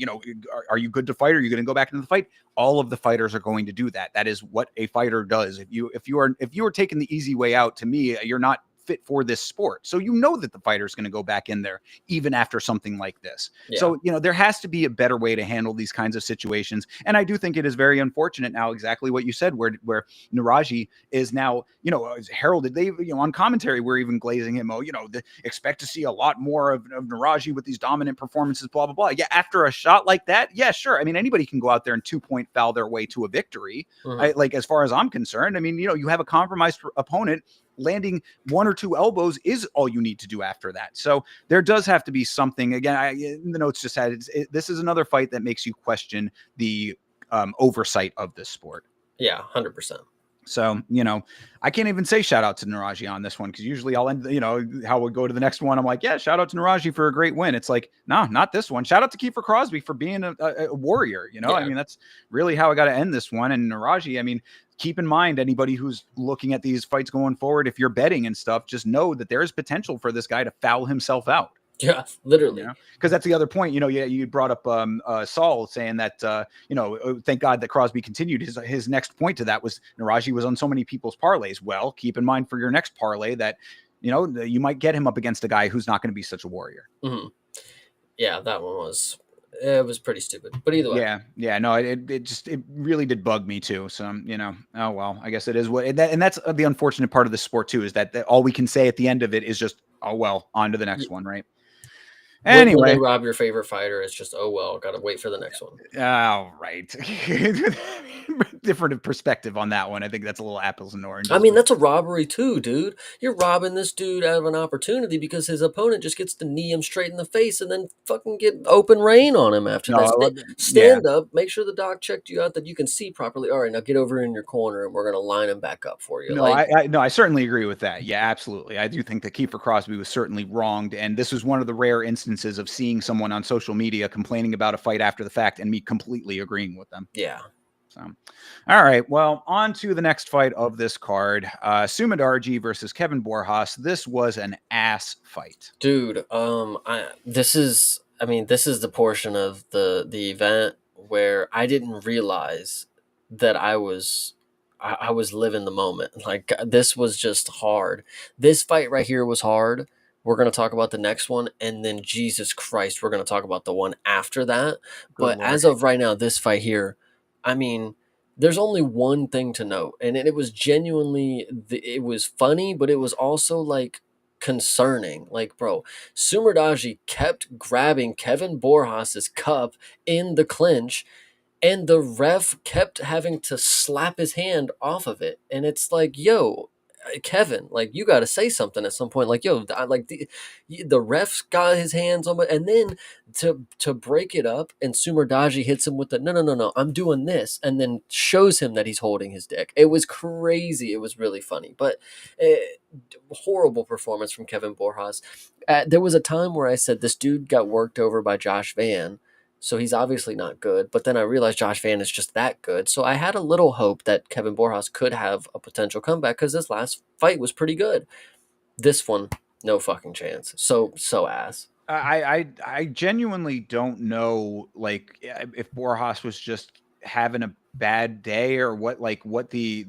S1: are you good to fight? Are you going to go back into the fight? All of the fighters are going to do that. That is what a fighter does. If you are taking the easy way out, to me, you're not fit for this sport. So that the fighter is going to go back in there even after something like this. Yeah. So, there has to be a better way to handle these kinds of situations. And I do think it is very unfortunate now, exactly what you said, where Naraji is now, heralded. They, on commentary, we're even glazing him. Expect to see a lot more of Naraji with these dominant performances, blah, blah, blah. Yeah. After a shot like that. Yeah, sure. I mean, anybody can go out there and 2-point foul their way to a victory. As far as I'm concerned, I mean, you have a compromised opponent. Landing 1 or 2 elbows is all you need to do after that. So there does have to be something. Again, the notes just had this is another fight that makes you question the oversight of this sport.
S2: Yeah, 100%.
S1: So, I can't even say shout out to Naraji on this one, because usually I'll end, how we go to the next one. I'm like, yeah, shout out to Naraji for a great win. It's like, no, not this one. Shout out to Kiefer Crosby for being a warrior. Yeah. I mean, that's really how I got to end this one. And Naraji, I mean, keep in mind, anybody who's looking at these fights going forward, if you're betting and stuff, just know that there is potential for this guy to foul himself out.
S2: Yeah, literally.
S1: Because that's the other point. You brought up Saul saying that, thank God that Crosby continued. His next point to that was Naraji was on so many people's parlays. Well, keep in mind for your next parlay that, you might get him up against a guy who's not going to be such a warrior.
S2: Mm-hmm. Yeah, that one was pretty stupid. But either way.
S1: Yeah. No, it really did bug me too. So, oh, well, I guess it is and that's the unfortunate part of the sport too, is that all we can say at the end of it is just, oh, well, on to the next one, right? Anyway,
S2: when they rob your favorite fighter, it's just, oh, well, gotta wait for the next one.
S1: Oh, right. Different perspective on that one. I think that's a little apples and oranges.
S2: I mean, that's a robbery too, dude. You're robbing this dude out of an opportunity because his opponent just gets to knee him straight in the face and then fucking get open rain on him after that. Stand up, make sure the doc checked you out, that you can see properly. All right, now get over in your corner and we're going to line him back up for you.
S1: No, I certainly agree with that. Yeah, absolutely. I do think that Kiefer Crosby was certainly wronged. And this was one of the rare instances of seeing someone on social media complaining about a fight after the fact and me completely agreeing with them.
S2: Yeah.
S1: So, all right. Well, on to the next fight of this card. Sumit Arji versus Kevin Borjas. This was an ass fight.
S2: Dude, this is the portion of the event where I didn't realize that I was living the moment. Like, this was just hard. This fight right here was hard, We're going to talk about the next one, and then Jesus Christ, we're going to talk about the one after that.
S1: Good
S2: But
S1: Lord.
S2: as of right now, this fight here, I mean, there's only one thing to note, and it was genuinely, it was funny, but it was also like concerning. Like, bro, Sumerdaji kept grabbing Kevin Borjas's cup in the clinch, and the ref kept having to slap his hand off of it, and it's like, yo, Kevin, like, you got to say something at some point. Like, yo, I, like the ref's got his hands on it, and then to break it up, and Sumerdaji hits him with the no, I'm doing this, and then shows him that he's holding his dick. It was crazy. It was really funny, but horrible performance from Kevin Borjas. There was a time where I said this dude got worked over by Josh Van, so he's obviously not good. But then I realized Josh Van is just that good. So I had a little hope that Kevin Borjas could have a potential comeback because this last fight was pretty good. This one, no fucking chance. So ass.
S1: I genuinely don't know, like, if Borjas was just having a bad day or what, like what the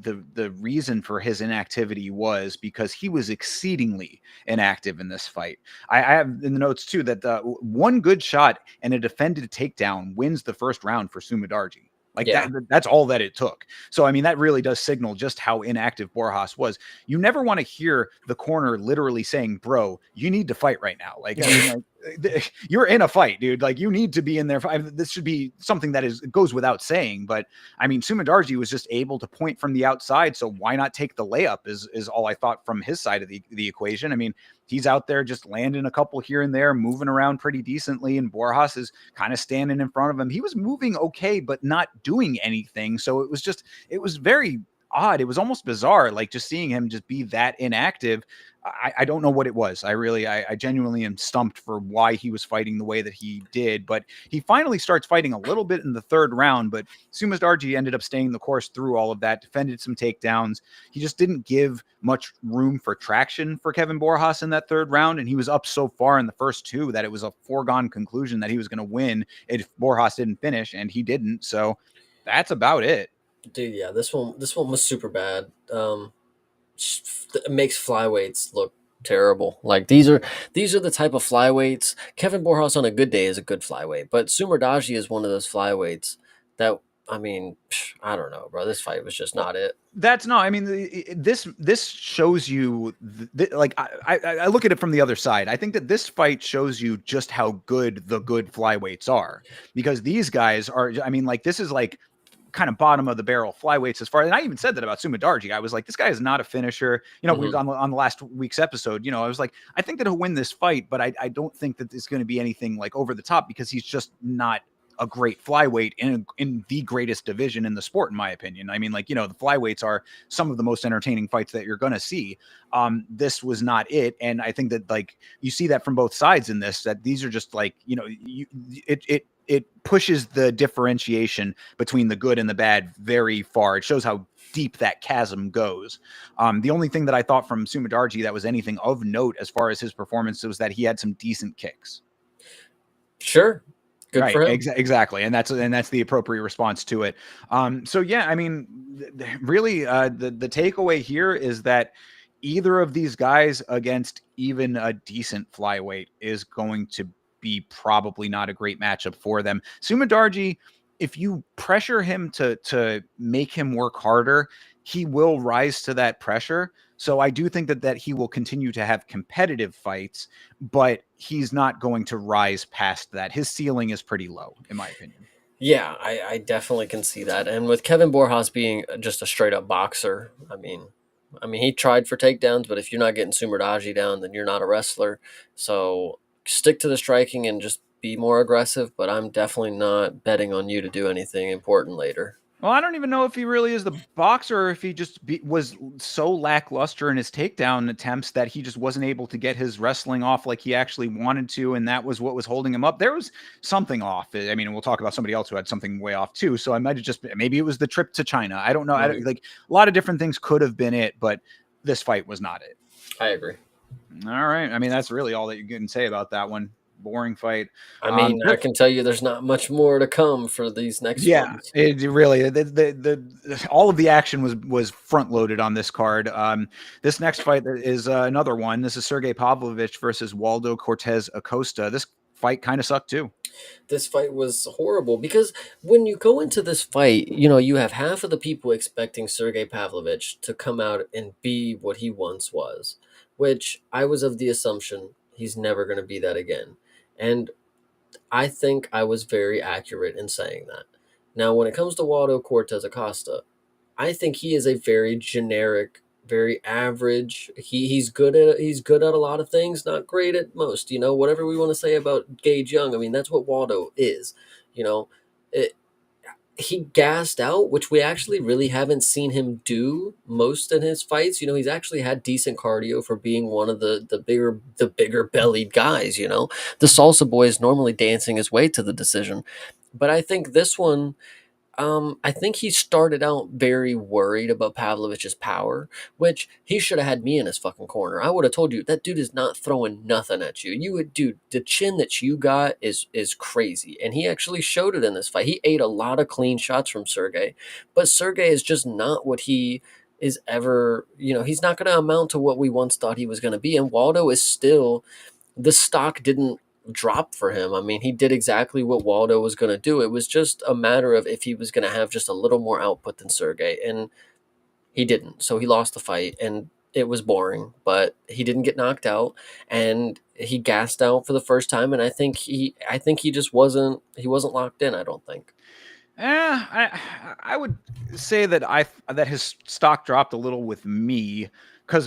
S1: reason for his inactivity was, because he was exceedingly inactive in this fight. I have in the notes too that one good shot and a defended takedown wins the first round for Sumerdaji. Like
S2: Yeah.
S1: that's all that it took. So I mean, that really does signal just how inactive Borjas was. You never want to hear the corner literally saying, "Bro, you need to fight right now." Like, I mean, like, you're in a fight, dude. Like, you need to be in there. This should be something that goes without saying. But I mean, Sumerdaji was just able to point from the outside, so why not take the layup? Is all I thought from his side of the equation. I mean, he's out there just landing a couple here and there, moving around pretty decently, and Borjas is kind of standing in front of him. He was moving okay, but not doing anything. So it was very odd. It was almost bizarre, like just seeing him just be that inactive. I don't know what it was. I genuinely am stumped for why he was fighting the way that he did. But he finally starts fighting a little bit in the third round. But Sumerdaji ended up staying the course through all of that, defended some takedowns. He just didn't give much room for traction for Kevin Borjas in that third round. And he was up so far in the first two that it was a foregone conclusion that he was going to win if Borjas didn't finish, and he didn't. So that's about it.
S2: Dude, yeah, this one was super bad. It makes flyweights look terrible. Like, these are the type of flyweights. Kevin Borjas on a good day is a good flyweight, but Sumerdaji is one of those flyweights that, I mean, I don't know, bro. This fight was just not it.
S1: That's not. I mean, this shows you. Like, I look at it from the other side. I think that this fight shows you just how good the good flyweights are, because these guys are. I mean, like, this is like kind of bottom of the barrel flyweights as far. And I even said that about Sumerdaji. I was like, this guy is not a finisher. You know, we on the last week's episode. You know, I was like, I think that he'll win this fight, but I don't think that it's going to be anything like over the top, because he's just not a great flyweight in the greatest division in the sport, in my opinion. I mean, like, you know, the flyweights are some of the most entertaining fights that you're going to see. This was not it. And I think that, like, you see that from both sides in this, that these are just like, you know, it pushes the differentiation between the good and the bad very far. It shows how deep that chasm goes. The only thing that I thought from Sumerdaji that was anything of note as far as his performance was that he had some decent kicks.
S2: Sure. Good
S1: Right,
S2: for him.
S1: exactly, and that's the appropriate response to it. So yeah, I mean, really, the takeaway here is that either of these guys against even a decent flyweight is going to be probably not a great matchup for them. Sumerdaji, if you pressure him to make him work harder, he will rise to that pressure. So I do think that he will continue to have competitive fights, but he's not going to rise past that. His ceiling is pretty low, in my opinion.
S2: Yeah, I definitely can see that. And with Kevin Borjas being just a straight up boxer, I mean, he tried for takedowns, but if you're not getting Sumerdaji down, then you're not a wrestler. So stick to the striking and just be more aggressive. But I'm definitely not betting on you to do anything important later.
S1: Well, I don't even know if he really is the boxer, or if he just was so lackluster in his takedown attempts that he just wasn't able to get his wrestling off like he actually wanted to, and that was what was holding him up. There was something off. I mean, we'll talk about somebody else who had something way off too. So I might have just, maybe it was the trip to China. I don't know. Like, a lot of different things could have been it, but this fight was not it.
S2: I agree.
S1: All right. I mean, that's really all that you can say about that one. boring fight.
S2: I mean, I can tell you there's not much more to come for these next
S1: Yeah,
S2: ones.
S1: it really all of the action was front loaded on this card. This next fight is another one. This is Sergey Pavlovich versus Waldo Cortez Acosta. This fight kind of sucked too.
S2: This fight was horrible because when you go into this fight, you know, you have half of the people expecting Sergey Pavlovich to come out and be what he once was, which I was of the assumption he's never going to be that again. And I think I was very accurate in saying that. Now, when it comes to Waldo Cortez Acosta, I think he is a very generic, very average. He's good at a lot of things, not great at most. You know, whatever we want to say about Gage Young, I mean that's what Waldo is. You know, it, he gassed out, which we actually really haven't seen him do most in his fights. You know, he's actually had decent cardio for being one of the bigger bellied guys. You know, the Salsa Boy is normally dancing his way to the decision, but I think this one I think he started out very worried about Pavlovich's power, which he should have had me in his fucking corner. I would have told you that dude is not throwing nothing at you. You would, dude, the chin that you got is crazy, and he actually showed it in this fight. He ate a lot of clean shots from Sergey, but Sergey is just not what he is ever. You know, he's not going to amount to what we once thought he was going to be, and Waldo is still. The stock didn't drop for him. I mean, he did exactly what Waldo was going to do. It was just a matter of if he was going to have just a little more output than Sergey, and he didn't. So he lost the fight, and it was boring. But he didn't get knocked out, and he gassed out for the first time. And I think he just wasn't locked in. I don't think.
S1: I would say that his stock dropped a little with me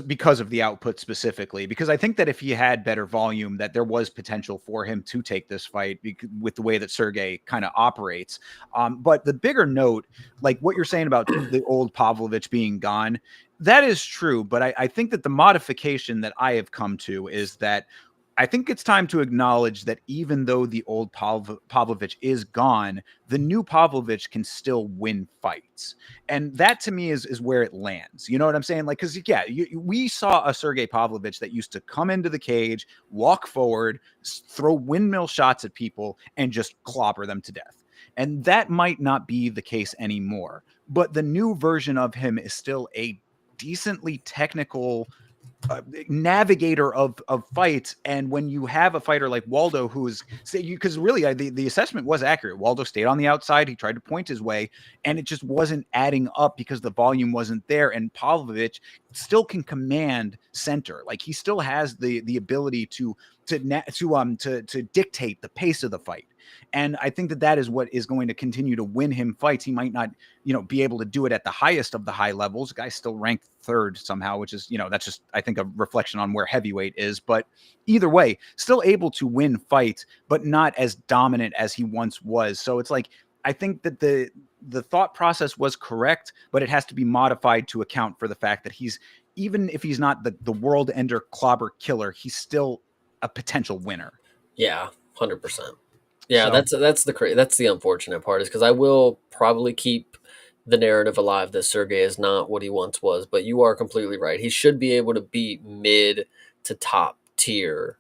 S1: because of the output specifically. Because I think that if he had better volume, that there was potential for him to take this fight with the way that Sergey kind of operates. But the bigger note, like what you're saying about the old Pavlovich being gone, that is true. But I think that the modification that I have come to is that I think it's time to acknowledge that even though the old Pavlovich is gone, the new Pavlovich can still win fights. And that to me is where it lands. You know what I'm saying? Like, because, yeah, we saw a Sergey Pavlovich that used to come into the cage, walk forward, throw windmill shots at people, and just clobber them to death. And that might not be the case anymore. But the new version of him is still a decently technical navigator of fights. And when you have a fighter like Waldo, who's because really the assessment was accurate. Waldo stayed on the outside. He tried to point his way, and it just wasn't adding up because the volume wasn't there. And Pavlovich still can command center. Like he still has the ability to dictate the pace of the fight. And I think that is what is going to continue to win him fights. He might not, be able to do it at the highest of the high levels. The guy's still ranked third somehow, which is, that's just, I think, a reflection on where heavyweight is. But either way, still able to win fights, but not as dominant as he once was. So it's like, I think that the thought process was correct, but it has to be modified to account for the fact that even if he's not the world ender clobber killer, he's still a potential winner.
S2: Yeah, 100%. Yeah, so, that's the unfortunate part is because I will probably keep the narrative alive that Sergey is not what he once was, but you are completely right. He should be able to beat mid to top tier,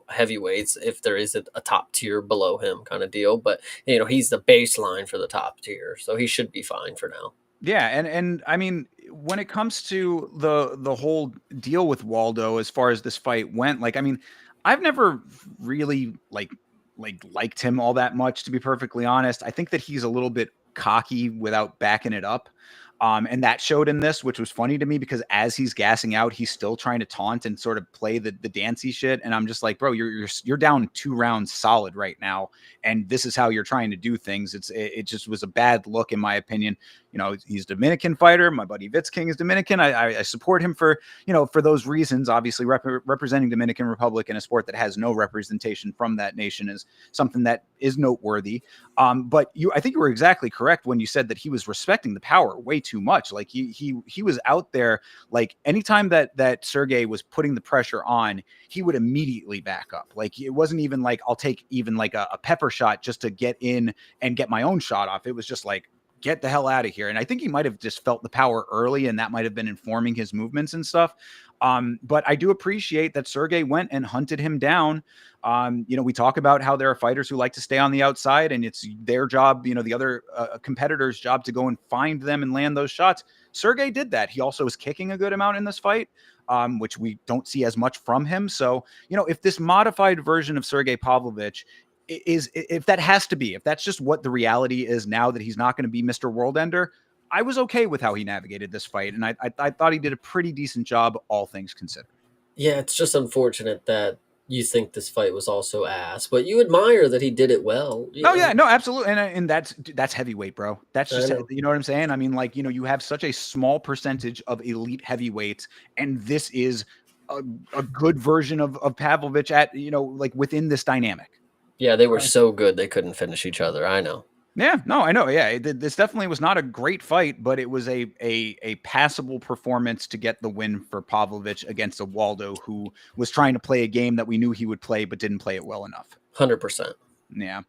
S2: heavyweights if there is a top tier below him kind of deal. But he's the baseline for the top tier, so he should be fine for now.
S1: Yeah, and I mean, when it comes to the whole deal with Waldo, as far as this fight went, like, I mean, I've never really liked him all that much, to be perfectly honest. I think that he's a little bit cocky without backing it up. And that showed in this, which was funny to me because as he's gassing out, he's still trying to taunt and sort of play the dancey shit. And I'm just like, bro, you're down 2 rounds solid right now, and this is how you're trying to do things. It just was a bad look in my opinion. He's a Dominican fighter. My buddy Vitz King is Dominican. I support him for those reasons. Obviously, representing Dominican Republic in a sport that has no representation from that nation is something that is noteworthy. But I think you were exactly correct when you said that he was respecting the power way too much. Like he was out there, like anytime that Sergey was putting the pressure on, he would immediately back up. Like it wasn't even like, I'll take even like a pepper shot just to get in and get my own shot off. It was just like, get the hell out of here. And I think he might have just felt the power early, and that might have been informing his movements and stuff. But I do appreciate that Sergey went and hunted him down. We talk about how there are fighters who like to stay on the outside, and it's their job, the other competitor's job, to go and find them and land those shots. Sergey did that. He also was kicking a good amount in this fight, which we don't see as much from him. So, if this modified version of Sergey Pavlovich if that's just what the reality is now, that he's not going to be Mr. World Ender, I was okay with how he navigated this fight. And I thought he did a pretty decent job, all things considered.
S2: Yeah, it's just unfortunate that you think this fight was also ass, but you admire that he did it well.
S1: Oh yeah, no, absolutely. And that's heavyweight, bro. That's just,
S2: know.
S1: you know what I'm saying? I mean, like, you have such a small percentage of elite heavyweights, and this is a good version of Pavlovich at, like within this dynamic.
S2: Yeah, they were so good they couldn't finish each other. I know.
S1: Yeah, no, I know. Yeah, this definitely was not a great fight, but it was a passable performance to get the win for Pavlovich against a Waldo who was trying to play a game that we knew he would play, but didn't play it well enough.
S2: 100%.
S1: Yeah.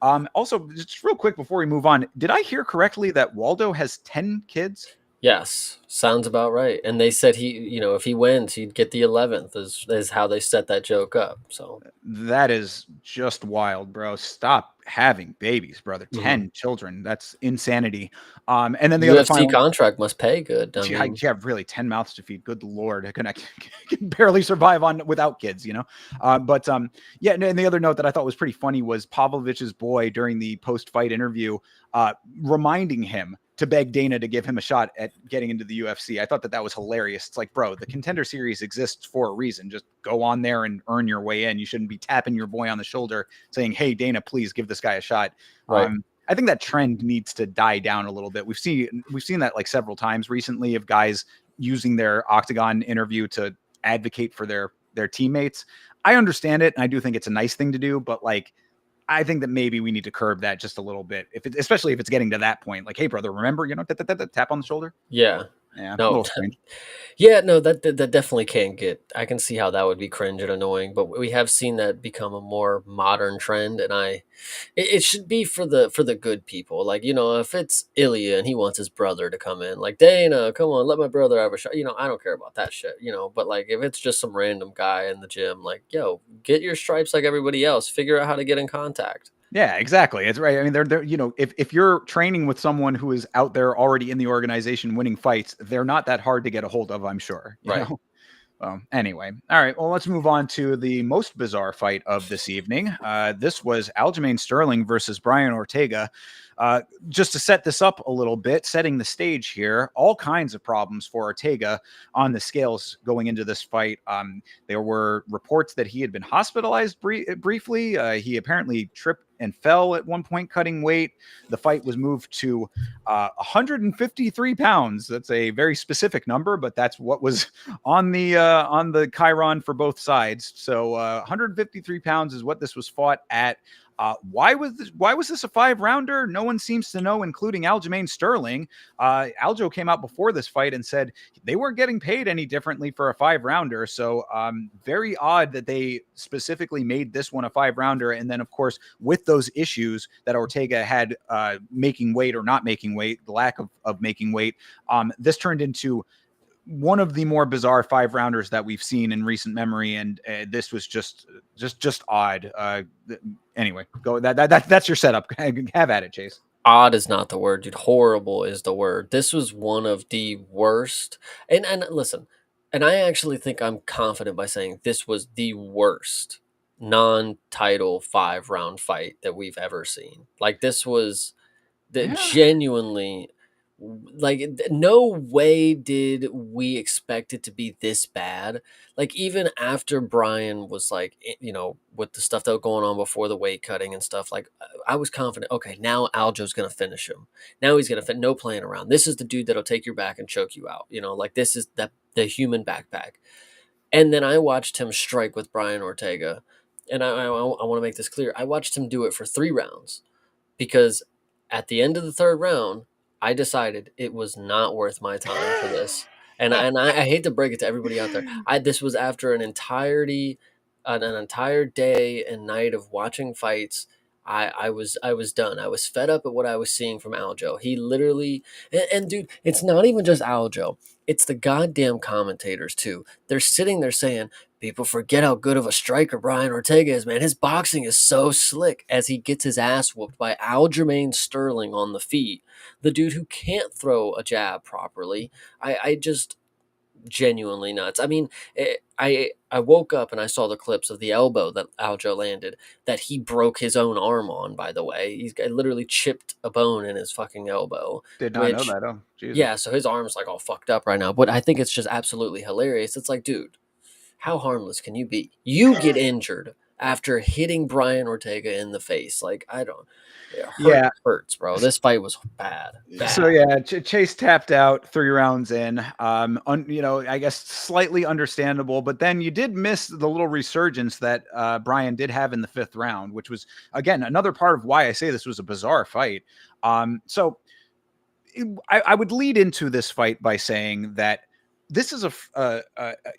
S1: Also, just real quick before we move on, did I hear correctly that Waldo has 10 kids?
S2: Yes, sounds about right. And they said he, if he wins, he'd get the 11th. Is how they set that joke up. So
S1: that is just wild, bro. Stop having babies, brother. 10 children. That's insanity. And then the
S2: UFC
S1: other
S2: contract must pay good.
S1: Yeah, really, 10 mouths to feed. Good Lord. I can barely survive without kids, But yeah, and the other note that I thought was pretty funny was Pavlovich's boy during the post-fight interview reminding him to beg Dana to give him a shot at getting into the UFC. I thought that was hilarious. It's like, bro, the Contender Series exists for a reason. Just go on there and earn your way in. You shouldn't be tapping your boy on the shoulder saying, hey, Dana, please give this guy a shot.
S2: Right.
S1: I think that trend needs to die down a little bit. We've seen that like several times recently of guys using their Octagon interview to advocate for their teammates. I understand it, and I do think it's a nice thing to do, but like, I think that maybe we need to curb that just a little bit, especially if it's getting to that point. Like, hey, brother, remember, tap on the shoulder.
S2: Yeah.
S1: Yeah.
S2: No.
S1: A little strange.
S2: Yeah, no, that definitely can't get. I can see how that would be cringe and annoying, but we have seen that become a more modern trend, and it should be for the good people. Like, if it's Ilya and he wants his brother to come in, like, Dana, come on, let my brother have a shot. I don't care about that shit. But like, if it's just some random guy in the gym, like, yo, get your stripes like everybody else. Figure out how to get in contact.
S1: Yeah, exactly. It's right. I mean, they're if you're training with someone who is out there already in the organization winning fights, they're not that hard to get a hold of, I'm sure.
S2: Right.
S1: Anyway, all right. Well, let's move on to the most bizarre fight of this evening. This was Aljamain Sterling versus Brian Ortega. Just to set this up a little bit, setting the stage here, all kinds of problems for Ortega on the scales going into this fight. There were reports that he had been hospitalized briefly. He apparently tripped and fell at one point cutting weight. The fight was moved to 153 pounds. That's a very specific number, but that's what was on the Chiron for both sides. So 153 pounds is what this was fought at. Why was this a 5-rounder? No one seems to know, including Aljamain Sterling. Aljo came out before this fight and said they weren't getting paid any differently for a 5-rounder. So very odd that they specifically made this one a 5-rounder. And then, of course, with those issues that Ortega had making weight or not making weight, the lack of making weight, this turned into one of the more bizarre 5-rounders that we've seen in recent memory, and this was just odd. Anyway, go. That's your setup. Have at it, Chase.
S2: Odd is not the word, dude. Horrible is the word. This was one of the worst. And listen, and I actually think I'm confident by saying this was the worst non-title 5-round fight that we've ever seen. Like, this was genuinely. Like, no way did we expect it to be this bad. Like, even after Brian was like, with the stuff that was going on before the weight cutting and stuff, like, I was confident, okay, now Aljo's going to finish him. Now he's going to no playing around. This is the dude that'll take your back and choke you out. Like, this is the human backpack. And then I watched him strike with Brian Ortega. And I want to make this clear. I watched him do it for 3 rounds because at the end of the 3rd round, I decided it was not worth my time for this. And I hate to break it to everybody out there. This was after an entire day and night of watching fights. I was done. I was fed up at what I was seeing from Aljo. He literally, and dude, it's not even just Aljo. It's the goddamn commentators too. They're sitting there saying, people forget how good of a striker Brian Ortega is, man. His boxing is so slick as he gets his ass whooped by Aljamain Sterling on the feet. The dude who can't throw a jab properly. I just genuinely nuts. I mean, I woke up and I saw the clips of the elbow that Aljo landed that he broke his own arm on. By the way, he's got literally chipped a bone in his fucking elbow.
S1: Did not know
S2: Which,
S1: that. Oh, Jesus.
S2: yeah, so his arm's like all fucked up right now. But I think it's just absolutely hilarious. It's like, dude, how harmless can you be? You get injured after hitting Brian Ortega in the face. Like, I don't. It
S1: Yeah.
S2: hurts, bro. This fight was bad.
S1: So
S2: Bad.
S1: yeah, Chase tapped out 3 rounds in. I guess slightly understandable, but then you did miss the little resurgence that Brian did have in the 5th round, which was again another part of why I say this was a bizarre fight. So I would lead into this fight by saying that this is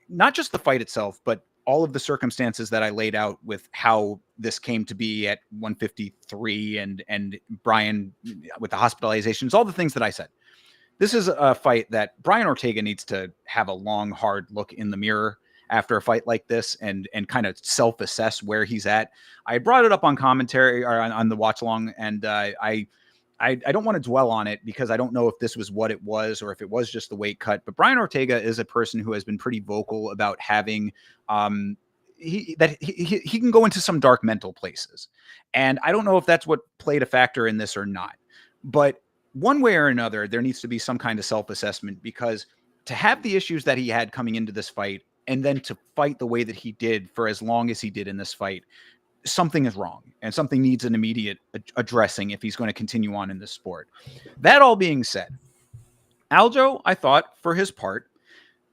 S1: not just the fight itself, but all of the circumstances that I laid out with how this came to be at 153 and Brian with the hospitalizations, all the things that I said. This is a fight that Brian Ortega needs to have a long, hard look in the mirror after a fight like this and kind of self-assess where he's at. I brought it up on commentary or on the watch along, and I don't want to dwell on it because I don't know if this was what it was or if it was just the weight cut. But Brian Ortega is a person who has been pretty vocal about having he can go into some dark mental places, and I don't know if that's what played a factor in this or not. But one way or another, there needs to be some kind of self-assessment, because to have the issues that he had coming into this fight and then to fight the way that he did for as long as he did in this fight, something is wrong and something needs an immediate addressing if he's going to continue on in this sport. That all being said, Aljo, I thought, for his part,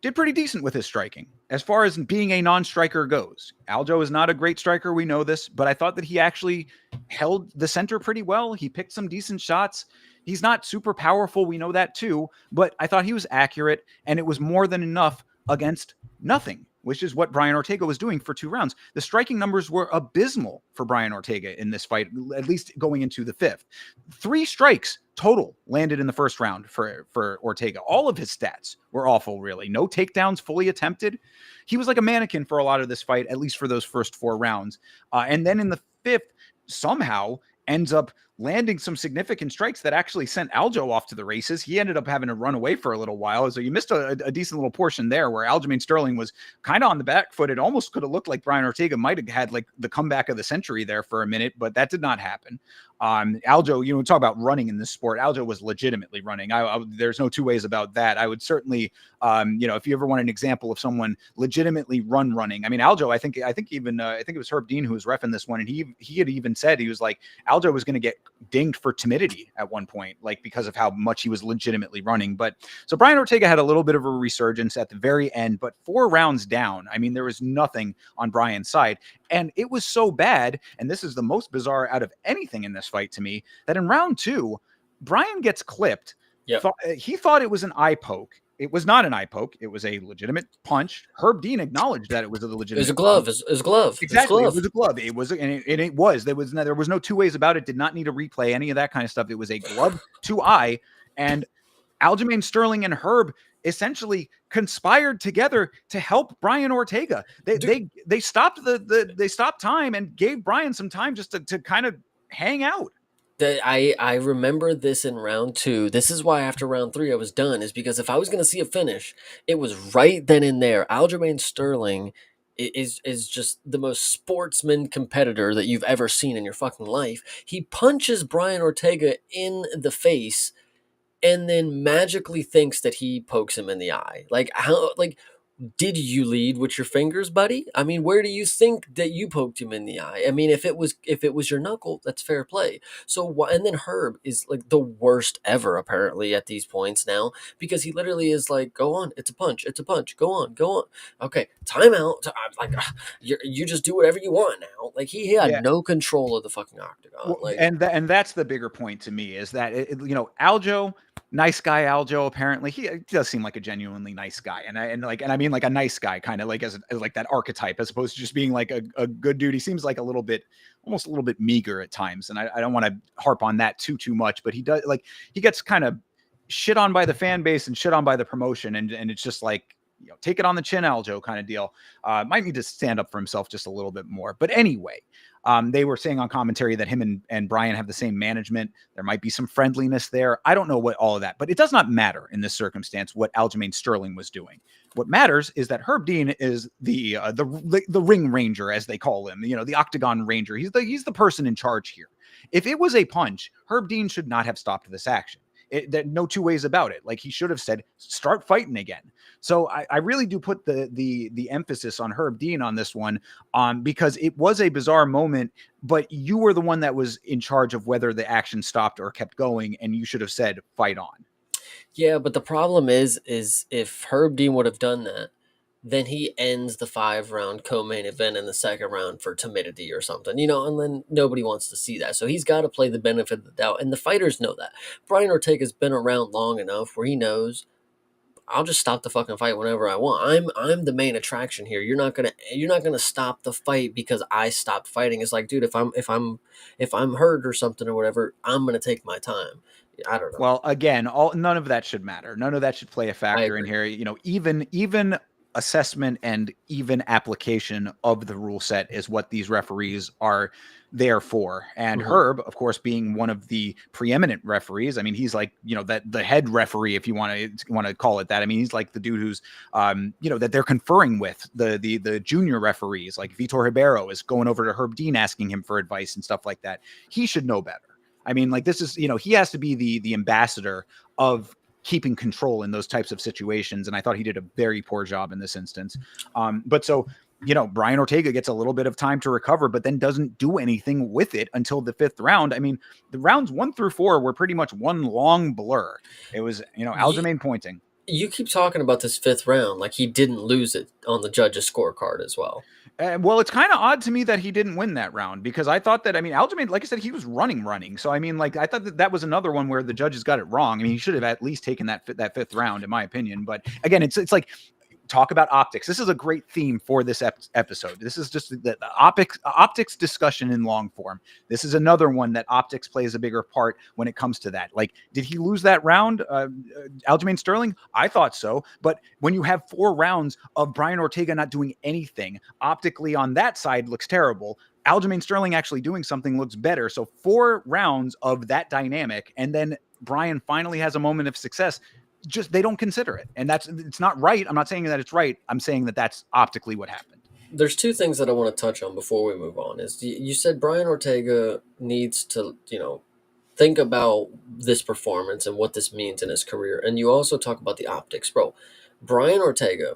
S1: did pretty decent with his striking as far as being a non-striker goes. Aljo is not a great striker, we know this, but I thought that he actually held the center pretty well. He picked some decent shots. He's not super powerful, we know that too, but I thought he was accurate, and it was more than enough against nothing, which is what Brian Ortega was doing for 2 rounds. The striking numbers were abysmal for Brian Ortega in this fight, at least going into the 5th. 3 strikes total landed in the 1st round for Ortega. All of his stats were awful, really. No takedowns fully attempted. He was like a mannequin for a lot of this fight, at least for those first 4 rounds. And then in the 5th, somehow ends up landing some significant strikes that actually sent Aljo off to the races. He ended up having to run away for a little while. So you missed a decent little portion there where Aljamain Sterling was kind of on the back foot. It almost could have looked like Brian Ortega might have had like the comeback of the century there for a minute, but that did not happen. Aljo, talk about running in this sport. Aljo was legitimately running. There's no 2 ways about that. I would certainly, if you ever want an example of someone legitimately running. I mean, Aljo, I think it was Herb Dean who was reffing this one, and he had even said, he was like, Aljo was going to get dinged for timidity at one point, like because of how much he was legitimately running. But so Brian Ortega had a little bit of a resurgence at the very end, but 4 rounds down, I mean, there was nothing on Brian's side. And it was so bad, and this is the most bizarre out of anything in this fight to me, that in round 2, Brian gets clipped.
S2: Yep.
S1: He thought it was an eye poke. It was not an eye poke. It was a legitimate punch. Herb Dean acknowledged that it was a legitimate.
S2: It was a glove. It was a glove.
S1: Exactly. It was a glove. It was, and it was. There was no 2 ways about it. Did not need a replay. Any of that kind of stuff. It was a glove to eye, and Aljamain Sterling and Herb essentially conspired together to help Brian Ortega. They stopped they stopped time and gave Brian some time just to kind of hang out.
S2: I remember this in round 2. This is why after round 3 I was done, is because if I was going to see a finish, it was right then and there. Aljamain Sterling is just the most sportsman competitor that you've ever seen in your fucking life. He punches Brian Ortega in the face and then magically thinks that he pokes him in the eye. Like, how, like, did you lead with your fingers, buddy? I mean, where do you think that you poked him in the eye? I mean, if it was your knuckle, that's fair play. So and then Herb is like the worst ever apparently at these points now, because he literally is like, go on, it's a punch, go on, okay, timeout. I'm like, you just do whatever you want now. Like, he had no control of the fucking octagon. Like,
S1: and that's the bigger point to me, is that Aljo nice guy Aljo. Apparently, he does seem like a genuinely nice guy, and I mean like a nice guy, kind of like as like that archetype, as opposed to just being like a good dude. He seems like almost a little bit meager at times, and I don't want to harp on that too much, but he does, like, he gets kind of shit on by the fan base and shit on by the promotion, and it's just like, take it on the chin, Aljo, kind of deal. Might need to stand up for himself just a little bit more. But anyway, they were saying on commentary that him and Brian have the same management. There might be some friendliness there. I don't know what all of that, but it does not matter in this circumstance what Aljamain Sterling was doing. What matters is that Herb Dean is the ring ranger, as they call him, the Octagon Ranger. He's the person in charge here. If it was a punch, Herb Dean should not have stopped this action. No two ways about it. Like, he should have said, start fighting again. So I really do put the emphasis on Herb Dean on this one, because it was a bizarre moment, but you were the one that was in charge of whether the action stopped or kept going, and you should have said, fight on.
S2: Yeah, but the problem is if Herb Dean would have done that, then he ends the 5-round co-main event in the second round for timidity or something, and then nobody wants to see that. So he's got to play the benefit of the doubt, and the fighters know that. Brian Ortega's been around long enough where he knows, I'll just stop the fucking fight whenever I want. I'm the main attraction here. You're not gonna stop the fight because I stopped fighting. It's like, dude, if I'm hurt or something or whatever, I'm gonna take my time. I don't know.
S1: Well, again, none of that should matter. None of that should play a
S2: I
S1: factor in
S2: agree.
S1: here. Even assessment and even application of the rule set is what these referees are there for. And
S2: Mhm.
S1: Herb, of course, being one of the preeminent referees, I mean, he's like, that the head referee, if you want to call it that. I mean, he's like the dude who's that they're conferring with, the junior referees, like Vitor Ribeiro is going over to Herb Dean asking him for advice and stuff like that. He should know better. I mean, like, this is, he has to be the ambassador of keeping control in those types of situations. And I thought he did a very poor job in this instance. But so, Brian Ortega gets a little bit of time to recover, but then doesn't do anything with it until the 5th round. I mean, the rounds 1 through 4 were pretty much one long blur. It was,
S2: You,
S1: Aljamain pointing.
S2: you keep talking about this 5th round like he didn't lose it on the judges' scorecard as well.
S1: Well, it's kind of odd to me that he didn't win that round, because I thought that, I mean, Aljamain, like I said, he was running. So, I mean, like, I thought that was another one where the judges got it wrong. I mean, he should have at least taken that 5th round, in my opinion. But again, it's like, talk about optics. This is a great theme for this episode. This is just the optics discussion in long form. This is another one that optics plays a bigger part when it comes to that. Like, did he lose that round, Aljamain Sterling? I thought so. But when you have 4 rounds of Brian Ortega not doing anything, optically on that side looks terrible. Aljamain Sterling actually doing something looks better. So 4 rounds of that dynamic, and then Brian finally has a moment of success. Just, they don't consider it, and it's not right. I'm not saying that it's right. I'm saying that that's optically what happened.
S2: There's 2 things that I want to touch on before we move on. Is you said Brian Ortega needs to, think about this performance and what this means in his career. And you also talk about the optics, bro. Brian Ortega,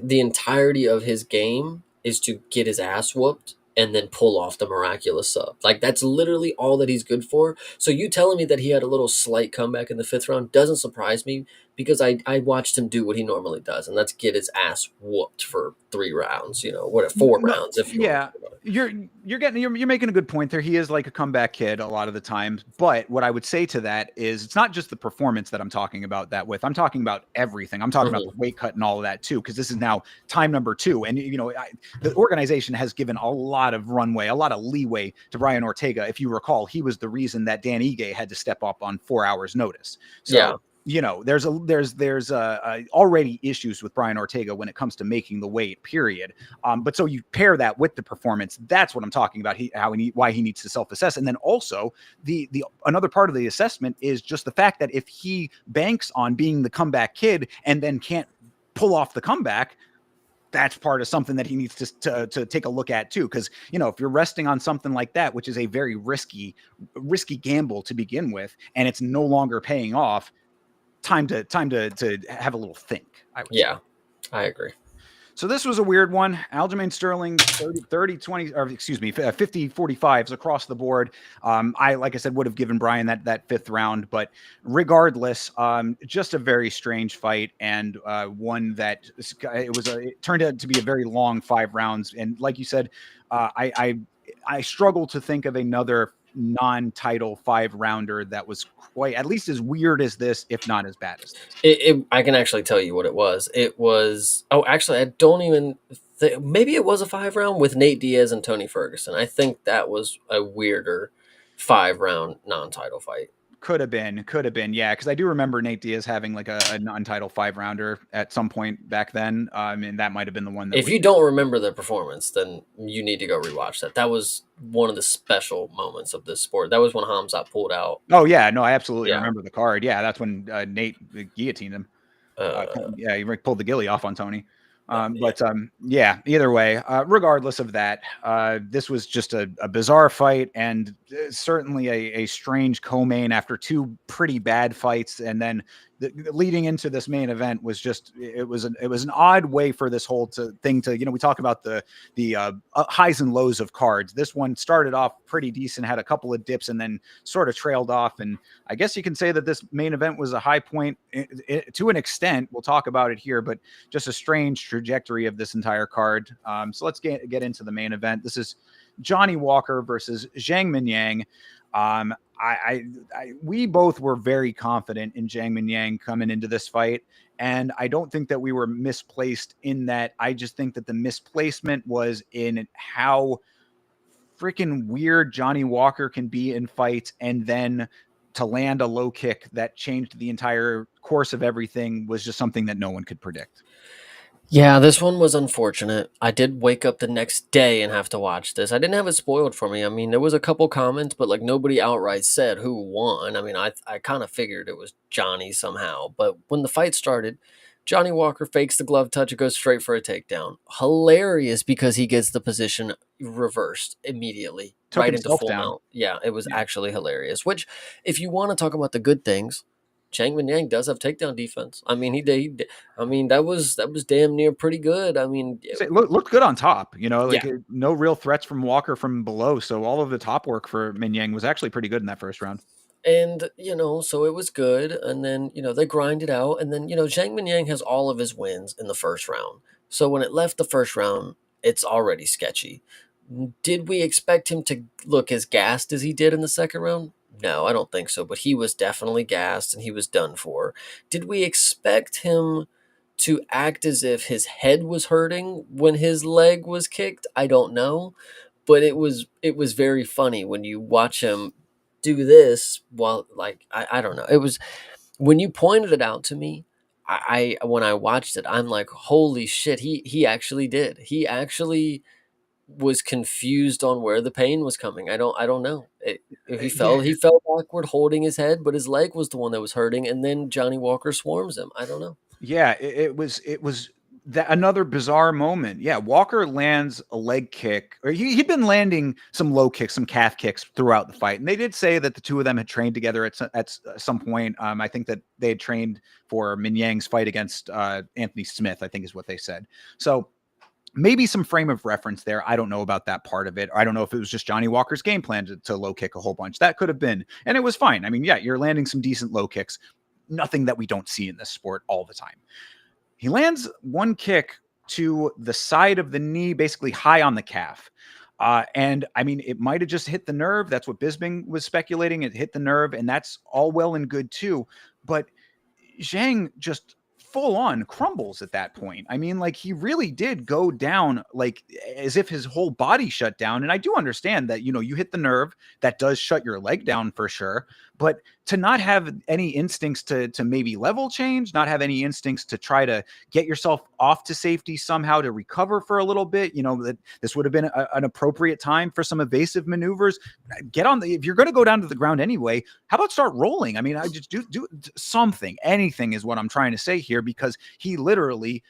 S2: the entirety of his game is to get his ass whooped and then pull off the miraculous sub. Like, that's literally all that he's good for. So you telling me that he had a little slight comeback in the 5th round doesn't surprise me, because I watched him do what he normally does, and that's get his ass whooped for 3 rounds, what, 4
S1: No,
S2: rounds if you want to
S1: yeah,
S2: talk about it.
S1: you're making a good point there. He is like a comeback kid a lot of the times. But what I would say to that is, it's not just the performance that I'm talking about that with. I'm talking about everything. I'm talking about
S2: Mhm.
S1: the weight cut and all of that too, because this is now time number 2, and the organization has given a lot of runway, a lot of leeway to Brian Ortega. If you recall, he was the reason that Dan Ige had to step up on 4 hours notice.
S2: Yeah.
S1: So, there's already issues with Brian Ortega when it comes to making the weight, period. But so you pair that with the performance. That's what I'm talking about. Why he needs to self-assess. And then also the another part of the assessment is just the fact that if he banks on being the comeback kid and then can't pull off the comeback, that's part of something that he needs to take a look at too. Because, if you're resting on something like that, which is a very risky gamble to begin with, and it's no longer paying off, time to have a little think, I would say.
S2: Yeah, I agree.
S1: So this was a weird one. Aljamain Sterling, 30, 20, or excuse me, 50, 45s across the board. Like I said, would have given Brian that 5th round, but regardless, just a very strange fight, and one that it turned out to be a very long 5 rounds. And like you said, I struggle to think of another non-title 5-rounder that was quite at least as weird as this, if not as bad as this.
S2: I can actually tell you what it was. It was, oh, actually, I don't even maybe it was a 5 round with Nate Diaz and Tony Ferguson. I think that was a weirder 5 round non-title fight.
S1: Could have been, yeah, because I do remember Nate Diaz having like a non-title 5-rounder at some point back then, and that might have been the one that.
S2: If you don't remember the performance, then you need to go rewatch that. That was one of the special moments of this sport. That was when Hamzat pulled out.
S1: Oh yeah, no, I absolutely remember the card. Yeah, that's when Nate guillotined him. Yeah, he pulled the ghillie off on Tony. Yeah, either way, regardless of that, this was just a bizarre fight, and certainly a strange co-main after 2 pretty bad fights. And then leading into this main event was just, it was an odd way for this whole thing to, we talk about the highs and lows of cards. This one started off pretty decent, had a couple of dips, and then sort of trailed off. And I guess you can say that this main event was a high point to an extent. We'll talk about it here, but just a strange trajectory of this entire card. So let's get into the main event. This is Johnny Walker versus Zhang Minyang. We both were very confident in Zhang Minyang coming into this fight, and I don't think that we were misplaced in that. I just think that the misplacement was in how freaking weird Johnny Walker can be in fights, and then to land a low kick that changed the entire course of everything was just something that no one could predict.
S2: Yeah, this one was unfortunate. I did wake up the next day and have to watch this. I didn't have it spoiled for me. I mean, there was a couple comments, but like nobody outright said who won. I mean, I kind of figured it was Johnny somehow. But when the fight started, Johnny Walker fakes the glove touch and goes straight for a takedown. Hilarious because he gets the position reversed immediately, right into full mount. Yeah, it was actually hilarious. Which, if you want to talk about the good things, Zhang Minyang does have takedown defense. I mean, he did. I mean, that was damn near pretty good. I mean,
S1: it looked good on top. No real threats from Walker from below. So all of the top work for Minyang was actually pretty good in that first round.
S2: And so it was good. And then they grind it out. And then Zhang Minyang has all of his wins in the first round. So when it left the first round, it's already sketchy. Did we expect him to look as gassed as he did in the second round? No, I don't think so, but he was definitely gassed and he was done for. Did we expect him to act as if his head was hurting when his leg was kicked? I don't know, but it was very funny when you watch him do this while, like, I don't know. It was, when you pointed it out to me, I when I watched it, I'm like, holy shit, he actually did. He actually was confused on where the pain was coming. I don't know. He fell backward holding his head, but his leg was the one that was hurting, and then Johnny Walker swarms him. I don't know.
S1: Yeah, it was that another bizarre moment. Yeah, Walker lands a leg kick, or he'd been landing some low kicks, some calf kicks throughout the fight, and they did say that the two of them had trained together at some point. I think that they had trained for Minyang's fight against Anthony Smith, I think is what they said. So maybe some frame of reference there. I don't know about that part of it. Or I don't know if it was just Johnny Walker's game plan to low kick a whole bunch. That could have been, and it was fine. I mean, yeah, you're landing some decent low kicks. Nothing that we don't see in this sport all the time. He lands one kick to the side of the knee, basically high on the calf. And I mean, it might have just hit the nerve. That's what Bisping was speculating. It hit the nerve, and that's all well and good too. But Zhang just full on crumbles at that point. I mean, like, he really did go down like as if his whole body shut down. And I do understand that, you hit the nerve, that does shut your leg down for sure. But to not have any instincts to maybe level change, not have any instincts to try to get yourself off to safety somehow to recover for a little bit, that this would have been an appropriate time for some evasive maneuvers. If you're going to go down to the ground anyway, how about start rolling? I mean, I just do something, anything is what I'm trying to say here, because he literally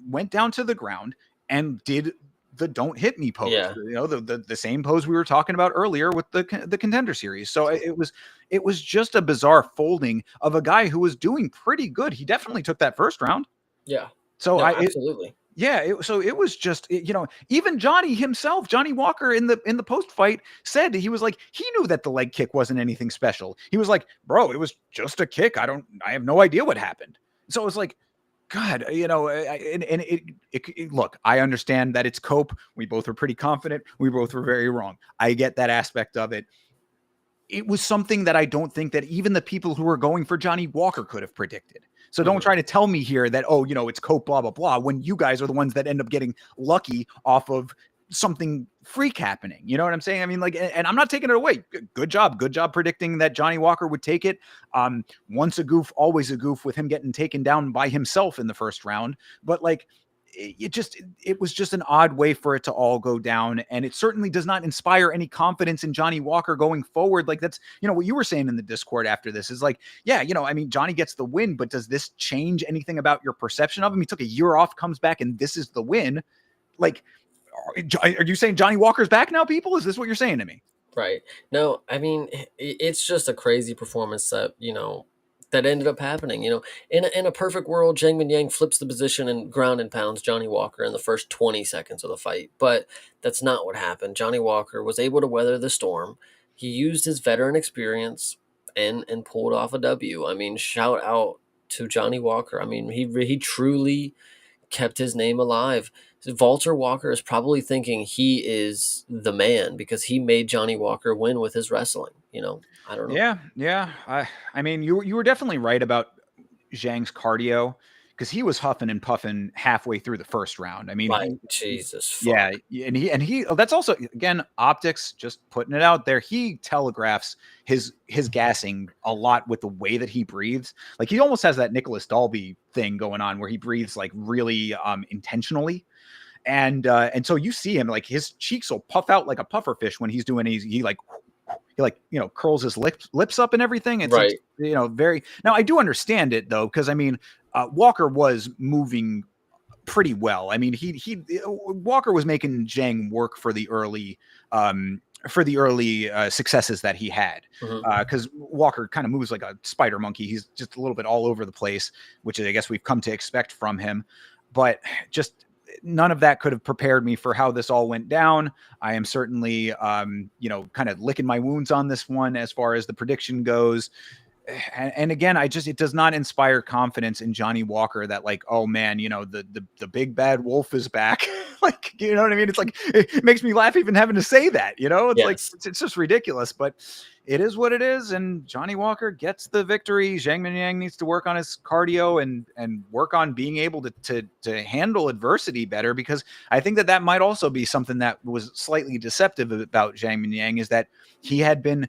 S1: went down to the ground and did the don't hit me pose.
S2: Yeah.
S1: The same pose we were talking about earlier with the Contender Series. So it was just a bizarre folding of a guy who was doing pretty good. He definitely took that first round.
S2: Yeah.
S1: So
S2: absolutely.
S1: So it was just, even Johnny himself, Johnny Walker in the post fight said, he was like, he knew that the leg kick wasn't anything special. He was like, bro, it was just a kick. I have no idea what happened. So it was like, God, look, I understand that it's cope. We both were pretty confident. We both were very wrong. I get that aspect of it. it was something that I don't think that even the people who were going for Johnny Walker could have predicted. So don't try to tell me here that, oh, it's cope, blah, blah, blah, when you guys are the ones that end up getting lucky off of something freak happening. You know what I'm saying? I mean, like, and I'm not taking it away. Good job predicting that Johnny Walker would take it. Once a goof, always a goof with him getting taken down by himself in the first round. But like, it was just an odd way for it to all go down. And it certainly does not inspire any confidence in Johnny Walker going forward. Like that's, what you were saying in the Discord after this is like, yeah, I mean, Johnny gets the win, but does this change anything about your perception of him? He took a year off, comes back, and this is the win. Like, are you saying Johnny Walker's back now, people? Is this what you're saying to me?
S2: Right. No, I mean, it's just a crazy performance that, that ended up happening. In a perfect world, Zhang Yang flips the position and ground and pounds Johnny Walker in the first 20 seconds of the fight. But that's not what happened. Johnny Walker was able to weather the storm. He used his veteran experience and pulled off a W. I mean, shout out to Johnny Walker. I mean, he truly kept his name alive. Walter Walker is probably thinking he is the man because he made Johnny Walker win with his wrestling. I don't know.
S1: Yeah. I mean, you were definitely right about Zhang's cardio because he was huffing and puffing halfway through the first round. I mean,
S2: right. Jesus. Fuck.
S1: Yeah, and he that's also again optics. Just putting it out there, he telegraphs his gassing a lot with the way that he breathes. Like he almost has that Nicholas Dalby thing going on where he breathes like really intentionally. And so you see him like his cheeks will puff out like a puffer fish when he's doing he curls his lips up and everything. It's
S2: right.
S1: Very. Now I do understand it though, because I mean Walker was moving pretty well. I mean Walker was making Zhang work for the early successes that he had, because Walker kind of moves like a spider monkey. He's just a little bit all over the place, which I guess we've come to expect from him. But just none of that could have prepared me for how this all went down. I am certainly, kind of licking my wounds on this one as far as the prediction goes. And again, it does not inspire confidence in Johnny Walker that like, oh man, the big bad wolf is back. Like, you know what I mean? It's like, it makes me laugh even having to say that, it's
S2: yes.
S1: like, it's just ridiculous, but it is what it is. And Johnny Walker gets the victory. Zhang Yang needs to work on his cardio and work on being able to handle adversity better, because I think that might also be something that was slightly deceptive about Zhang Yang, is that he had been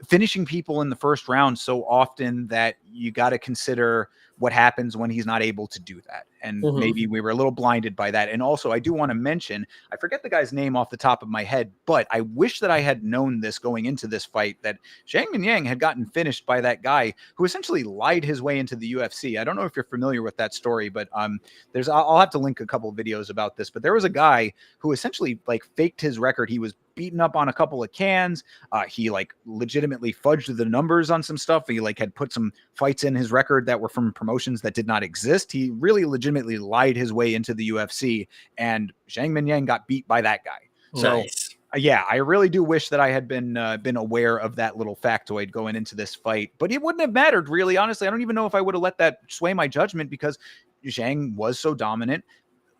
S1: finishing people in the first round so often that you got to consider what happens when he's not able to do that. And maybe we were a little blinded by that. And also I do want to mention, I forget the guy's name off the top of my head, but I wish that I had known this going into this fight, that Zhang Yang had gotten finished by that guy who essentially lied his way into the UFC. I don't know if you're familiar with that story, but I'll have to link a couple of videos about this, but there was a guy who essentially like faked his record. He was beaten up on a couple of cans. He like legitimately fudged the numbers on some stuff. He like had put some fights in his record that were from promotions that did not exist. He really legitimately lied his way into the UFC, and Zhang Yang got beat by that guy. So
S2: nice.
S1: Yeah, I really do wish that I had been aware of that little factoid going into this fight, but it wouldn't have mattered really. Honestly, I don't even know if I would have let that sway my judgment, because Zhang was so dominant.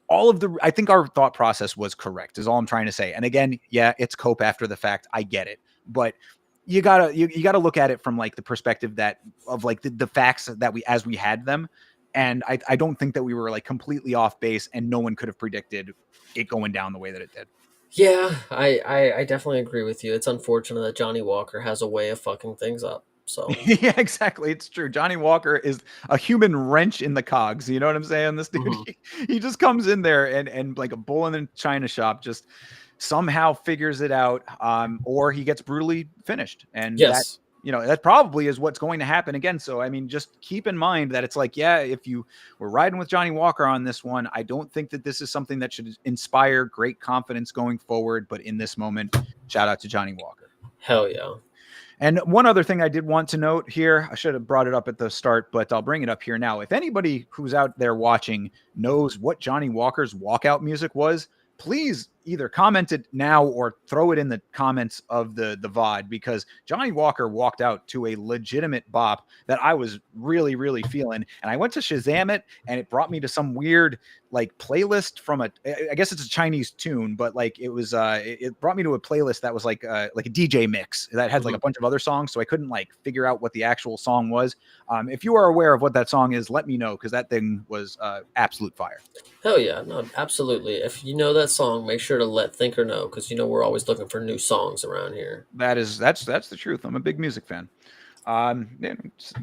S1: I think our thought process was correct, is all I'm trying to say. And again, yeah, it's cope after the fact. I get it, but you gotta look at it from like the perspective of like the facts that as we had them. And I don't think that we were like completely off base, and no one could have predicted it going down the way that it did.
S2: Yeah, I definitely agree with you. It's unfortunate that Johnny Walker has a way of fucking things up. So
S1: yeah, exactly. It's true. Johnny Walker is a human wrench in the cogs. You know what I'm saying? This dude, he just comes in there and like a bull in a china shop, just somehow figures it out, or he gets brutally finished. And
S2: yes,
S1: that probably is what's going to happen again. So, I mean, just keep in mind that it's like, yeah, if you were riding with Johnny Walker on this one, I don't think that this is something that should inspire great confidence going forward. But in this moment, shout out to Johnny Walker.
S2: Hell yeah.
S1: And one other thing I did want to note here, I should have brought it up at the start, but I'll bring it up here now. If anybody who's out there watching knows what Johnny Walker's walkout music was, please either comment it now or throw it in the comments of the VOD, because Johnny Walker walked out to a legitimate bop that I was really, really feeling. And I went to Shazam it, and it brought me to some weird like playlist from I guess it's a Chinese tune, but like it brought me to a playlist that was like a DJ mix that had like a bunch of other songs. So I couldn't like figure out what the actual song was. If you are aware of what that song is, let me know, because that thing was absolute fire.
S2: Hell yeah, no, absolutely. If you know that song, make sure to let Thinker know, because we're always looking for new songs around here.
S1: That's the truth. I'm a big music fan. Yeah,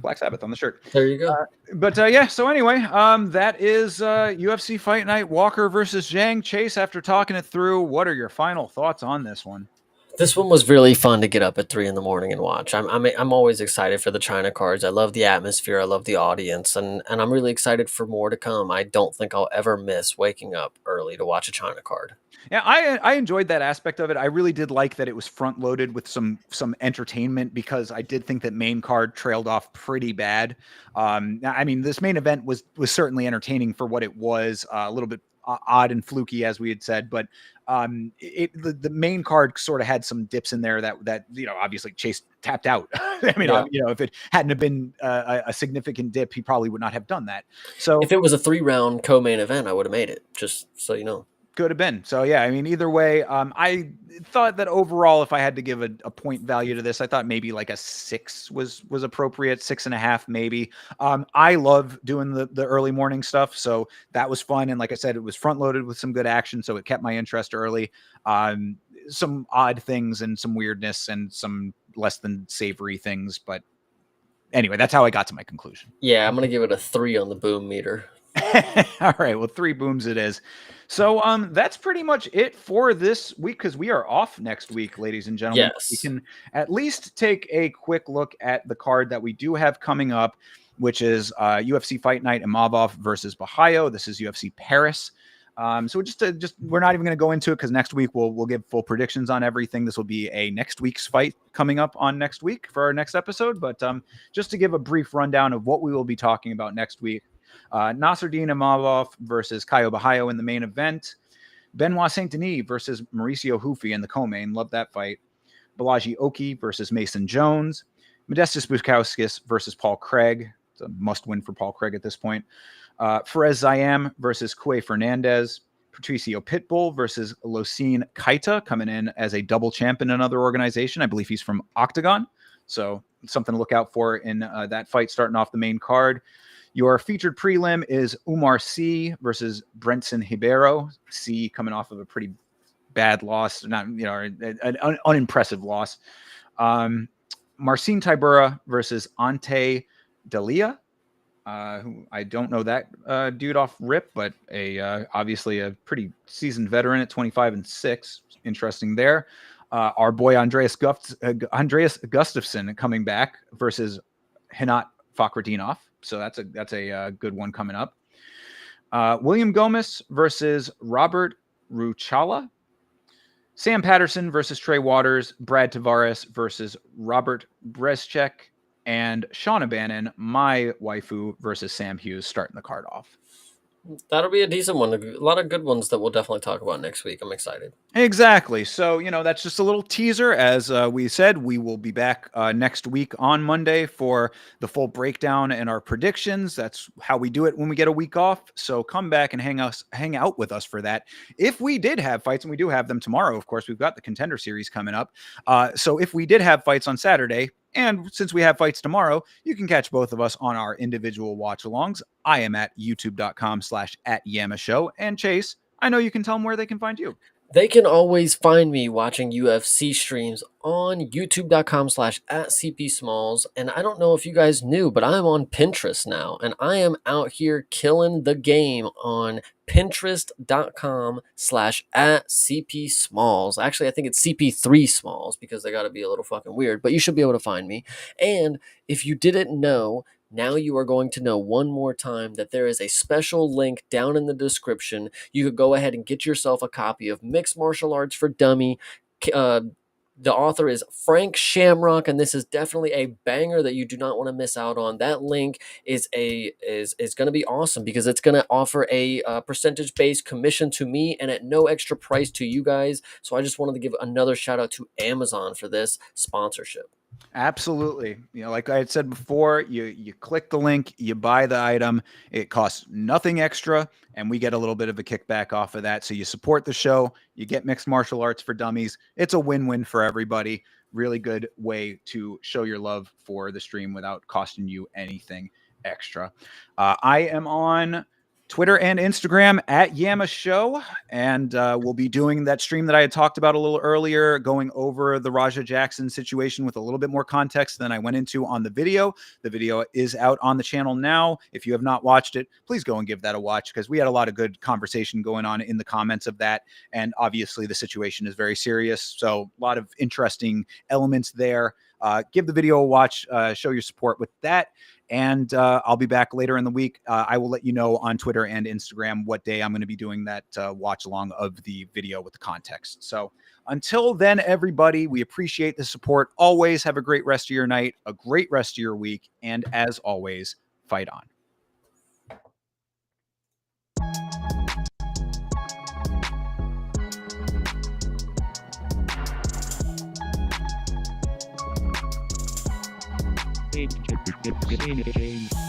S1: Black Sabbath on the shirt.
S2: There you go.
S1: But yeah. So anyway, that is UFC Fight Night, Walker versus Zhang. Chase, after talking it through, what are your final thoughts on this one?
S2: This one was really fun to get up at 3 in the morning and watch. I'm always excited for the China cards. I love the atmosphere. I love the audience, and I'm really excited for more to come. I don't think I'll ever miss waking up early to watch a China card.
S1: Yeah, I enjoyed that aspect of it. I really did like that it was front loaded with some entertainment, because I did think that main card trailed off pretty bad. I mean, this main event was certainly entertaining for what it was, a little bit odd and fluky, as we had said, but the main card sort of had some dips in there that obviously Chase tapped out. I mean,
S2: Yeah.
S1: if it hadn't have been a significant dip, he probably would not have done that. So
S2: If it was a 3-round co-main event, I would have made it, just so you know.
S1: could have been. So yeah, I mean, either way, I thought that overall, if I had to give a point value to this, I thought maybe like a 6 was appropriate, 6.5 maybe. I love doing the early morning stuff, so that was fun. And like I said, it was front loaded with some good action, so it kept my interest early. Some odd things and some weirdness and some less than savory things, but anyway, that's how I got to my conclusion.
S2: Yeah, I'm gonna give it a 3 on the boom meter.
S1: All right, well, 3 booms it is. So that's pretty much it for this week, because we are off next week, ladies and gentlemen.
S2: Yes.
S1: We can at least take a quick look at the card that we do have coming up, which is UFC Fight Night Imavov versus Bahayo. This is UFC Paris. So just we're not even going to go into it, because next week we'll give full predictions on everything. This will be a next week's fight coming up on next week for our next episode. But just to give a brief rundown of what we will be talking about next week. Nasruddin Imavov versus Caio Bahayo in the main event. Benoit Saint Denis versus Mauricio Hufi in the co-main. Love that fight. Balaji Oki versus Mason Jones. Modestas Bukauskas versus Paul Craig. It's a must-win for Paul Craig at this point. Perez Zayam versus Kue Fernandez. Patricio Pitbull versus Losine Kaita, coming in as a double champ in another organization. I believe he's from Octagon. So something to look out for in that fight starting off the main card. Your featured prelim is Umar C versus Brenson Ribeiro. C coming off of a pretty bad loss, not an unimpressive loss. Marcin Tybura versus Ante Dalia. Who I don't know that dude off rip, but obviously a pretty seasoned veteran at 25-6. Interesting there. Our boy Andreas Gustafsson coming back versus Hinat Fakhretdinov. So that's a good one coming up. William Gomez versus Robert Ruchala. Sam Patterson versus Trey Waters. Brad Tavares versus Robert Brezchek. And Shauna Bannon, my waifu, versus Sam Hughes, starting the card off.
S2: That'll be a decent one. A lot of good ones that we'll definitely talk about next week. I'm excited.
S1: Exactly. So, that's just a little teaser. As we said, we will be back next week on Monday for the full breakdown and our predictions. That's how we do it when we get a week off. So come back and hang out with us for that. If we did have fights, and we do have them tomorrow, of course, we've got the Contender Series coming up. So if we did have fights on Saturday, and since we have fights tomorrow, you can catch both of us on our individual watch-alongs. I am at youtube.com/@YamaShow. And Chase, I know you can tell them where they can find you.
S2: They can always find me watching UFC streams on youtube.com/@CPSmalls. And I don't know if you guys knew, but I'm on Pinterest now. And I am out here killing the game on Pinterest.com/@CPSmalls. Actually, I think it's CP3Smalls, because they got to be a little fucking weird. But you should be able to find me. And if you didn't know, now you are going to know one more time that there is a special link down in the description. You could go ahead and get yourself a copy of Mixed Martial Arts for Dummy, The author is Frank Shamrock, and this is definitely a banger that you do not want to miss out on. That link is going to be awesome because it's going to offer a percentage based commission to me and at no extra price to you guys. So I just wanted to give another shout out to Amazon for this sponsorship.
S1: Absolutely. You know, like I had said before, you click the link, you buy the item, it costs nothing extra, and we get a little bit of a kickback off of that. So you support the show, you get Mixed Martial Arts for Dummies. It's a win-win for everybody. Really good way to show your love for the stream without costing you anything extra. I am on Twitter and Instagram at Yama Show, and we'll be doing that stream that I had talked about a little earlier, going over the Raja Jackson situation with a little bit more context than I went into on the video. The video is out on the channel now. If you have not watched it, please go and give that a watch because we had a lot of good conversation going on in the comments of that, and obviously the situation is very serious, so a lot of interesting elements there. Give the video a watch, show your support with that. And I'll be back later in the week. I will let you know on Twitter and Instagram what day I'm going to be doing that watch along of the video with the context. So until then, everybody, we appreciate the support. Always have a great rest of your night, a great rest of your week. And as always, fight on.
S3: Game.